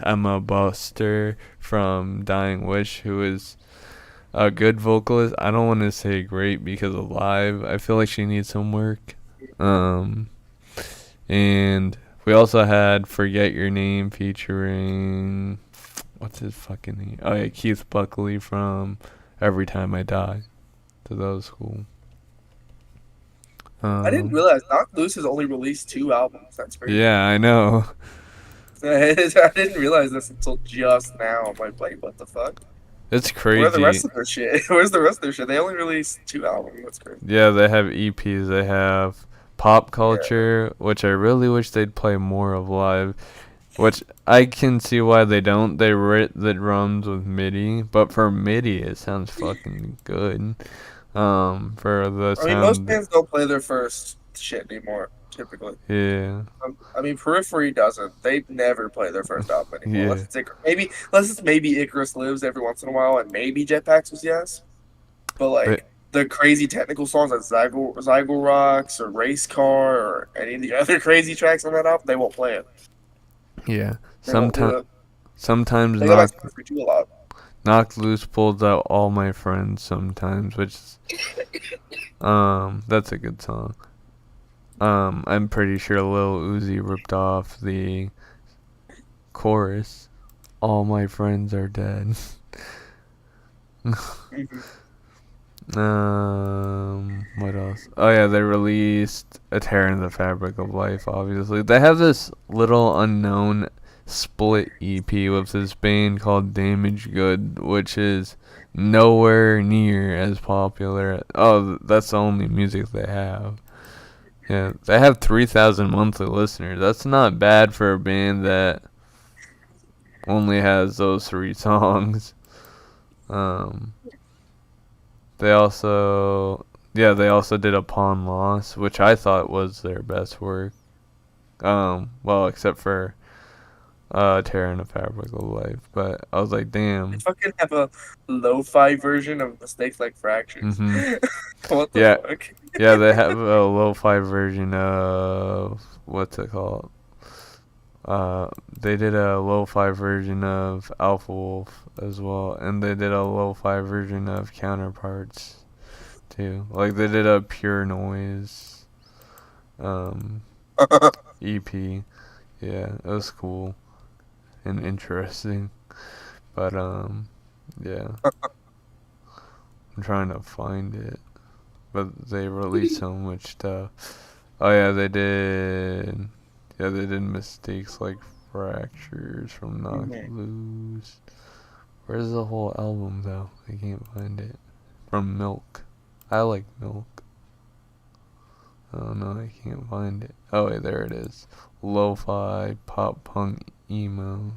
Speaker 1: Emma Buster from Dying Wish, who is a good vocalist. I don't want to say great because of live. I feel like she needs some work. And we also had Forget Your Name featuring what's his fucking name? Oh yeah, Keith Buckley from Every Time I Die. So that was cool.
Speaker 2: I didn't realize Knock Loose has only released 2 albums. That's crazy.
Speaker 1: Yeah, I know.
Speaker 2: I didn't realize this until just now. I'm like, wait, what the fuck?
Speaker 1: It's
Speaker 2: Where are the
Speaker 1: crazy.
Speaker 2: rest of their shit? Where's the rest of their shit? They only released 2 albums. That's crazy.
Speaker 1: Yeah, they have EPs. They have Pop
Speaker 2: Yeah.
Speaker 1: Culture, which I really wish they'd play more of live. Which I can see why they don't. They writ the drums with MIDI, but for MIDI, it sounds fucking good. For the
Speaker 2: I mean, most
Speaker 1: sound,
Speaker 2: bands don't play their first shit anymore, typically.
Speaker 1: yeah,
Speaker 2: I mean, Periphery doesn't. They never play their first album anymore.
Speaker 1: yeah.
Speaker 2: Unless it's maybe Icarus Lives every once in a while, and maybe Jetpacks was yes. But
Speaker 1: But
Speaker 2: like the crazy technical songs like Zygo Rocks or Race Car or any of the other crazy tracks on that album, they won't play it.
Speaker 1: yeah,
Speaker 2: They won't do
Speaker 1: sometimes
Speaker 2: it.
Speaker 1: sometimes
Speaker 2: They go back to Periphery 2 a lot.
Speaker 1: Knocked Loose pulls out All My Friends sometimes, which is, that's a good song. I'm pretty sure Lil Uzi ripped off the chorus. All my friends are dead. What else? Oh yeah, they released A Tear in the Fabric of Life, obviously. They have this little unknown split EP with this band called Damage Good, which is nowhere near as popular. Oh, that's the only music they have. Yeah, they have 3,000 monthly listeners. That's not bad for a band that only has those 3 songs. Um, they also, yeah, they also did Upon Loss, which I thought was their best work. Well, except for Tear in the Fabric of Life, but I was like,
Speaker 2: They
Speaker 1: damn.
Speaker 2: fucking have a lo-fi version of Mistakes Like Fractures.
Speaker 1: Mhm.
Speaker 2: What the
Speaker 1: Yeah,
Speaker 2: fuck?
Speaker 1: yeah, they have a lo-fi version of what's it called? They did a lo-fi version of Alpha Wolf as well, and they did a lo-fi version of Counterparts too. Like they did a Pure Noise EP. Yeah, it was cool and interesting. But yeah, I'm trying to find it, but they released so much stuff. Oh yeah, they did. Yeah, they did Mistakes Like Fractures from Knocked Loose. Where's the whole album though? I can't find it. From Milk. I like Milk. Oh no, I can't find it. Oh wait, there it is. Lo-fi, pop punk, emo.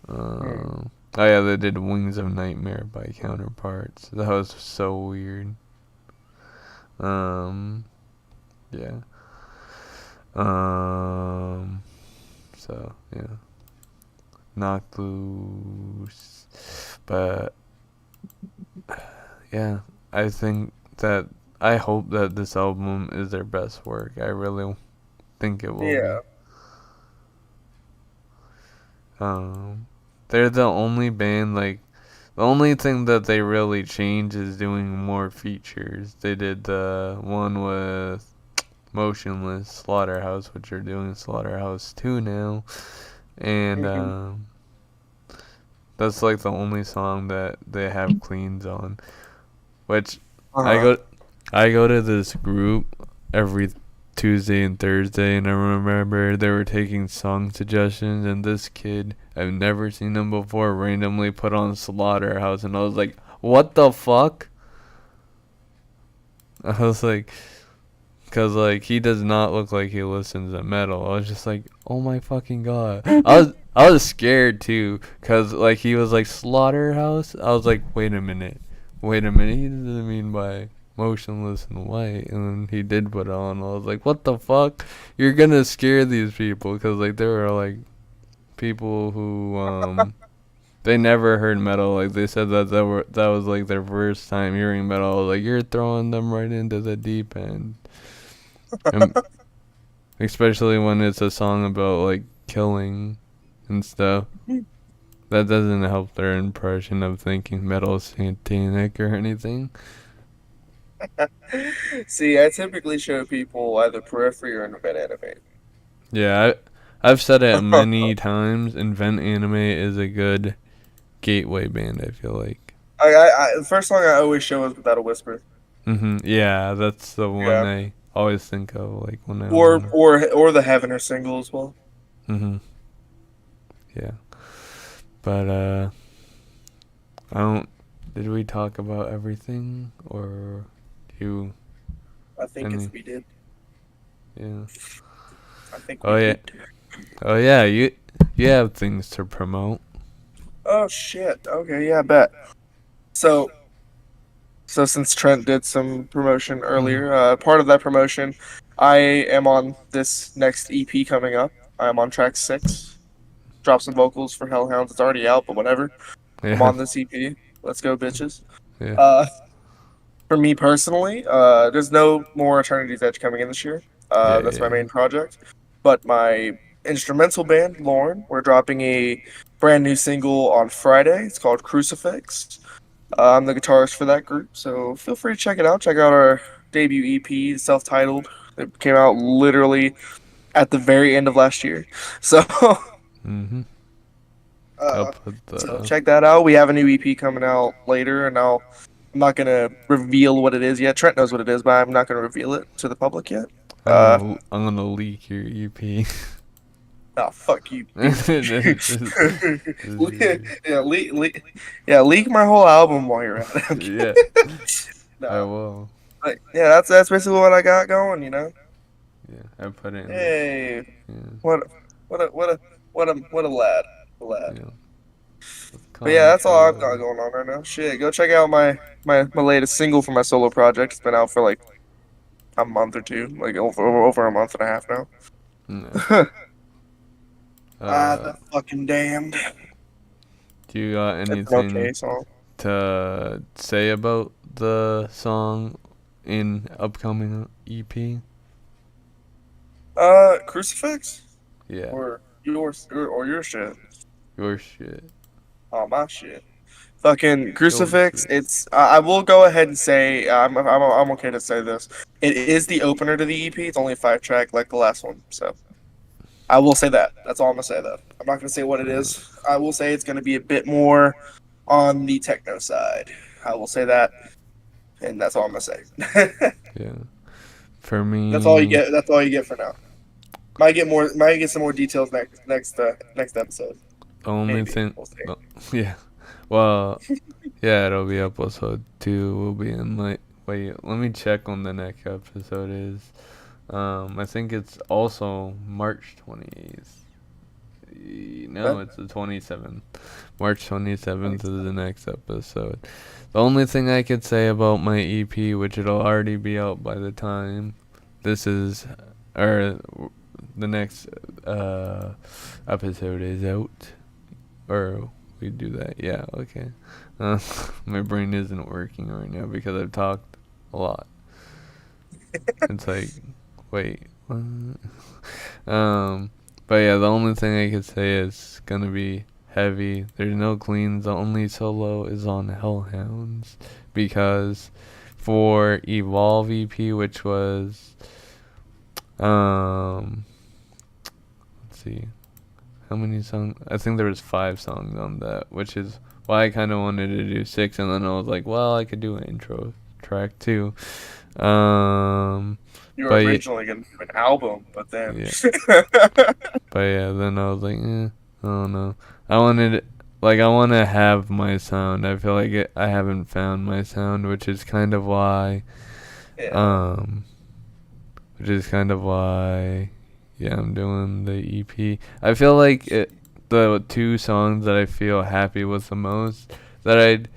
Speaker 1: Oh yeah, they did Wings of Nightmare by Counterparts. That was so weird. Yeah. So yeah, Knocked Loose, but yeah, I think that I hope that this album is their best work. I really think it will
Speaker 2: Yeah.
Speaker 1: be. They're the only band like. The only thing that they really changed is doing more features. They did the one with Motionless, Slaughterhouse, which are doing Slaughterhouse 2 now. And that's like the only song that they have cleans on. Which I
Speaker 2: Uh-huh.
Speaker 1: go to this group every Tuesday and Thursday, and I remember they were taking song suggestions, and this kid, I've never seen him before, randomly put on Slaughterhouse, and I was like, what the fuck? I was like, because, like, he does not look like he listens to metal. I was just like, oh my fucking god. I was scared, too, because, like, he was like, Slaughterhouse? I was like, wait a minute. He doesn't mean by motionless and white. And then he did put on. I was like, what the fuck? You're gonna scare these people, because, like, there were, like, people who, they never heard metal. Like, they said that was, like, their first time hearing metal. I was like, you're throwing them right into the deep end. And especially when it's a song about, like, killing and stuff. That doesn't help their impression of thinking metal is satanic or anything.
Speaker 2: See, I typically show people either Periphery or Invent Anime.
Speaker 1: Yeah, I've said it many times. Invent Anime is a good gateway band, I feel like.
Speaker 2: The first song I always show is Without a Whisper.
Speaker 1: Yeah, that's the one
Speaker 2: Yeah.
Speaker 1: I always think of, like, when I
Speaker 2: Or
Speaker 1: wanna.
Speaker 2: or the Heavener single as well.
Speaker 1: Yeah. But, I don't. Did we talk about everything? Or you.
Speaker 2: I think
Speaker 1: Any.
Speaker 2: we did.
Speaker 1: Yeah.
Speaker 2: I think
Speaker 1: Oh,
Speaker 2: we
Speaker 1: yeah.
Speaker 2: did.
Speaker 1: Oh, yeah, you have things to promote.
Speaker 2: Oh shit. Okay, yeah, I bet. So since Trent did some promotion earlier, part of that promotion, I am on this next EP coming up. I'm on track 6. Drop some vocals for Hellhounds. It's already out, but whatever. I'm
Speaker 1: Yeah.
Speaker 2: on this EP. Let's go, bitches.
Speaker 1: Yeah.
Speaker 2: Uh, for me personally, there's no more Eternity's Edge coming in this year.
Speaker 1: Yeah,
Speaker 2: That's my
Speaker 1: yeah.
Speaker 2: main project. But my instrumental band, Lauren, we're dropping a brand new single on Friday. It's called Crucifix. I'm the guitarist for that group, so feel free to check it out. Check out our debut EP, self-titled. It came out literally at the very end of last year. So,
Speaker 1: Mm-hmm. I'll
Speaker 2: uh,
Speaker 1: put
Speaker 2: so
Speaker 1: the.
Speaker 2: check that out. We have a new EP coming out later, and I'm not gonna reveal what it is yet. Trent knows what it is, but I'm not gonna reveal it to the public yet. Uh,
Speaker 1: I'm gonna leak your EP.
Speaker 2: oh fuck you, dude. Yeah, leak my whole album while you're at it.
Speaker 1: Yeah, I
Speaker 2: No,
Speaker 1: will.
Speaker 2: but yeah, that's basically what I got going.
Speaker 1: Yeah, I put it in the.
Speaker 2: Hey,
Speaker 1: Yeah,
Speaker 2: what what a lad, a lad.
Speaker 1: yeah.
Speaker 2: But yeah, that's all I've got
Speaker 1: Controller.
Speaker 2: going on right now. Shit, go check out my latest single for my solo project. It's been out for like a month or two, like over a month and a half now.
Speaker 1: No.
Speaker 2: The fucking damned.
Speaker 1: Do you got
Speaker 2: It's an
Speaker 1: anything
Speaker 2: okay song.
Speaker 1: to say about the song in upcoming EP?
Speaker 2: Crucifix
Speaker 1: Yeah,
Speaker 2: or your shit.
Speaker 1: your shit.
Speaker 2: Oh, my shit. Fucking
Speaker 1: Your
Speaker 2: Crucifix.
Speaker 1: shit.
Speaker 2: It's. I will go ahead and say I'm okay to say this. It is the opener to the EP. It's only a 5-track like the last one. So I will say that. That's all I'm gonna say though. I'm not gonna say what it is. I will say it's gonna be a bit more on the techno side. I will say that, and that's all I'm gonna say.
Speaker 1: Yeah. For me.
Speaker 2: That's all you get. That's all you get for now. Might get more. Might get some more details next episode.
Speaker 1: The only
Speaker 2: Maybe.
Speaker 1: thing.
Speaker 2: We'll see.
Speaker 1: Yeah. Well, yeah, it'll be episode 2. We'll be in like. Wait, let me check when the next episode is. I think it's also March 28th. No,
Speaker 2: Huh?
Speaker 1: it's the 27th. March 27th is the next episode. The only thing I could say about my EP, which it'll already be out by the time this is, or the next episode is out, or we do that. Yeah, okay. My brain isn't working right now because I've talked a lot. It's like, wait, what? But yeah, the only thing I could say is gonna be heavy. There's no cleans. The only solo is on Hellhounds because for Evolve EP, which was let's see, how many songs? I think there was 5 songs on that, which is why I kind of wanted to do 6, and then I was like, well, I could do an intro track too. Um,
Speaker 2: You were
Speaker 1: but
Speaker 2: originally gonna do an album, but then
Speaker 1: yeah, but yeah, then I was like, I don't know. I wanted, I want to have my sound. I feel like I haven't found my sound,
Speaker 2: yeah.
Speaker 1: um, yeah, I'm doing the EP. I feel like the two songs that I feel happy with the most that I'd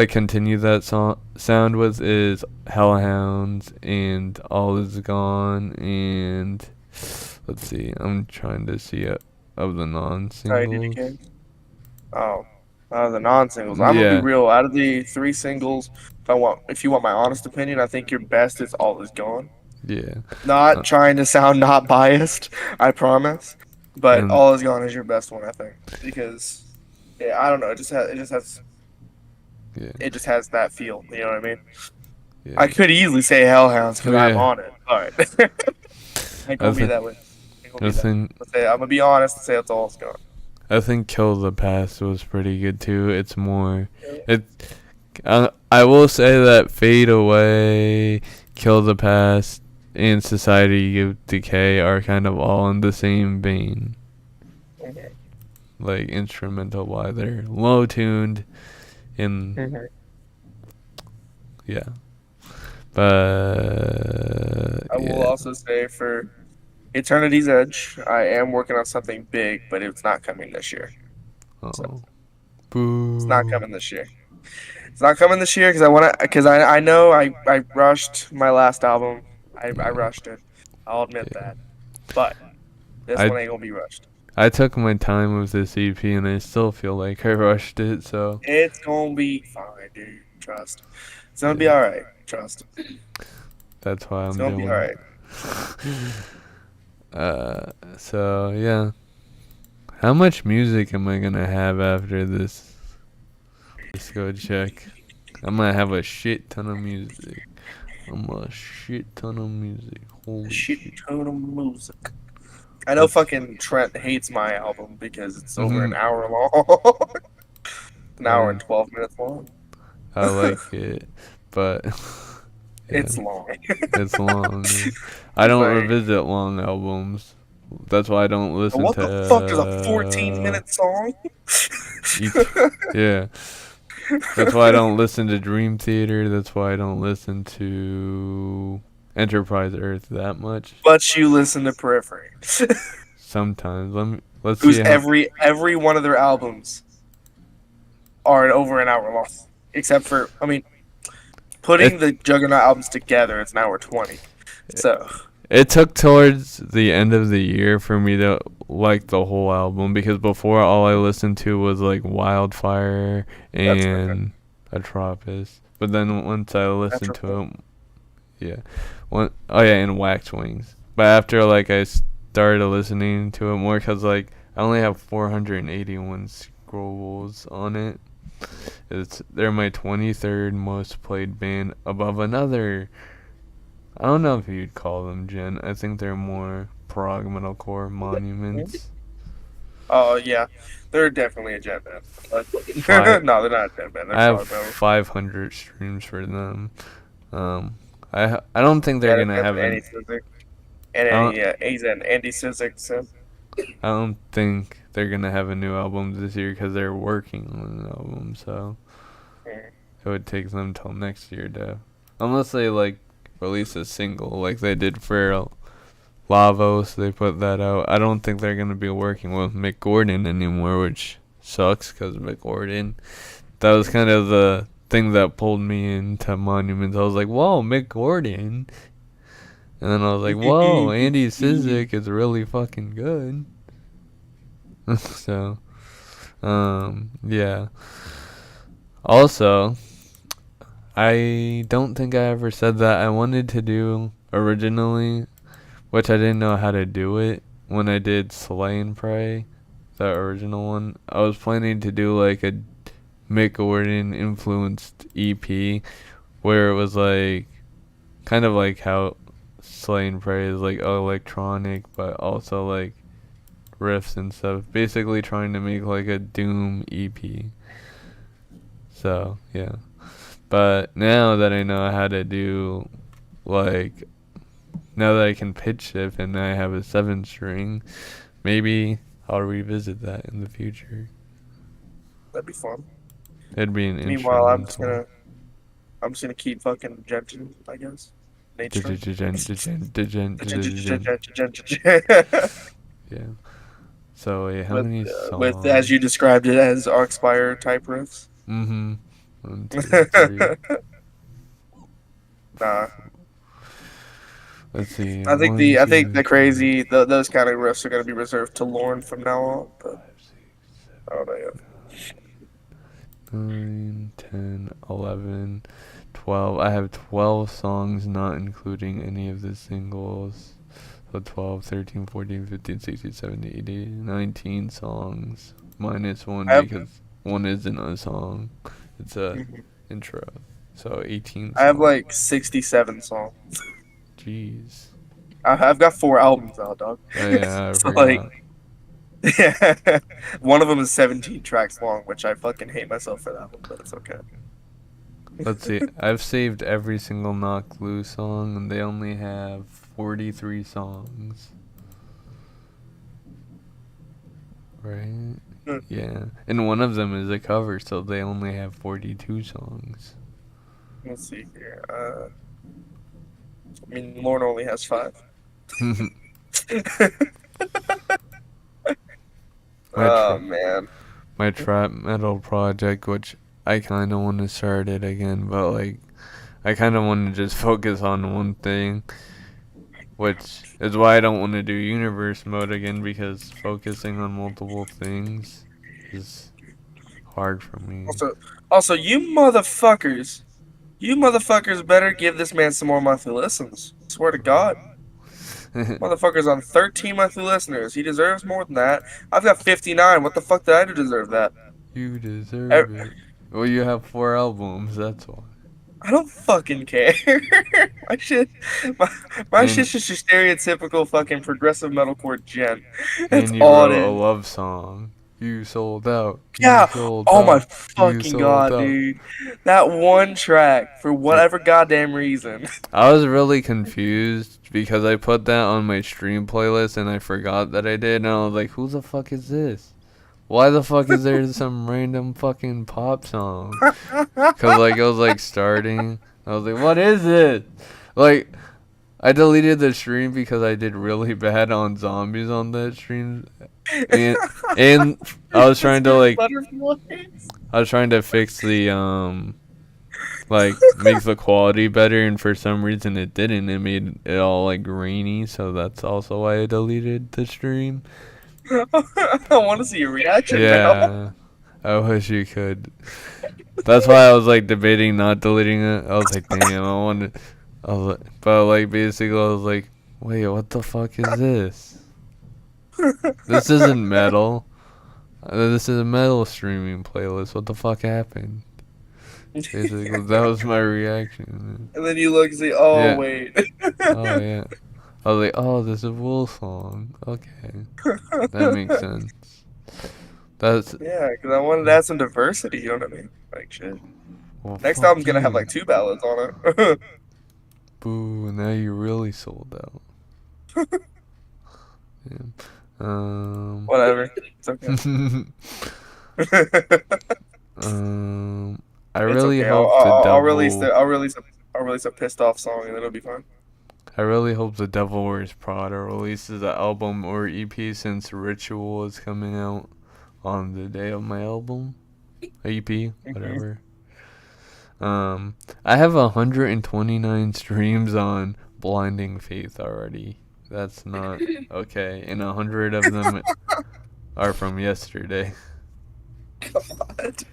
Speaker 1: continue that sound with is Hellhounds and All Is Gone, and let's see, I'm trying to see of the
Speaker 2: Sorry, did you
Speaker 1: non-singles.
Speaker 2: get? Oh, the non-singles. I'm gonna be
Speaker 1: Yeah,
Speaker 2: real. Out of the three singles, if you want my honest opinion, I think your best is All Is Gone.
Speaker 1: yeah,
Speaker 2: Not
Speaker 1: uh,
Speaker 2: trying to sound not biased, I promise. But
Speaker 1: and
Speaker 2: All Is Gone is your best one, I think, because yeah, I don't know.
Speaker 1: yeah,
Speaker 2: It just has that feel. You know what I mean? I
Speaker 1: yeah,
Speaker 2: could easily say Hellhounds because I'm
Speaker 1: yeah.
Speaker 2: on it, but ain't
Speaker 1: I
Speaker 2: gonna be
Speaker 1: think
Speaker 2: that way. Ain't gonna
Speaker 1: I
Speaker 2: be that.
Speaker 1: think
Speaker 2: I'm gonna be honest and say it's All Is Gone.
Speaker 1: I think Kill the Past was pretty good too. It's more it. I will say that Fade Away, Kill the Past, and Society of Decay are kind of all in the same vein.
Speaker 2: Mhm.
Speaker 1: Like instrumental wise, they're low tuned and
Speaker 2: Mhm.
Speaker 1: yeah. But
Speaker 2: I will
Speaker 1: yeah.
Speaker 2: also say for Eternity's Edge, I am working on something big, but it's not coming this year. So
Speaker 1: Oh.
Speaker 2: it's not
Speaker 1: Boo.
Speaker 2: coming this year. It's not coming this year because I know I rushed my last album. I
Speaker 1: Yeah.
Speaker 2: rushed it. I'll admit
Speaker 1: Yeah.
Speaker 2: that. But this
Speaker 1: I
Speaker 2: one ain't gonna be rushed.
Speaker 1: I took my time with this EP and I still feel like I rushed it, so
Speaker 2: It's gonna be fine, dude. Trust. It's gonna be
Speaker 1: yeah.
Speaker 2: all right. Trust.
Speaker 1: That's why
Speaker 2: It's
Speaker 1: I'm
Speaker 2: gonna be all
Speaker 1: doing
Speaker 2: right.
Speaker 1: so yeah. How much music am I gonna have after this? Let's go check. I'm gonna have a shit ton of music. I'm a shit ton of music. Holy
Speaker 2: Shit
Speaker 1: shit.
Speaker 2: ton of music. I know
Speaker 1: Let's.
Speaker 2: fucking Trent hates my album because it's over an
Speaker 1: Mhm.
Speaker 2: hour long. An hour and
Speaker 1: And
Speaker 2: 12 minutes long.
Speaker 1: I like it, but yeah,
Speaker 2: It's long.
Speaker 1: it's long. I
Speaker 2: It's
Speaker 1: don't
Speaker 2: like,
Speaker 1: revisit long albums. That's why I don't listen
Speaker 2: what
Speaker 1: to.
Speaker 2: the fuck is a 14-minute song?
Speaker 1: Yeah. That's why I don't listen to Dream Theater. That's why I don't listen to Enterprise Earth that much.
Speaker 2: But you listen to Periphery,
Speaker 1: Sometimes let's see
Speaker 2: whose
Speaker 1: how.
Speaker 2: every one of their albums are over an hour long, except for
Speaker 1: It
Speaker 2: putting the Juggernaut albums together. It's an hour 20. So
Speaker 1: it took towards the end of the year for me to like the whole album because before all I listened to was like Wildfire
Speaker 2: that's fair.
Speaker 1: and Atropos. But then once I listened
Speaker 2: Natural.
Speaker 1: to it, yeah, oh yeah, and Wax Wings. But after I started listening to it more, cause I only have 481 scrolls on it. They're my 23rd most played band above another. I don't know if you'd call them gen. I think they're more prog metalcore monuments.
Speaker 2: Oh yeah, they're definitely a jet band.
Speaker 1: Five.
Speaker 2: No, they're not a jet band. They're
Speaker 1: I have
Speaker 2: prog metal.
Speaker 1: 500 streams for them. I don't think they're
Speaker 2: Yeah,
Speaker 1: gonna
Speaker 2: that's
Speaker 1: have
Speaker 2: Andy
Speaker 1: an.
Speaker 2: Suzik. And
Speaker 1: I don't.
Speaker 2: he's an Andy Suzik. So.
Speaker 1: I don't think they're gonna have a new album this year because they're working on an album. So
Speaker 2: Mm.
Speaker 1: it would take them till next year to, unless they release a single like they did for Lavos. They put that out. I don't think they're gonna be working with Mick Gordon anymore, which sucks because Mick Gordon. That was kind of the thing that pulled me into Monuments. I was like, whoa, Mick Gordon. And then I was like, whoa, Andy Sizik is really fucking good. So, yeah. Also, I don't think I ever said that I wanted to do originally, which I didn't know how to do it when I did Slay and Pray, the original one. I was planning to do a Mick Gordon influenced EP where it was kind of like how Slay and Pray is electronic but also riffs and stuff. Basically trying to make a Doom EP. So, yeah. But now that I know how to do like now that I can pitch shift and I have a 7 string, maybe I'll revisit that in the future.
Speaker 2: That'd be fun.
Speaker 1: It'd be an
Speaker 2: Meanwhile,
Speaker 1: instrumental.
Speaker 2: I'm just gonna keep fucking genting, I guess. Nate string.
Speaker 1: Yeah. So wait, how
Speaker 2: with
Speaker 1: many
Speaker 2: with as
Speaker 1: songs?
Speaker 2: you described it as Arcspire type riffs.
Speaker 1: Mm-hmm. 1, 2, 3.
Speaker 2: Nah,
Speaker 1: Let's see.
Speaker 2: I think
Speaker 1: 1,
Speaker 2: I think
Speaker 1: 2,
Speaker 2: the
Speaker 1: 3,
Speaker 2: crazy those kind of riffs are gonna be reserved to Lorne from now on. But
Speaker 1: 5, 6,
Speaker 2: I don't know yet.
Speaker 1: 9, 10, 11, 12. I have 12 songs, not including any of the singles. So 12, 13, 14, 15, 16, 17, 18, 19 songs. Minus 1
Speaker 2: I have
Speaker 1: because 1 isn't a song. It's a
Speaker 2: mhm.
Speaker 1: intro. So 18
Speaker 2: I have
Speaker 1: songs.
Speaker 2: like 67 songs.
Speaker 1: Jeez.
Speaker 2: I've got 4 albums out, dog.
Speaker 1: Oh yeah, I
Speaker 2: So like,
Speaker 1: forgot.
Speaker 2: yeah, one of them is 17 tracks long, which I fucking hate myself for that one, but it's okay.
Speaker 1: Let's see. I've saved every single Knock Loose song, and they only have 43 songs. Right?
Speaker 2: Hmm.
Speaker 1: Yeah. And one of them is a cover, so they only have 42 songs.
Speaker 2: Let's see here. I mean, Lorne only has 5.
Speaker 1: my
Speaker 2: Oh
Speaker 1: tra-
Speaker 2: man.
Speaker 1: my trap metal project, which I kind of want to start it again, but like I kind of want to just focus on one thing, which is why I don't want to do universe mode again, because focusing on multiple things is hard for me.
Speaker 2: Also, you motherfuckers better give this man some more monthly listens. Swear to God. Motherfucker's on 13 monthly listeners. He deserves more than that. I've got 59. What the fuck did I do to deserve that?
Speaker 1: You
Speaker 2: I,
Speaker 1: deserve it. Well, you have 4 albums, that's why.
Speaker 2: I don't fucking care. my shit, my, my
Speaker 1: And
Speaker 2: shit's just your stereotypical fucking progressive metalcore gen. That's
Speaker 1: and you
Speaker 2: all it
Speaker 1: wrote a
Speaker 2: is.
Speaker 1: love song. You sold out. You
Speaker 2: Yeah.
Speaker 1: sold
Speaker 2: Oh my
Speaker 1: out. You
Speaker 2: fucking
Speaker 1: sold
Speaker 2: God,
Speaker 1: out.
Speaker 2: dude. That one track, for
Speaker 1: And
Speaker 2: whatever goddamn reason.
Speaker 1: I was really confused because I put that on my stream playlist and I forgot that I did, and I was like, who the fuck is this? Why the fuck is there some random fucking pop song? Cause like it was like starting. I was like, what is it? Like I deleted the stream because I did really bad on zombies on that stream, and and I was trying to like
Speaker 2: Butterflies.
Speaker 1: I was trying to fix the like make the quality better, and for some reason it didn't. It made it all like grainy, so that's also why I deleted the stream.
Speaker 2: I want to see your reaction now.
Speaker 1: Yeah, I wish you could. That's why I was like debating not deleting it. I was like, damn, I wanted. I was like, but like basically, I was like, wait, what the fuck is this? This isn't metal. This is a metal streaming playlist. What the fuck happened? Basically, that was my reaction.
Speaker 2: And then you look and say, oh,
Speaker 1: Yeah.
Speaker 2: wait.
Speaker 1: Oh yeah. I was like, oh, this is a Wool song. Okay, that makes sense. That's
Speaker 2: Yeah, because I wanted to add some diversity, you know what I mean? Like, shit.
Speaker 1: well,
Speaker 2: Next
Speaker 1: fuck
Speaker 2: album's gonna have
Speaker 1: you.
Speaker 2: like 2 ballads on it.
Speaker 1: Boo! Now you really sold out. Yeah.
Speaker 2: Whatever. It's okay.
Speaker 1: I
Speaker 2: It's
Speaker 1: really
Speaker 2: okay.
Speaker 1: hope the devil.
Speaker 2: I'll release a pissed off song and it'll be fine.
Speaker 1: I really hope the Devil Wears Prada releases an album or EP, since Ritual is coming out on the day of my album. EP,
Speaker 2: Mhm.
Speaker 1: whatever. I have 129 streams on Blinding Faith already. That's not okay, and 100 of them are from yesterday.
Speaker 2: God.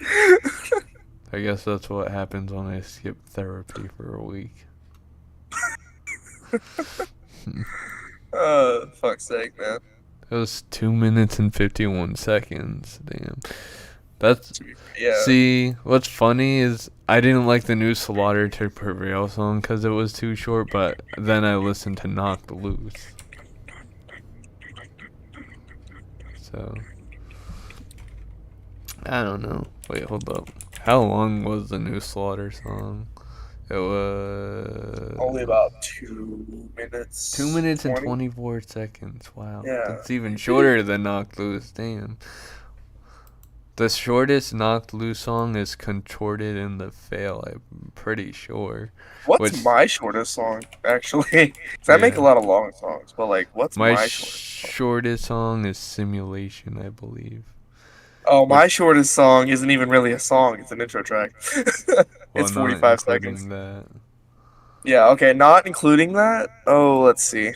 Speaker 1: I guess that's what happens when I skip therapy for a week.
Speaker 2: Fuck's sake, man.
Speaker 1: It was 2 minutes and 51 seconds. Damn. That's
Speaker 2: Yeah.
Speaker 1: See, what's funny is I didn't like the new Slaughter to Prevail song because it was too short, but then I listened to Knocked Loose. So, I don't know. Wait, hold up. How long was the new Slaughter song? It It
Speaker 2: Only
Speaker 1: was
Speaker 2: about 2 minutes
Speaker 1: 2 minutes and
Speaker 2: 20.
Speaker 1: 24 seconds. Wow.
Speaker 2: Yeah.
Speaker 1: That's even shorter than Knocked Loose. Damn. The shortest Knocked Loose song is Contorted in the Fail, I'm pretty sure.
Speaker 2: What's
Speaker 1: Which,
Speaker 2: my shortest song, actually? 'Cause I make a
Speaker 1: yeah.
Speaker 2: lot of long songs, but like, what's
Speaker 1: My
Speaker 2: my shortest song?
Speaker 1: shortest song is Simulation, I believe.
Speaker 2: Oh,
Speaker 1: Which,
Speaker 2: my shortest song isn't even really a song, it's an intro track.
Speaker 1: well,
Speaker 2: It's
Speaker 1: not
Speaker 2: 45 seconds.
Speaker 1: including that.
Speaker 2: Yeah, okay, not including that. Oh, let's see. Uh,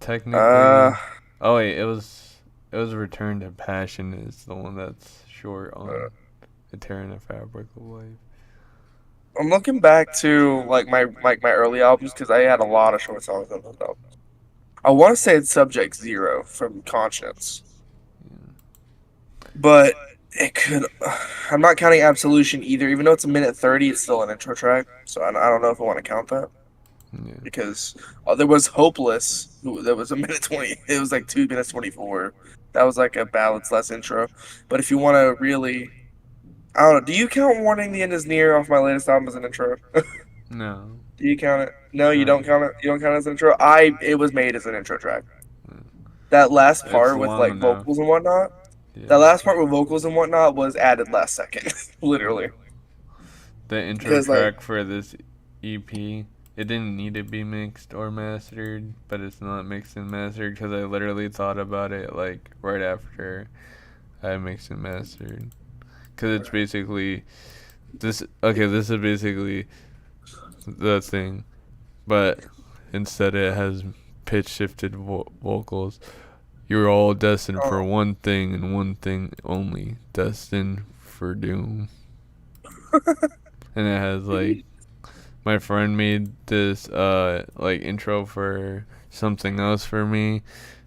Speaker 1: Technically, oh wait, it was Return to Passion is the one that's short on the Tearing the Fabric of Life.
Speaker 2: I'm looking back to like my early albums because I had a lot of short songs on those albums. I want to say it's Subject Zero from Conscience, but it could. I'm not counting Absolution either. Even though it's a minute 30, it's still an intro track. So I don't know if I want to count that
Speaker 1: Yeah.
Speaker 2: because there was Hopeless. That was a minute 20. It was like 2 minutes 24. That was like a ballads less intro. But if you want to really, I don't know. Do you count Warning the End is Near off my latest album as an intro?
Speaker 1: No.
Speaker 2: Do you count it? No, you don't
Speaker 1: No.
Speaker 2: count it. You don't count it as an intro. It was made as an intro track.
Speaker 1: Mm.
Speaker 2: That last
Speaker 1: It's
Speaker 2: part with
Speaker 1: long
Speaker 2: like
Speaker 1: enough.
Speaker 2: vocals and whatnot.
Speaker 1: Yeah.
Speaker 2: That last part with vocals and whatnot was added last second, literally.
Speaker 1: The intro
Speaker 2: Because like,
Speaker 1: track for this EP, it didn't need to be mixed or mastered, but it's not mixed and mastered because I literally thought about it like right after I mixed and mastered. Because it's basically this. Okay, this is basically the thing, but instead it has pitch shifted vocals. You're all destined for
Speaker 2: oh,
Speaker 1: one thing and one thing only, destined for doom. And it has like my friend made this like intro for something else for me,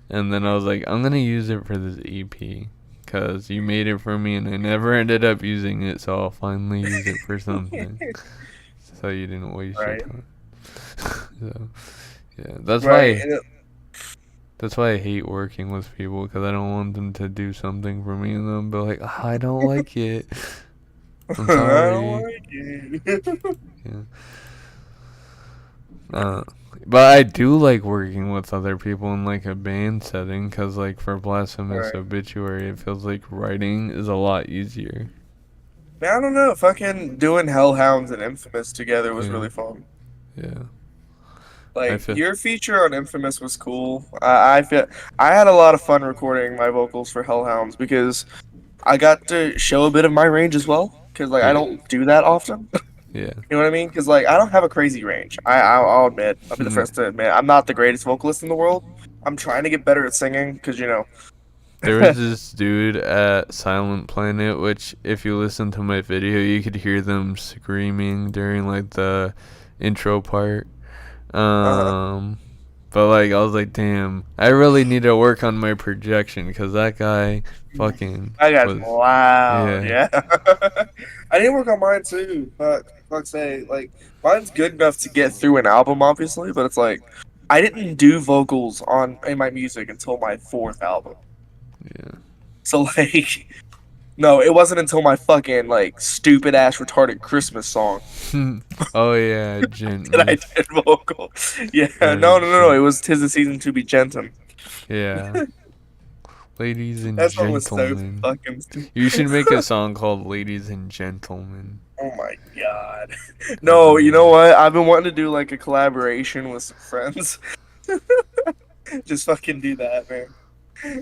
Speaker 1: and then I was like, I'm gonna use it for this EP because you made it for me and I never ended up using it, so I'll finally use it for something so you didn't waste your
Speaker 2: right,
Speaker 1: time. So yeah, that's
Speaker 2: right.
Speaker 1: why I hate working with people because I don't want them to do something for me and then be like, "Ah, I don't like it. I'm
Speaker 2: I don't
Speaker 1: sorry."
Speaker 2: like it.
Speaker 1: Yeah. Uh, but I do like working with other people in like a band setting because like for Blasphemous
Speaker 2: Right.
Speaker 1: Obituary, it feels like writing is a lot easier.
Speaker 2: Man, I don't know. Fucking doing Hellhounds and Infamous together was
Speaker 1: Yeah,
Speaker 2: really fun.
Speaker 1: yeah. I
Speaker 2: Like
Speaker 1: feel
Speaker 2: your feature on Infamous was cool. I feel I had a lot of fun recording my vocals for Hellhounds because I got to show a bit of my range as well. Because like I
Speaker 1: yeah,
Speaker 2: don't do that often.
Speaker 1: yeah.
Speaker 2: You know what I mean? Because like I don't have a crazy range. I'll admit. I'll be the first to admit. I'm not the greatest vocalist in the world. I'm trying to get better at singing because you know.
Speaker 1: There was this dude at Silent Planet, which if you listen to my video, you could hear them screaming during like the intro part.
Speaker 2: Uh,
Speaker 1: Um, but like I was like, damn, I really need to work on my projection because that guy fucking
Speaker 2: I got
Speaker 1: was,
Speaker 2: loud.
Speaker 1: yeah,
Speaker 2: Yeah. I didn't work on mine too. Fuck's sake. Like mine's good enough to get through an album, obviously, but it's like I didn't do vocals on in my music until my fourth album.
Speaker 1: yeah.
Speaker 2: So like, no, it wasn't until my fucking like stupid ass retarded Christmas song
Speaker 1: Oh yeah, Gent
Speaker 2: that I
Speaker 1: Miss.
Speaker 2: did vocal. Yeah,
Speaker 1: Or
Speaker 2: no. It
Speaker 1: Gent.
Speaker 2: was "'Tis the Season to Be Gentle."
Speaker 1: Yeah. Ladies and
Speaker 2: That song was so
Speaker 1: gentlemen.
Speaker 2: fucking stupid.
Speaker 1: You should make a song called Ladies and Gentlemen.
Speaker 2: Oh my god.
Speaker 1: That's
Speaker 2: No, you know
Speaker 1: amazing.
Speaker 2: what? I've been wanting to do like a collaboration with some friends. Just fucking do that, man.
Speaker 1: Hmm.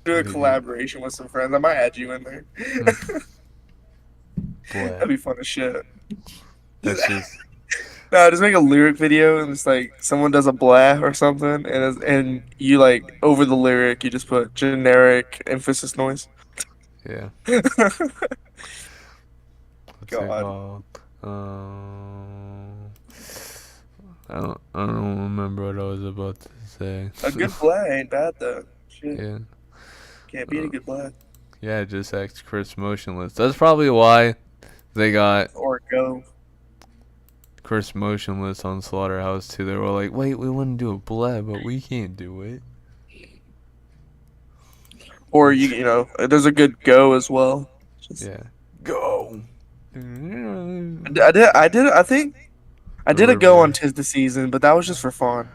Speaker 2: Do a
Speaker 1: Lady.
Speaker 2: collaboration with some friends. I might add you in there.
Speaker 1: Hmm. Boy.
Speaker 2: That'd be fun as shit.
Speaker 1: That's just
Speaker 2: No, just make a lyric video and it's like someone does a blah or something, and you like over the lyric you just put generic emphasis noise.
Speaker 1: yeah. What's it
Speaker 2: God,
Speaker 1: called? Um, I don't remember what I was about to say.
Speaker 2: a good blah ain't bad though. Shit,
Speaker 1: Yeah.
Speaker 2: can't beat a
Speaker 1: Uh,
Speaker 2: good blah.
Speaker 1: yeah, just act Chris Motionless. That's probably why they got
Speaker 2: Or go.
Speaker 1: Chris Motionless on Slaughterhouse too. They were like, wait, we want to do a blab, but we can't do it.
Speaker 2: Or you know, there's a good go as well. Just
Speaker 1: Yeah. Go.
Speaker 2: I think I
Speaker 1: The
Speaker 2: did a go on
Speaker 1: river.
Speaker 2: 'Tis the Season, but that was just for fun.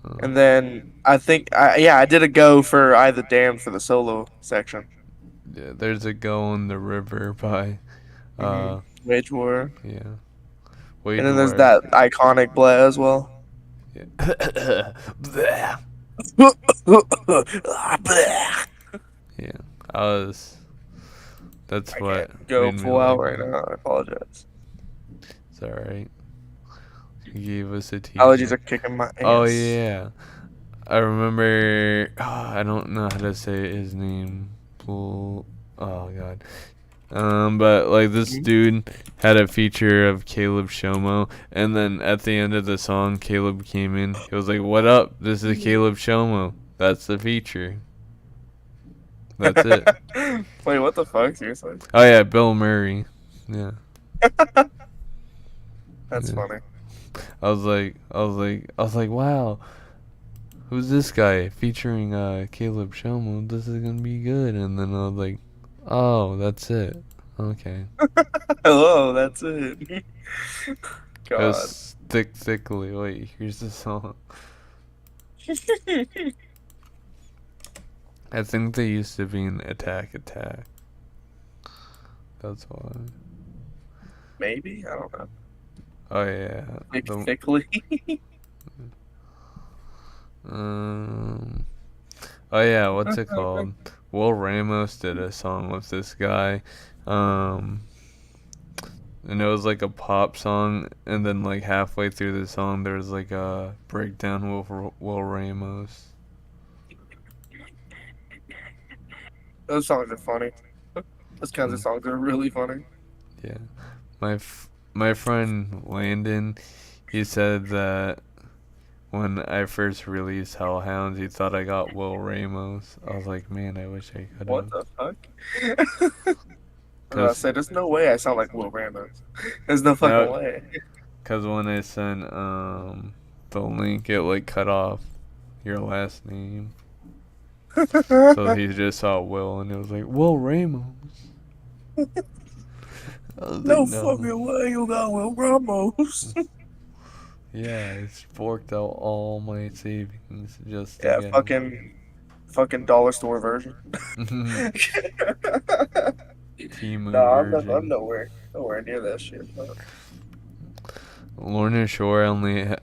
Speaker 1: Uh,
Speaker 2: And then I did a go for I the Damned for the solo section.
Speaker 1: yeah, there's a go on the river by uh
Speaker 2: Wage War.
Speaker 1: yeah.
Speaker 2: And
Speaker 1: Wage
Speaker 2: then there's
Speaker 1: War.
Speaker 2: that iconic Bleh as well.
Speaker 1: Yeah. Bleh. Yeah. I was that's
Speaker 2: I
Speaker 1: what
Speaker 2: can't go
Speaker 1: made me
Speaker 2: full out
Speaker 1: like
Speaker 2: right
Speaker 1: him.
Speaker 2: now. I apologize.
Speaker 1: It's alright. He gave us a
Speaker 2: Allergies are
Speaker 1: teaser.
Speaker 2: kicking my
Speaker 1: Oh
Speaker 2: ass.
Speaker 1: yeah. I remember I don't know how to say his name. Bull oh god. But like this
Speaker 2: Mhm.
Speaker 1: dude had a feature of Caleb Shomo, and then at the end of the song, Caleb came in. He was like, "What up? This is Caleb Shomo. That's the feature. That's it."
Speaker 2: Wait, what the fuck? Seriously?
Speaker 1: Oh yeah, Bill Murray. Yeah,
Speaker 2: That's
Speaker 1: yeah.
Speaker 2: funny.
Speaker 1: I was like, wow, who's this guy featuring Caleb Shomo? This is gonna be good. And then I was like, oh, that's it. Okay.
Speaker 2: Hello, that's it.
Speaker 1: It
Speaker 2: God.
Speaker 1: was thickly. Wait, here's the song. I think they used to be in Attack Attack. That's why.
Speaker 2: Maybe? I don't know.
Speaker 1: Oh yeah.
Speaker 2: Like
Speaker 1: The
Speaker 2: thickly.
Speaker 1: um. Oh yeah. What's it called? Will Ramos did a song with this guy, um, and it was like a pop song, and then like halfway through the song, there was like a breakdown with Will Ramos.
Speaker 2: Those songs are funny. Those kinds of
Speaker 1: Mm,
Speaker 2: songs are really funny.
Speaker 1: yeah. My friend Landon, he said that when I first released Hellhounds, he thought I got Will Ramos. I was like, man, I wish I could
Speaker 2: What
Speaker 1: have.
Speaker 2: the fuck? I was about to
Speaker 1: Cause
Speaker 2: say, there's no way I sound like Will Ramos. There's no fucking
Speaker 1: no,
Speaker 2: way.
Speaker 1: cause when I sent the link, it like cut off your last name. So he just saw Will, and it was like Will Ramos. I was like,
Speaker 2: No
Speaker 1: no.
Speaker 2: fucking way you got Will Ramos.
Speaker 1: Yeah, it's forked out all my savings just to
Speaker 2: Yeah,
Speaker 1: get him.
Speaker 2: fucking dollar store version.
Speaker 1: Timu
Speaker 2: No, I'm
Speaker 1: version.
Speaker 2: nowhere near that shit. But
Speaker 1: Lorna Shore,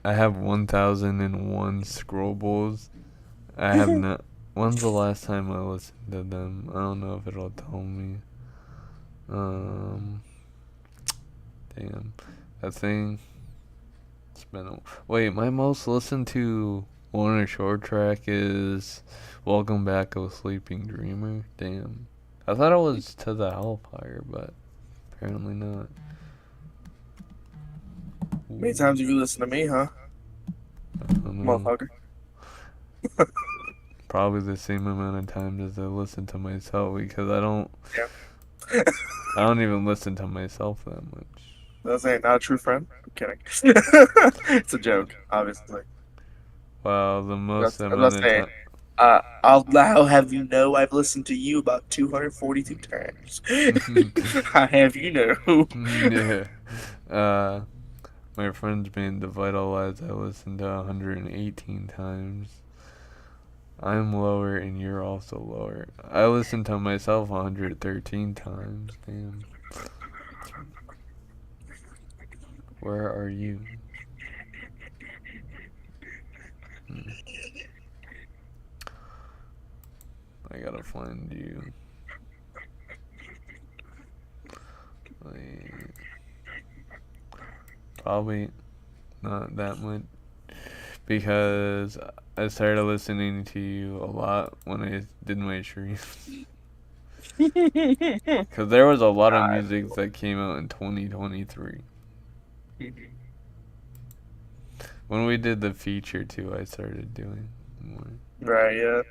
Speaker 1: I have 1,001 scrolls. I have not. When's the last time I listened to them? I don't know if it'll tell me. Um, damn. I think it's been. Wait, my most listened to Lorna Shore track is "Welcome Back, O Sleeping Dreamer." Damn. I thought it was "To the Hellfire," but apparently not.
Speaker 2: how many times have you listened to me, huh,
Speaker 1: I don't know.
Speaker 2: motherfucker?
Speaker 1: Probably the same amount of times as I listen to myself because
Speaker 2: Yeah.
Speaker 1: I don't even listen to myself that much.
Speaker 2: That's not a true friend. I'm kidding. It's a joke, obviously.
Speaker 1: Wow, the most
Speaker 2: I'm not
Speaker 1: amount of
Speaker 2: saying.
Speaker 1: time.
Speaker 2: I'll now have you know I've listened to you about 242 times. I have you know.
Speaker 1: Yeah. Uh, my friend's band Devitalize I listened to 118 times. I'm lower and you're also lower. I listened to myself 113 times. Damn. Where are you? Hmm. I gotta find you. Wait. Probably not that much because I started listening to you a lot when I did my stream. Because there was a lot of
Speaker 2: God.
Speaker 1: music that came out in 2023. When we did the feature too, I started doing more.
Speaker 2: Right, yeah.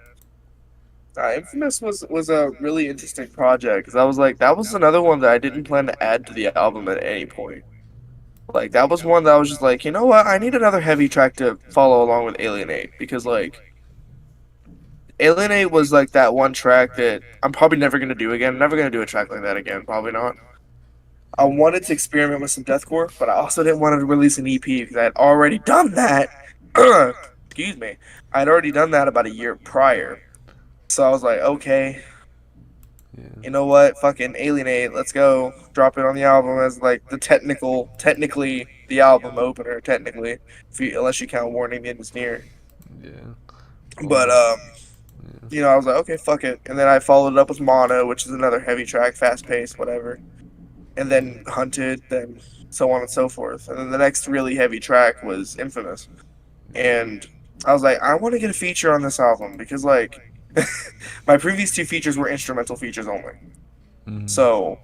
Speaker 2: Infamous was a really interesting project because I was like that was another one that I didn't plan to add to the album at any point. Like that was one that I was just like, you know what? I need another heavy track to follow along with Alienate because like Alienate was like that one track that I'm probably never gonna do again. I'm never gonna do a track like that again. Probably not. I wanted to experiment with some deathcore, but I also didn't want to release an EP because I had already done that. Excuse me. I had already done that about a year prior. So I was like, okay,
Speaker 1: Yeah.
Speaker 2: you know what? Fucking Alienate. Let's go. Drop it on the album as like the technically the album opener. Technically, if you, unless you count Warning the End is Near.
Speaker 1: Yeah.
Speaker 2: But
Speaker 1: Well. Yeah.
Speaker 2: I was like, okay, fuck it. And then I followed it up with Mono, which is another heavy track, fast paced, whatever. And then Hunted, then so on and so forth. And then the next really heavy track was Infamous. And I was like, I want to get a feature on this album because like my previous two features were instrumental features only.
Speaker 1: Mm-hmm.
Speaker 2: So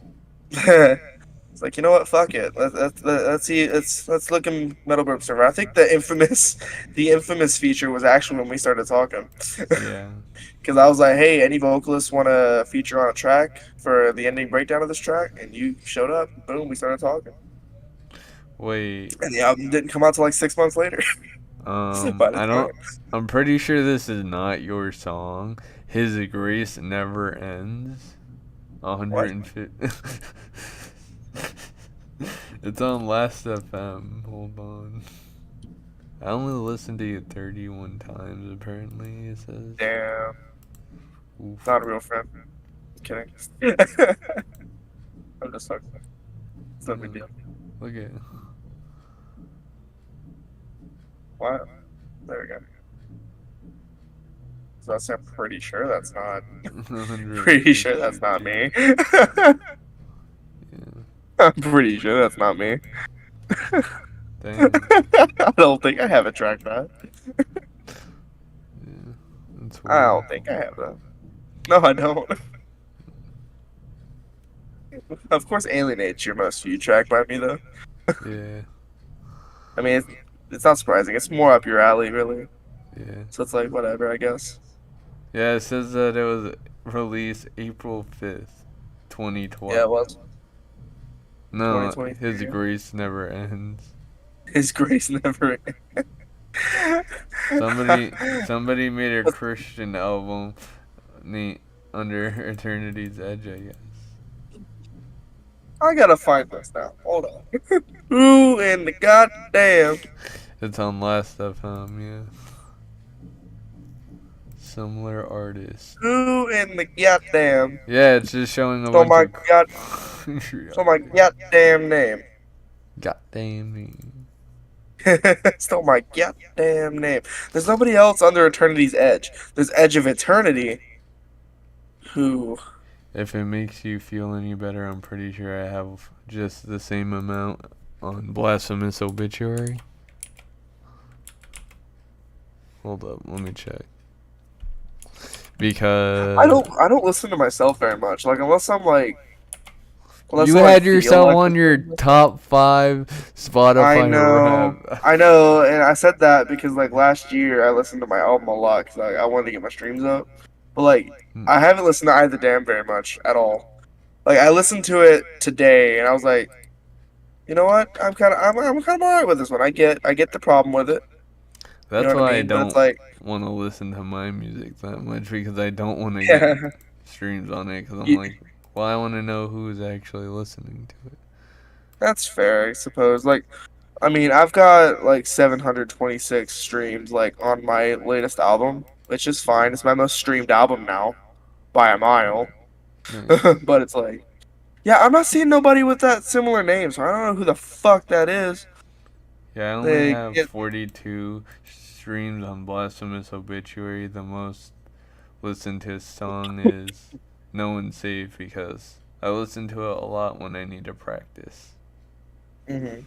Speaker 2: it's like, you know what? Fuck it. Let's see. Let's look in Metal Burp Server. I think the infamous feature was actually when we started talking.
Speaker 1: Yeah.
Speaker 2: Because I was like, hey, any vocalists want to feature on a track for the ending breakdown of this track? And you showed up. Boom, we started talking.
Speaker 1: Wait.
Speaker 2: And the album didn't come out till like 6 months later. By the
Speaker 1: I
Speaker 2: time.
Speaker 1: don't. I'm pretty sure this is not your song. His Grace Never Ends.
Speaker 2: What?
Speaker 1: 150. It's on Last FM. Hold on. I only listened to it 31 times, apparently, it says.
Speaker 2: Damn.
Speaker 1: Oof.
Speaker 2: Not a real friend. Kidding. I'm just fucking. It's no big deal.
Speaker 1: Look at.
Speaker 2: What? There we go. So that's, I'm pretty sure that's not. Pretty sure that's not me.
Speaker 1: Yeah.
Speaker 2: I'm pretty sure that's not me.
Speaker 1: Dang.
Speaker 2: I don't think I have a track that.
Speaker 1: Yeah. That's
Speaker 2: I
Speaker 1: weird.
Speaker 2: don't think I have that. No, I don't. Of course, Alienate's your most viewed track by me, though.
Speaker 1: Yeah.
Speaker 2: I mean, it's not surprising. It's more up your alley, really.
Speaker 1: Yeah.
Speaker 2: So it's like, whatever, I guess.
Speaker 1: Yeah, it says that it was released April 5th, 2012.
Speaker 2: Yeah, it was.
Speaker 1: No,
Speaker 2: 2023,
Speaker 1: His
Speaker 2: yeah.
Speaker 1: Grace Never Ends.
Speaker 2: His grace never.
Speaker 1: Somebody made a Christian album under Eternity's Edge, I guess.
Speaker 2: I gotta find this now. Hold on. Who in the goddamn?
Speaker 1: It's on Last FM, yeah. Similar artists.
Speaker 2: Who in the goddamn?
Speaker 1: Yeah, it's just showing a
Speaker 2: So
Speaker 1: bunch
Speaker 2: my
Speaker 1: of
Speaker 2: god. So my goddamn name.
Speaker 1: goddamn me.
Speaker 2: Stole my goddamn name. There's nobody else under Eternity's Edge. There's Edge of Eternity. Who?
Speaker 1: If it makes you feel any better, I'm pretty sure I have just the same amount on Blasphemous Obituary. Hold up, let me check. Because
Speaker 2: I don't listen to myself very much. Like unless I'm like.
Speaker 1: you had yourself on your top 5 Spotify rap.
Speaker 2: I know, and I said that because like last year I listened to my album a lot because I wanted to get my streams up. But like I haven't listened to Either Damn very much at all. Like I listened to it today and I was like, you know what? I'm kind of alright with this one. I get the problem with it.
Speaker 1: That's
Speaker 2: You know what
Speaker 1: why
Speaker 2: I mean?
Speaker 1: I
Speaker 2: But it's
Speaker 1: don't
Speaker 2: like,
Speaker 1: want to listen to my music that much because I don't want to
Speaker 2: yeah,
Speaker 1: get streams on it because I'm
Speaker 2: You-
Speaker 1: like, well, I want to know who's actually listening to it.
Speaker 2: that's fair, I suppose. Like, I mean, I've got like 726 streams like on my latest album, which is fine. It's my most streamed album now by a mile.
Speaker 1: Nice.
Speaker 2: But it's like, yeah, I'm not seeing nobody with that similar name, so I don't know who the fuck that is.
Speaker 1: Yeah, I only
Speaker 2: They
Speaker 1: have
Speaker 2: get
Speaker 1: 42 streams on Blasphemous Obituary. The most listened to song is No One's Safe because I listen to it a lot when I need to practice.
Speaker 2: Mhm.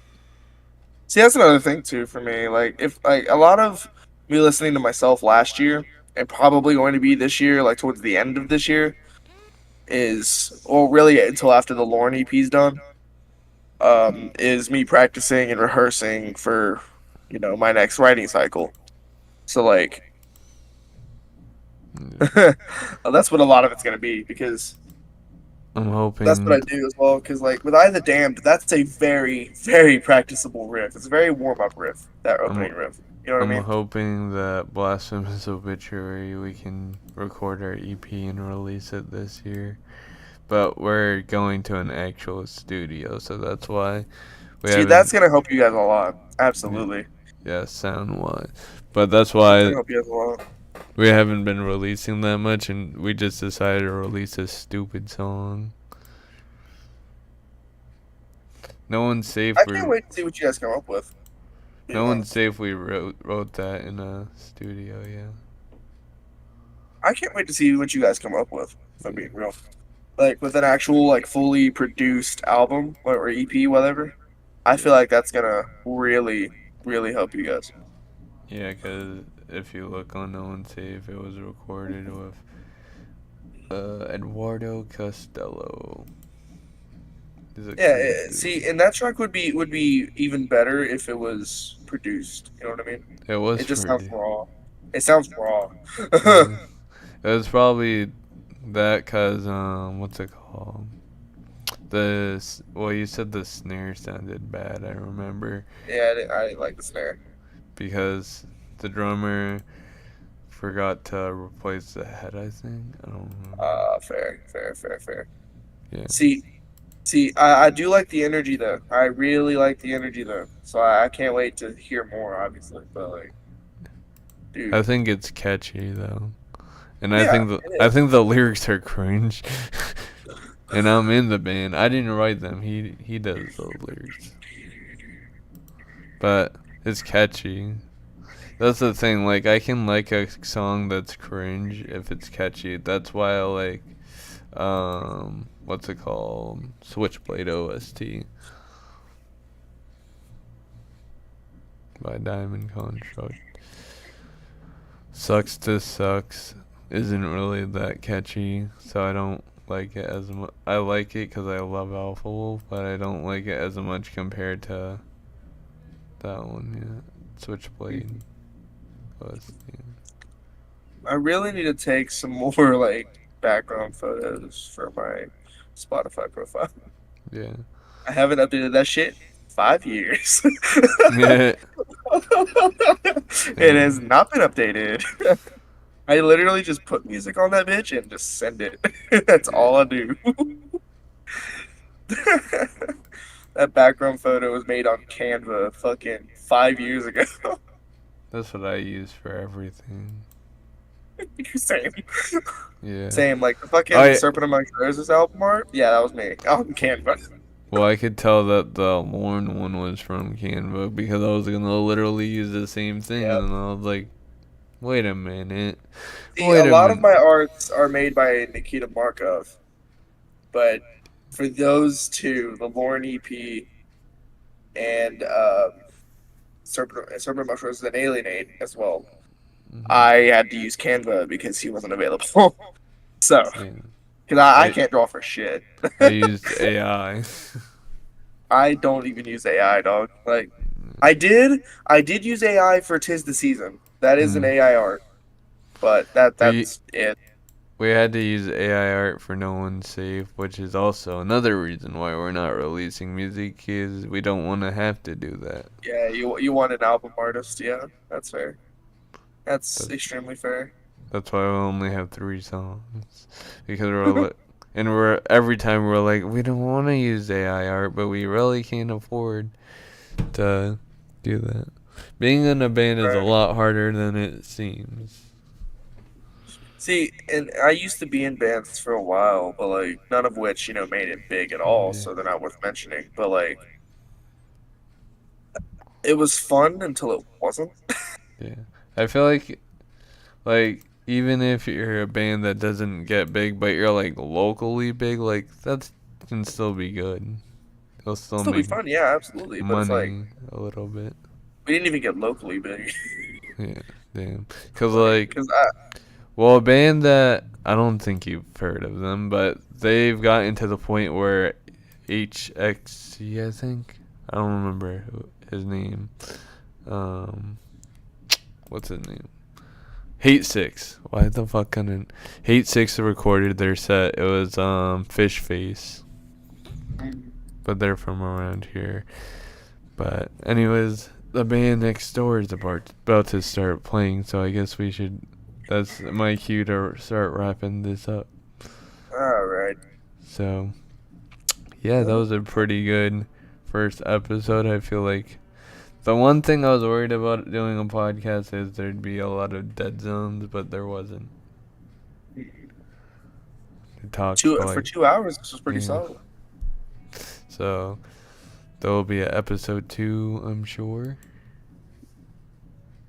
Speaker 2: See, that's another thing too for me. Like, if like a lot of me listening to myself last year and probably going to be this year, like towards the end of this year, is well, really until after the Lorne EP's done, is me practicing and rehearsing for, my next writing cycle. So like,
Speaker 1: Yeah.
Speaker 2: that's what a lot of it's gonna be because
Speaker 1: I'm hoping.
Speaker 2: that's what I do as well. Because like with I the Damned, that's a very very practicable riff. It's a very warm up riff. That opening riff. You know what I
Speaker 1: I'm
Speaker 2: mean?
Speaker 1: hoping that Blasphemous Obituary we can record our EP and release it this year but we're going to an actual studio, so that's why we
Speaker 2: See, that's
Speaker 1: haven't.
Speaker 2: gonna help you guys a lot.
Speaker 1: Yeah,
Speaker 2: Absolutely,
Speaker 1: yeah, sound wise, but that's
Speaker 2: that's
Speaker 1: why
Speaker 2: gonna help you guys a lot.
Speaker 1: we haven't been releasing that much, and we just decided to release a stupid song. No one
Speaker 2: I can't
Speaker 1: safely,
Speaker 2: wait to see what you guys come up with. To be
Speaker 1: no one
Speaker 2: honest,
Speaker 1: safely wrote that in a studio. Yeah,
Speaker 2: I can't wait to see what you guys come up with. If I'm
Speaker 1: yeah,
Speaker 2: being real, like with an actual like fully produced album or EP, whatever. I
Speaker 1: yeah.
Speaker 2: feel like that's gonna really, really help you guys.
Speaker 1: Yeah, because if you look on No One Safe, it was recorded with Eduardo Costello. He's a
Speaker 2: Yeah,
Speaker 1: cool dude.
Speaker 2: see, and that track would be even better if it was produced. You know what I mean?
Speaker 1: It was
Speaker 2: It just sounds
Speaker 1: pretty.
Speaker 2: raw. It sounds raw.
Speaker 1: Yeah. It was probably that because, what's it called? Well, you said the snare sounded bad, I remember.
Speaker 2: Yeah, I didn't like the snare.
Speaker 1: Because the drummer forgot to replace the head, I think. I don't remember.
Speaker 2: Fair, fair, fair, fair.
Speaker 1: Yeah.
Speaker 2: See, I do like the energy though. I really like the energy though. So I can't wait to hear more, obviously. But like, dude,
Speaker 1: I think it's catchy, though. And
Speaker 2: yeah, it
Speaker 1: I
Speaker 2: is.
Speaker 1: think the lyrics are cringe. And I'm in the band. I didn't write them. He does the lyrics. But it's catchy. That's the thing. Like I can like a song that's cringe if it's catchy. That's why I like what's it called? Switchblade OST by Diamond Construct. Sucks to Sucks isn't really that catchy, so I don't like it as much. I like it because I love Alpha Wolf, but I don't like it as much compared to that one. Yeah, Switchblade OST.
Speaker 2: I really need to take some more like background photos for my Spotify profile.
Speaker 1: Yeah.
Speaker 2: I haven't updated that shit in 5 years.
Speaker 1: Yeah.
Speaker 2: It has
Speaker 1: Damn.
Speaker 2: not been updated. I literally just put music on that bitch and just send it. That's all
Speaker 1: Yeah.
Speaker 2: I do. That background photo was made on Canva fucking 5 years ago.
Speaker 1: That's what I use for everything.
Speaker 2: Same.
Speaker 1: Yeah.
Speaker 2: Same. Like the fucking
Speaker 1: I
Speaker 2: Serpent Among Roses album art. Yeah, that was me on Canva.
Speaker 1: Well, I could tell that the Lorne one was from Canva because I was gonna literally use the same thing,
Speaker 2: Yeah.
Speaker 1: and then I was like, "Wait a minute,
Speaker 2: See, a
Speaker 1: wait a
Speaker 2: lot of
Speaker 1: minute."
Speaker 2: my arts are made by Nikita Markov, but for those two, the Lauren EP and Serpent Mushrooms and Alienate as well,
Speaker 1: Hmm.
Speaker 2: I had to use Canva because he wasn't available. So,
Speaker 1: Yeah,
Speaker 2: because I
Speaker 1: I
Speaker 2: can't draw for shit.
Speaker 1: I used AI.
Speaker 2: I don't even use AI, dog. Like, I did use AI for Tis the Season. That is an
Speaker 1: Mm.
Speaker 2: AI art, but
Speaker 1: We
Speaker 2: that's it.
Speaker 1: we had to use AI art for No One Safe, which is also another reason why we're not releasing music is we don't want to have to do that.
Speaker 2: Yeah, you want an album artist? Yeah, that's fair. That's
Speaker 1: That,
Speaker 2: extremely fair.
Speaker 1: that's why we only have 3 songs because we're every time we're like we don't want to use AI art, but we really can't afford to do that. Being in a band is a
Speaker 2: Right.
Speaker 1: lot harder than it seems.
Speaker 2: See, and I used to be in bands for a while, but like none of which, made it big at all,
Speaker 1: Yeah,
Speaker 2: so they're not worth mentioning. But like it was fun until it wasn't.
Speaker 1: yeah. I feel like even if you're a band that doesn't get big, but you're like locally big, like that can still be good. You'll still
Speaker 2: Still be
Speaker 1: make
Speaker 2: fun, yeah, absolutely. But it's like
Speaker 1: money a little bit.
Speaker 2: we didn't even get locally big.
Speaker 1: Yeah, damn. Cause
Speaker 2: Like,
Speaker 1: like,
Speaker 2: cause I
Speaker 1: well, a band that I don't think you've heard of them, but they've gotten to the point where HXC, I think. I don't remember his name. Um, what's his name? Hate Six. Why the fuck couldn't Hate Six recorded their set? It was Fish Face, but they're from around here. But anyways, the band next door is about to start playing, so I guess we should. That's my cue to start wrapping this up.
Speaker 2: all right.
Speaker 1: So, yeah, that was a pretty good first episode. I feel like the one thing I was worried about doing a podcast is there'd be a lot of dead zones, but there wasn't. We talked for
Speaker 2: For
Speaker 1: like,
Speaker 2: 2 hours, this was pretty
Speaker 1: yeah.
Speaker 2: solid.
Speaker 1: So, there will be an episode 2, I'm sure.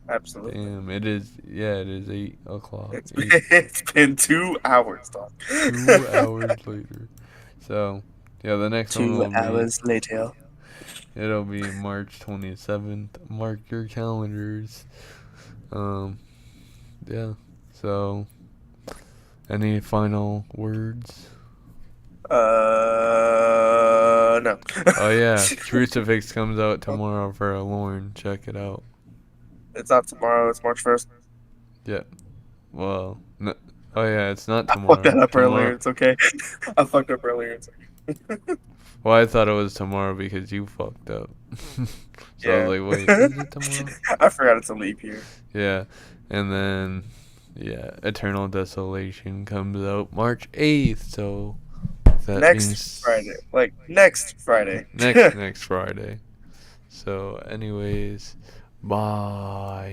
Speaker 2: Absolutely.
Speaker 1: Damn, it is 8 o'clock.
Speaker 2: It's been 2 hours, dog.
Speaker 1: 2 hours later. So, yeah, the next one
Speaker 2: Two
Speaker 1: will be,
Speaker 2: hours later.
Speaker 1: it'll be March 27th. Mark your calendars. Yeah. So, any final words?
Speaker 2: No.
Speaker 1: Oh yeah, Crucifix comes out tomorrow for a Lorne. Check it out.
Speaker 2: It's not tomorrow. It's March 1st.
Speaker 1: Yeah. Well, no. Oh yeah, it's not
Speaker 2: I fucked
Speaker 1: tomorrow.
Speaker 2: that up earlier.
Speaker 1: Tomorrow.
Speaker 2: It's okay. I fucked up earlier. It's okay.
Speaker 1: Well, I thought it was tomorrow because you fucked up. So I
Speaker 2: Yeah.
Speaker 1: was like, wait, is it tomorrow?
Speaker 2: I forgot it's a leap year.
Speaker 1: Yeah. And then, yeah, Eternal Desolation comes out March 8th. So that
Speaker 2: Next
Speaker 1: means
Speaker 2: Friday. Like, next Friday.
Speaker 1: next Friday. So, anyways, bye.